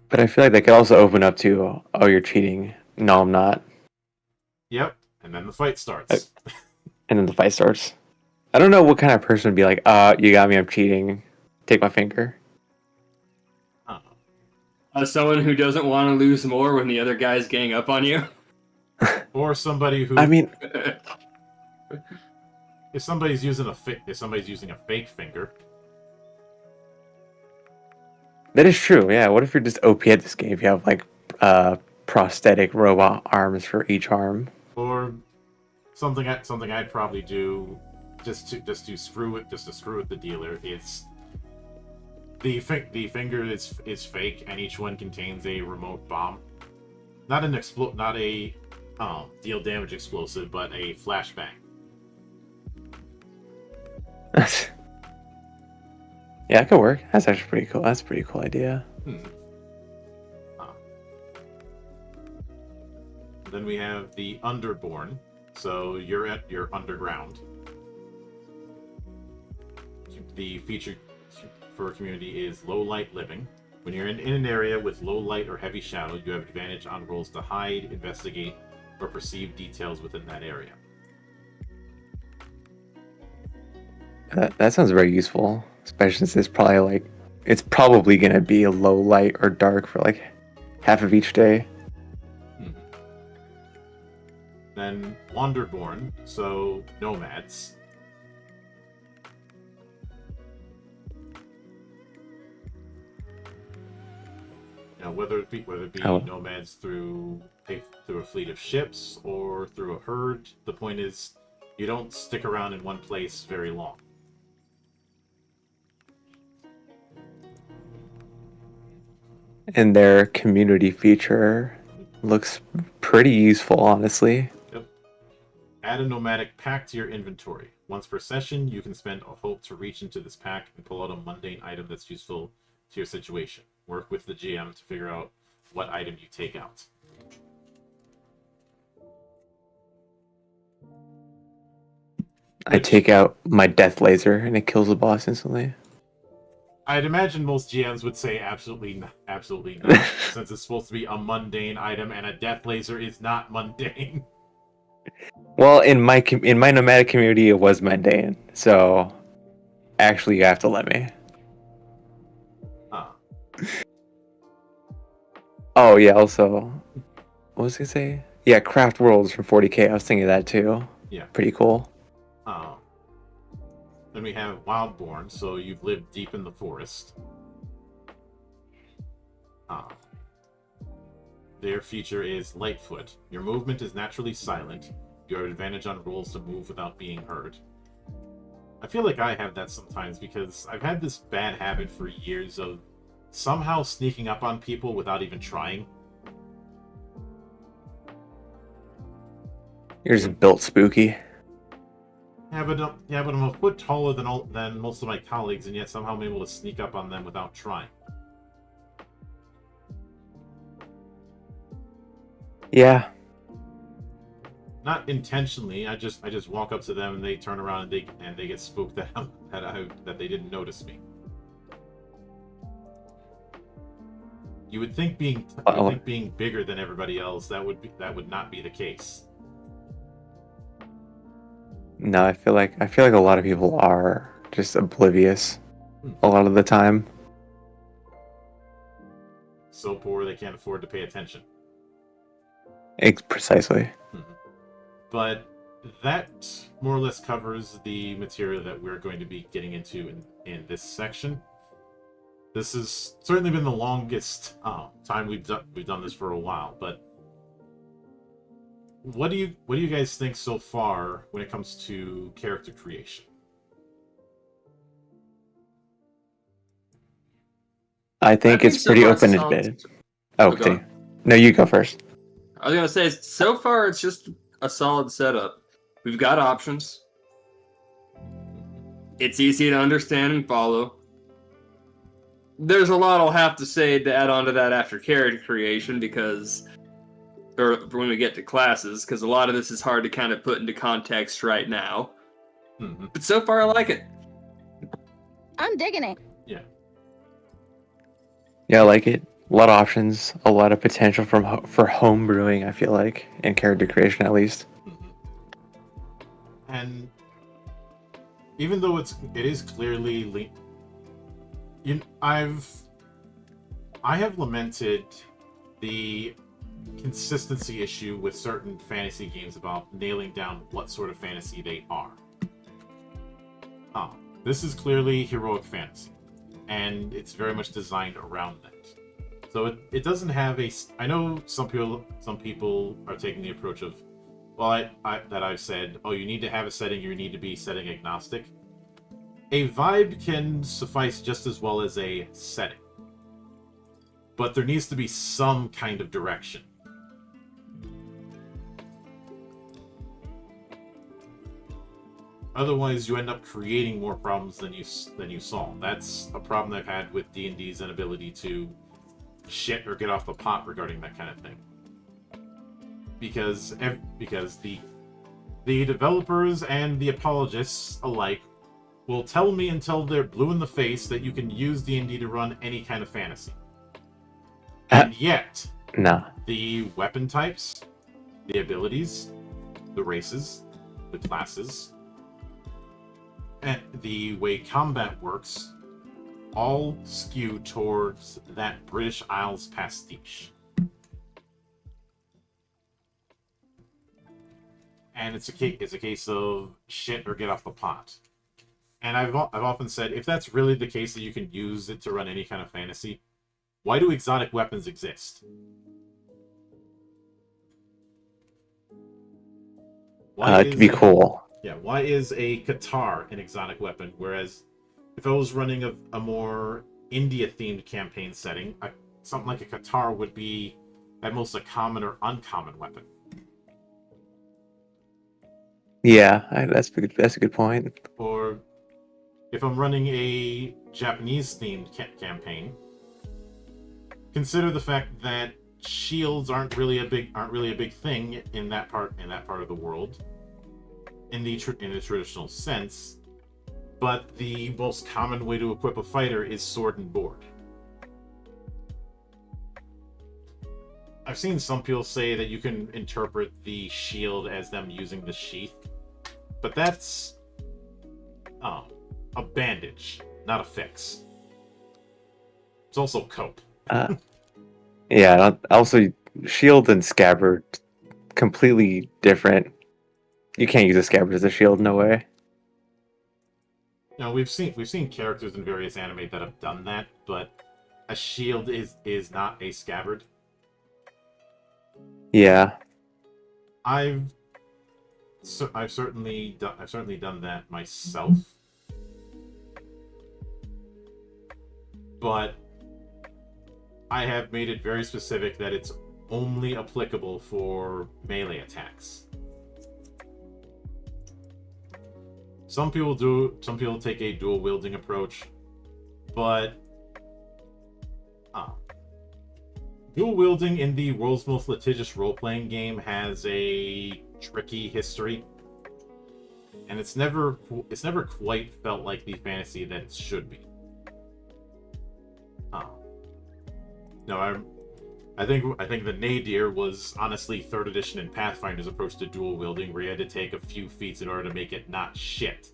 [SPEAKER 2] But I feel like they could also open up to, oh, you're cheating. No, I'm not.
[SPEAKER 1] Yep, and then the fight starts.
[SPEAKER 2] And then the fight starts. I don't know what kind of person would be like, you got me, I'm cheating. Take my finger.
[SPEAKER 3] Someone who doesn't want to lose more when the other guy's gang up on you.
[SPEAKER 1] Or somebody who...
[SPEAKER 2] I mean...
[SPEAKER 1] if somebody's using a fake finger...
[SPEAKER 2] That is true, yeah. What if you're just OP at this game? If you have, like, prosthetic robot arms for each arm.
[SPEAKER 1] Or something I'd probably do just to screw with the dealer. It's the finger is fake, and each one contains a remote bomb. Not a deal damage explosive, but a flashbang.
[SPEAKER 2] Yeah, it could work. That's actually pretty cool. That's a pretty cool idea.
[SPEAKER 1] Then we have the Underborn. So you're underground. The feature for a community is low light living. When you're in an area with low light or heavy shadow, you have advantage on rolls to hide, investigate, or perceive details within that area.
[SPEAKER 2] That sounds very useful. especially since it's probably gonna be a low light or dark for like half of each day.
[SPEAKER 1] Then Wanderborn, so nomads. Now, whether it be nomads through a fleet of ships or through a herd, the point is you don't stick around in one place very long.
[SPEAKER 2] And their community feature looks pretty useful, honestly.
[SPEAKER 1] Yep. Add a nomadic pack to your inventory. Once per session, you can spend a hope to reach into this pack and pull out a mundane item that's useful to your situation. Work with the GM to figure out what item you take out.
[SPEAKER 2] I take out my death laser and it kills the boss instantly.
[SPEAKER 1] I'd imagine most GMs would say absolutely not, since it's supposed to be a mundane item and a death laser is not mundane.
[SPEAKER 2] Well, in my nomadic community, it was mundane, so actually, you have to let me. Oh yeah. Also, what was I gonna say? Yeah, Craft Worlds from 40K. I was thinking of that too.
[SPEAKER 1] Yeah.
[SPEAKER 2] Pretty cool.
[SPEAKER 1] Then we have Wildborn, so you've lived deep in the forest. Their feature is Lightfoot. Your movement is naturally silent. You have advantage on rolls to move without being heard. I feel like I have that sometimes because I've had this bad habit for years of somehow sneaking up on people without even trying.
[SPEAKER 2] You're just built spooky.
[SPEAKER 1] Yeah, but I'm a foot taller than most of my colleagues, and yet somehow I'm able to sneak up on them without trying.
[SPEAKER 2] Yeah.
[SPEAKER 1] Not intentionally. I just walk up to them, and they turn around and they get spooked that they didn't notice me. You would think being bigger than everybody else that would not be the case.
[SPEAKER 2] No, I feel like a lot of people are just oblivious a lot of the time.
[SPEAKER 1] So poor they can't afford to pay attention.
[SPEAKER 2] Precisely.
[SPEAKER 1] But that more or less covers the material that we're going to be getting into in this section. This has certainly been the longest time we've done this for a while, but what do you guys think so far when it comes to character creation?
[SPEAKER 2] I think it's pretty open-ended. Oh, okay. No, you go first.
[SPEAKER 3] I was gonna say, so far it's just a solid setup. We've got options. It's easy to understand and follow. There's a lot I'll have to say to add on to that after character creation or when we get to classes, because a lot of this is hard to kind of put into context right now. But so far I like it.
[SPEAKER 4] I'm digging it.
[SPEAKER 2] Yeah, I like it. A lot of options, a lot of potential for home brewing, I feel like, and character creation at least.
[SPEAKER 1] And even though it is clearly I have lamented the consistency issue with certain fantasy games about nailing down what sort of fantasy they are. This is clearly heroic fantasy, and it's very much designed around that. So it doesn't have I know some people are taking the approach of, well, I've said, oh, you need to have a setting, you need to be setting agnostic. A vibe can suffice just as well as a setting. But there needs to be some kind of direction. Otherwise, you end up creating more problems than you solve. That's a problem I've had with D&D's inability to shit or get off the pot regarding that kind of thing. Because the developers and the apologists alike will tell me until they're blue in the face that you can use D&D to run any kind of fantasy. And yet, the weapon types, the abilities, the races, the classes, and the way combat works all skew towards that British Isles pastiche. And it's a case of shit or get off the pot. And I've often said, if that's really the case that you can use it to run any kind of fantasy, why do exotic weapons exist?
[SPEAKER 2] It could be cool.
[SPEAKER 1] Yeah, why is a Qatar an exotic weapon, whereas if I was running a more India-themed campaign setting, something like a Qatar would be at most a common or uncommon weapon.
[SPEAKER 2] Yeah, that's a good point.
[SPEAKER 1] Or if I'm running a Japanese-themed campaign, consider the fact that shields aren't really a big thing in that part of the world, in the traditional sense. But the most common way to equip a fighter is sword and board. I've seen some people say that you can interpret the shield as them using the sheath, but that's a bandage, not a fix. It's also cope.
[SPEAKER 2] Yeah, also shield and scabbard, completely different. You can't use a scabbard as a shield, no way.
[SPEAKER 1] We've seen characters in various anime that have done that, but a shield is not a scabbard.
[SPEAKER 2] Yeah.
[SPEAKER 1] I've certainly done that myself, but I have made it very specific that it's only applicable for melee attacks. Some people take a dual wielding approach, but dual wielding in the world's most litigious role-playing game has a tricky history, and it's never quite felt like the fantasy that it should be. No, I think the nadir was honestly 3rd edition in Pathfinder's approach to dual wielding, where you had to take a few feats in order to make it not shit.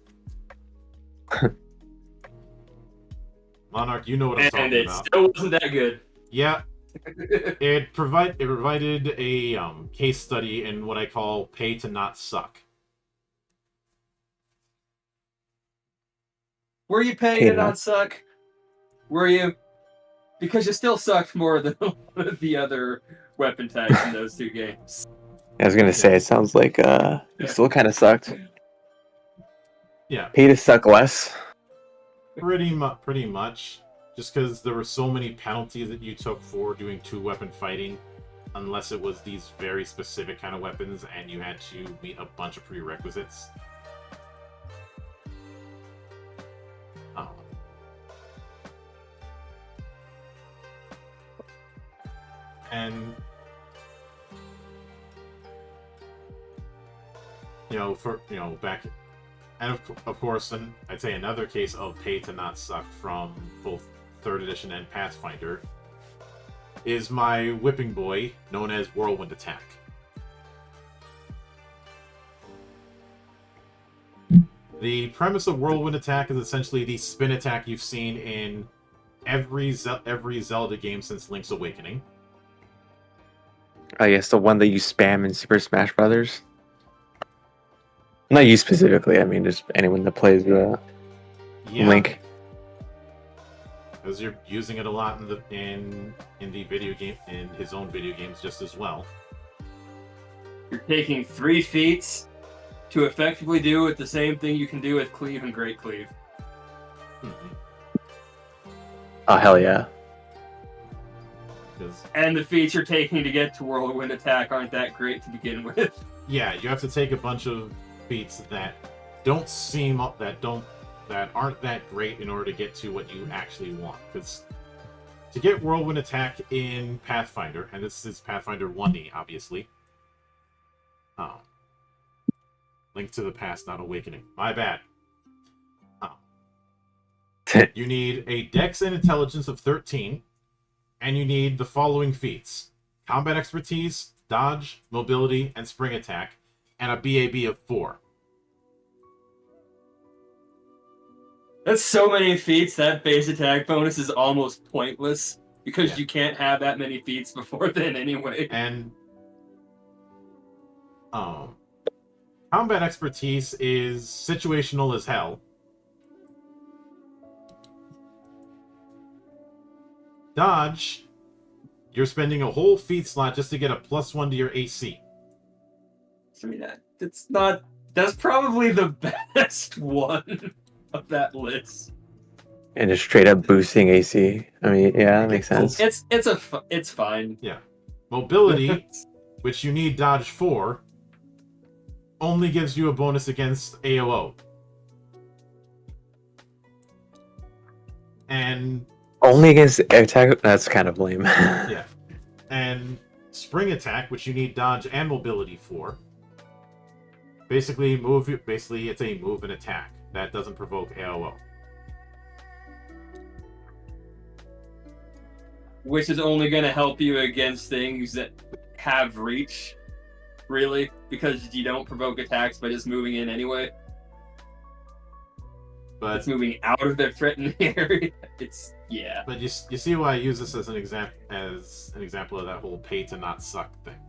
[SPEAKER 1] Monarch, you know what I'm talking about.
[SPEAKER 3] And it still wasn't that good.
[SPEAKER 1] Yeah. It provided a case study in what I call pay to not suck.
[SPEAKER 3] Were you paying to not suck? Were you? Because you still sucked more than one of the other weapon tags in those two games.
[SPEAKER 2] I was gonna say, it sounds like you still kind of sucked.
[SPEAKER 1] Yeah.
[SPEAKER 2] Pay to suck less.
[SPEAKER 1] Pretty much. Just because there were so many penalties that you took for doing 2-weapon fighting, unless it was these very specific kind of weapons, and you had to meet a bunch of prerequisites. And back, and of course, and I'd say another case of pay to not suck from both 3rd edition and Pathfinder is my whipping boy known as Whirlwind Attack. The premise of Whirlwind Attack is essentially the spin attack you've seen in every Zelda game since Link's Awakening.
[SPEAKER 2] I guess the one that you spam in Super Smash Brothers. Not you specifically. I mean, just anyone that plays Link.
[SPEAKER 1] Because you're using it a lot in the video game, in his own video games just as well.
[SPEAKER 3] You're taking 3 feats to effectively do the same thing you can do with Cleave and Great Cleave.
[SPEAKER 1] Mm-hmm.
[SPEAKER 2] Oh hell yeah!
[SPEAKER 3] And the feats you're taking to get to Whirlwind Attack aren't that great to begin with.
[SPEAKER 1] Yeah, you have to take a bunch of feats that aren't that great in order to get to what you actually want. Because to get Whirlwind Attack in Pathfinder, and this is Pathfinder 1E, obviously. Oh. Link to the Past, not Awakening. My bad. You need a Dex and Intelligence of 13, and you need the following feats: Combat Expertise, Dodge, Mobility, and Spring Attack, and a BAB of 4.
[SPEAKER 3] That's so many feats. That base attack bonus is almost pointless because you can't have that many feats before then anyway.
[SPEAKER 1] And combat expertise is situational as hell. Dodge, you're spending a whole feat slot just to get a +1 to your AC.
[SPEAKER 3] I mean, that's probably the best one of that list.
[SPEAKER 2] And just straight up boosting AC. I mean, yeah, that makes sense.
[SPEAKER 3] It's fine.
[SPEAKER 1] Yeah. Mobility, which you need dodge for, only gives you a bonus against AOO. And
[SPEAKER 2] only against attack? That's kind of lame.
[SPEAKER 1] yeah. And spring attack, which you need dodge and mobility for. Basically, it's a move and attack. That doesn't provoke AOO.
[SPEAKER 3] Which is only going to help you against things that have reach, really, because you don't provoke attacks by just moving in anyway.
[SPEAKER 1] But
[SPEAKER 3] it's moving out of their threatened area. Yeah.
[SPEAKER 1] But you see why I use this as an example of that whole pay to not suck thing.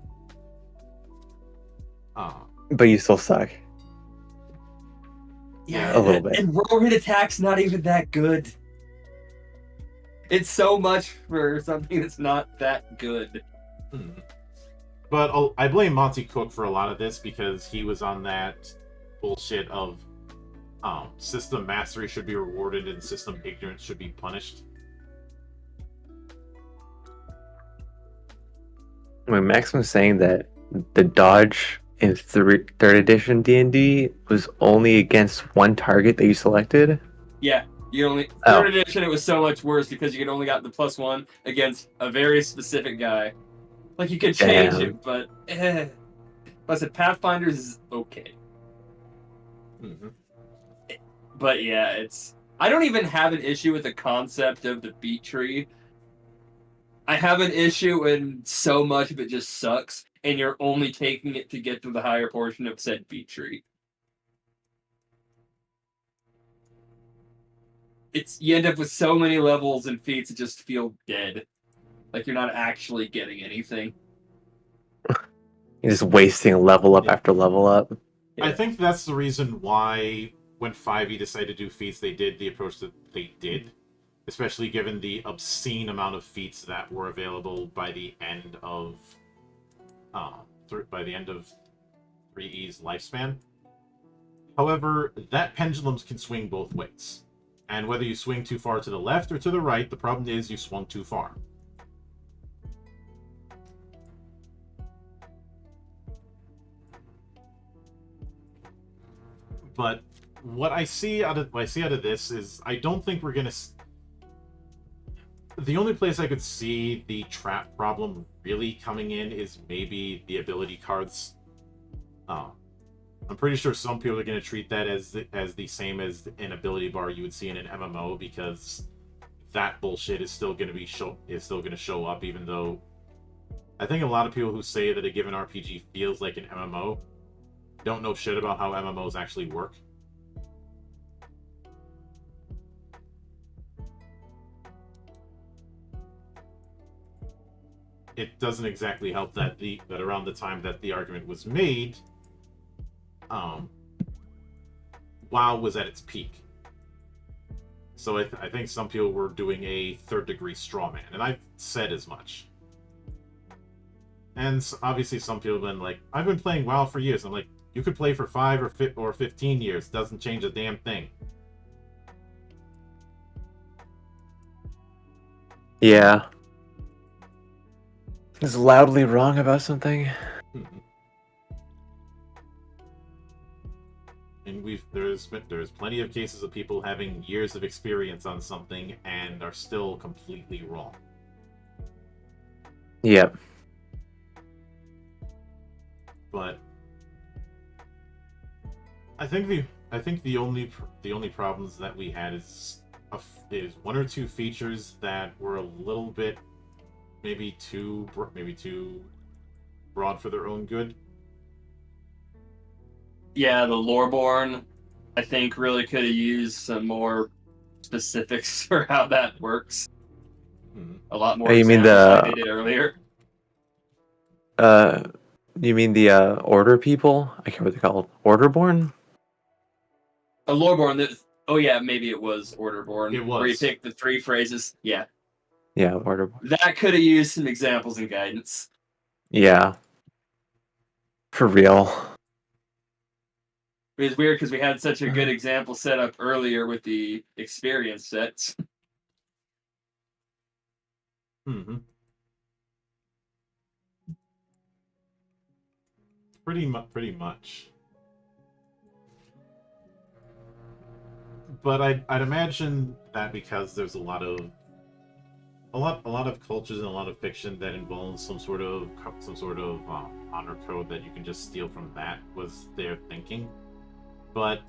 [SPEAKER 2] But you still suck.
[SPEAKER 3] Yeah,
[SPEAKER 2] a little bit.
[SPEAKER 3] And roll hit attack's not even that good. It's so much for something that's not that good.
[SPEAKER 1] But I blame Monty Cook for a lot of this because he was on that bullshit of system mastery should be rewarded and system ignorance should be punished.
[SPEAKER 2] When Max was saying that the dodge in third edition D&D was only against one target that you selected?
[SPEAKER 3] Yeah, third edition it was so much worse because you could only got the +1 against a very specific guy. Like you could change it, but I said Pathfinders is okay.
[SPEAKER 1] Mm-hmm.
[SPEAKER 3] But yeah, I don't even have an issue with the concept of the beat tree. I have an issue when so much of it just sucks, and you're only taking it to get to the higher portion of said beat tree. You end up with so many levels and feats that just feel dead. Like you're not actually getting anything.
[SPEAKER 2] You're just wasting level up after level up.
[SPEAKER 1] Yeah. I think that's the reason why when 5e decided to do feats, they did the approach that they did. Especially given the obscene amount of feats that were available by the end of 3E's lifespan. However, that pendulum can swing both ways. And whether you swing too far to the left or to the right, the problem is you swung too far. But what I see out of this is I don't think we're gonna. The only place I could see the trap problem really coming in is maybe the ability cards. I'm pretty sure some people are going to treat that as the same as an ability bar you would see in an MMO because that bullshit is still going to show up, even though I think a lot of people who say that a given RPG feels like an MMO don't know shit about how MMOs actually work. It doesn't exactly help that around the time that the argument was made, WoW was at its peak. So I think some people were doing a third-degree straw man, and I've said as much. And obviously some people have been like, I've been playing WoW for years. I'm like, you could play for 5 or 15 years. Doesn't change a damn thing.
[SPEAKER 2] Yeah. Is loudly wrong about something.
[SPEAKER 1] And there's plenty of cases of people having years of experience on something and are still completely wrong.
[SPEAKER 2] Yep.
[SPEAKER 1] But I think the only problems that we had is one or two features that were a little bit maybe too broad for their own good.
[SPEAKER 3] Yeah, the Loreborn, I think, really could have used some more specifics for how that works. A lot more
[SPEAKER 2] Oh, you mean
[SPEAKER 3] examples than I did earlier.
[SPEAKER 2] You mean the order people? I can't remember what they're called. Orderborn?
[SPEAKER 3] A Loreborn. Oh yeah, maybe it was Orderborn.
[SPEAKER 1] It was.
[SPEAKER 3] Where you pick the 3 phrases. Yeah.
[SPEAKER 2] Yeah, Orderborn.
[SPEAKER 3] That could have used some examples and guidance.
[SPEAKER 2] Yeah. For real.
[SPEAKER 3] It was weird because we had such a good example set up earlier with the experience sets.
[SPEAKER 1] Mm-hmm. Pretty much. But I'd imagine that because there's a lot of cultures and a lot of fiction that involves some sort of honor code that you can just steal from that was their thinking. But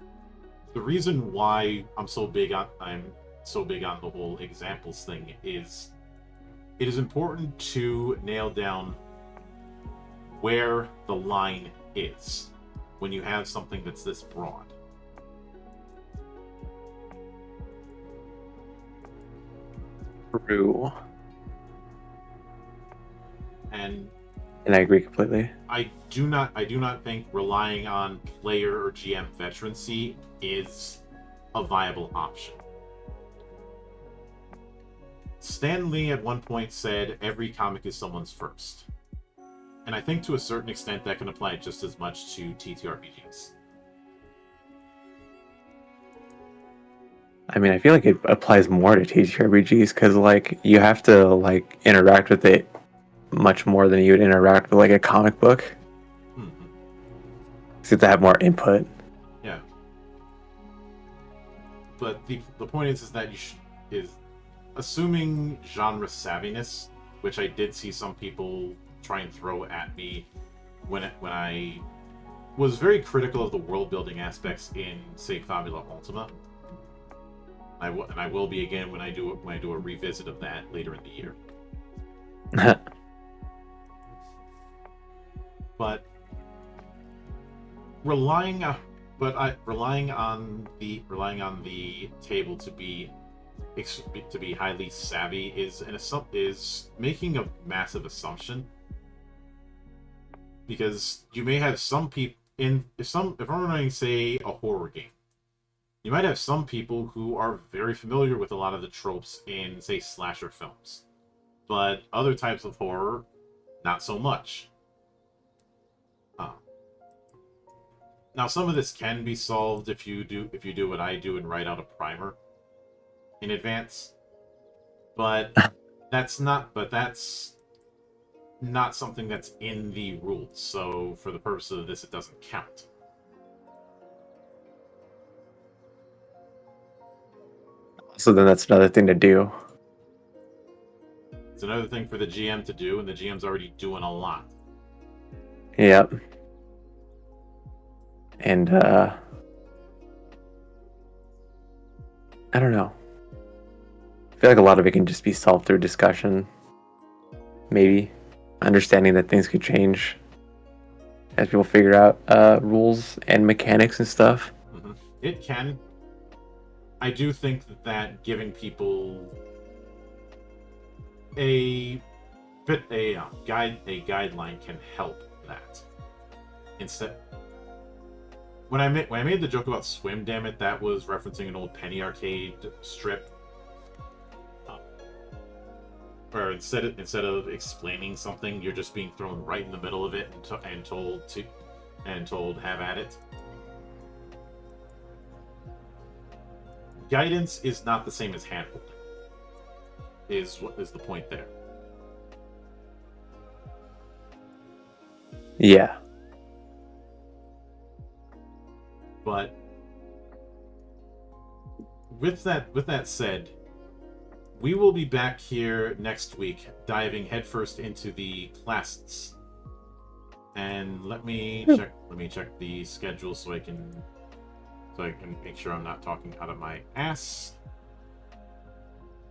[SPEAKER 1] the reason why I'm so big on the whole examples thing is it is important to nail down where the line is when you have something that's this broad.
[SPEAKER 2] True.
[SPEAKER 1] And
[SPEAKER 2] I agree completely.
[SPEAKER 1] I do not think relying on player or GM veterancy is a viable option. Stan Lee at one point said every comic is someone's first. And I think to a certain extent that can apply just as much to TTRPGs.
[SPEAKER 2] I mean, I feel like it applies more to TTRPGs because, like, you have to, like, interact with it much more than you would interact with, like, a comic book.
[SPEAKER 1] Mm-hmm.
[SPEAKER 2] So you have to have more input.
[SPEAKER 1] Yeah. But the point is that is assuming genre savviness, which I did see some people try and throw at me when I was very critical of the world building aspects in, say, Fabula Ultima. And I will be again when I do a revisit of that later in the year. But relying on the table to be highly savvy is making a massive assumption, because you may have some people if I'm running, say, a horror game, you might have some people who are very familiar with a lot of the tropes in, say, slasher films, but other types of horror, not so much. Now, some of this can be solved if you do what I do and write out a primer in advance, but that's not something that's in the rules. So, for the purpose of this, it doesn't count.
[SPEAKER 2] So then that's another thing to do.
[SPEAKER 1] It's another thing for the GM to do, and the GM's already doing a lot.
[SPEAKER 2] Yep. And I don't know. I feel like a lot of it can just be solved through discussion. Maybe. Understanding that things could change as people figure out rules and mechanics and stuff.
[SPEAKER 1] Mm-hmm. It can. I do think that giving people a guideline can help that. Instead, when I made the joke about Swim, damn it, that was referencing an old Penny Arcade strip. Where instead of explaining something, you're just being thrown right in the middle of it and told have at it. Guidance is not the same as handholding. Is the point there?
[SPEAKER 2] Yeah.
[SPEAKER 1] But with that said, we will be back here next week, diving headfirst into the classes. And let me check the schedule so I can make sure I'm not talking out of my ass.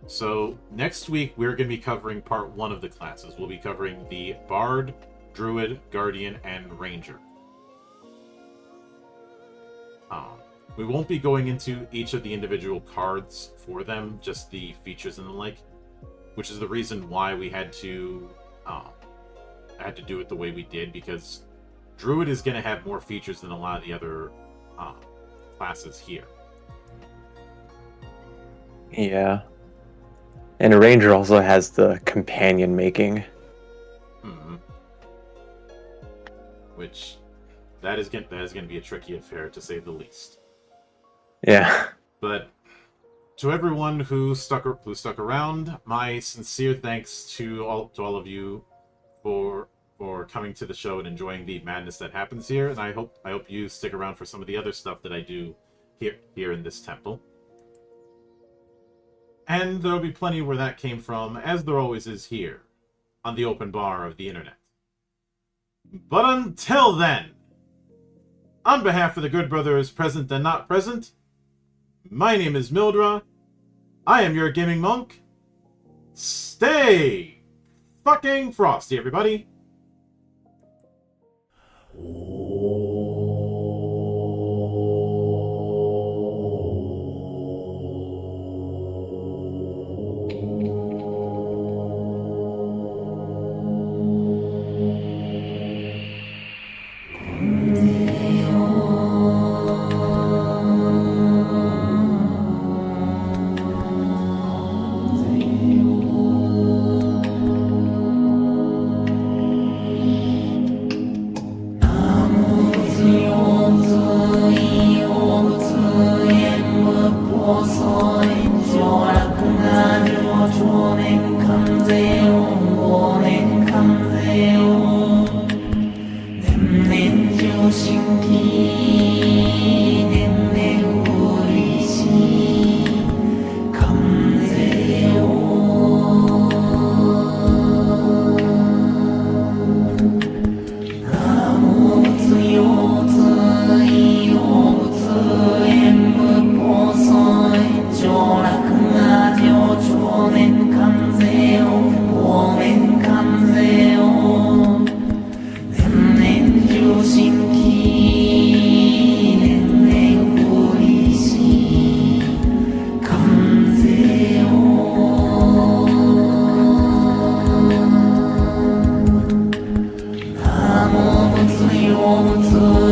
[SPEAKER 1] So next week we're going to be covering part 1 of the classes. We'll be covering the Bard, Druid, Guardian, and Ranger. We won't be going into each of the individual cards for them, just the features and the like, which is the reason why we had to do it the way we did, because Druid is going to have more features than a lot of the other classes here.
[SPEAKER 2] Yeah. And a Ranger also has the companion making.
[SPEAKER 1] Mm-hmm. Which, that is going to be a tricky affair, to say the least.
[SPEAKER 2] Yeah.
[SPEAKER 1] But to everyone who stuck around, my sincere thanks to all of you for coming to the show and enjoying the madness that happens here, and I hope you stick around for some of the other stuff that I do here in this temple. And there'll be plenty where that came from, as there always is here, on the open bar of the internet. But until then, on behalf of the good brothers present and not present, my name is Mildra. I am your gaming monk. Stay fucking frosty, everybody.
[SPEAKER 5] Om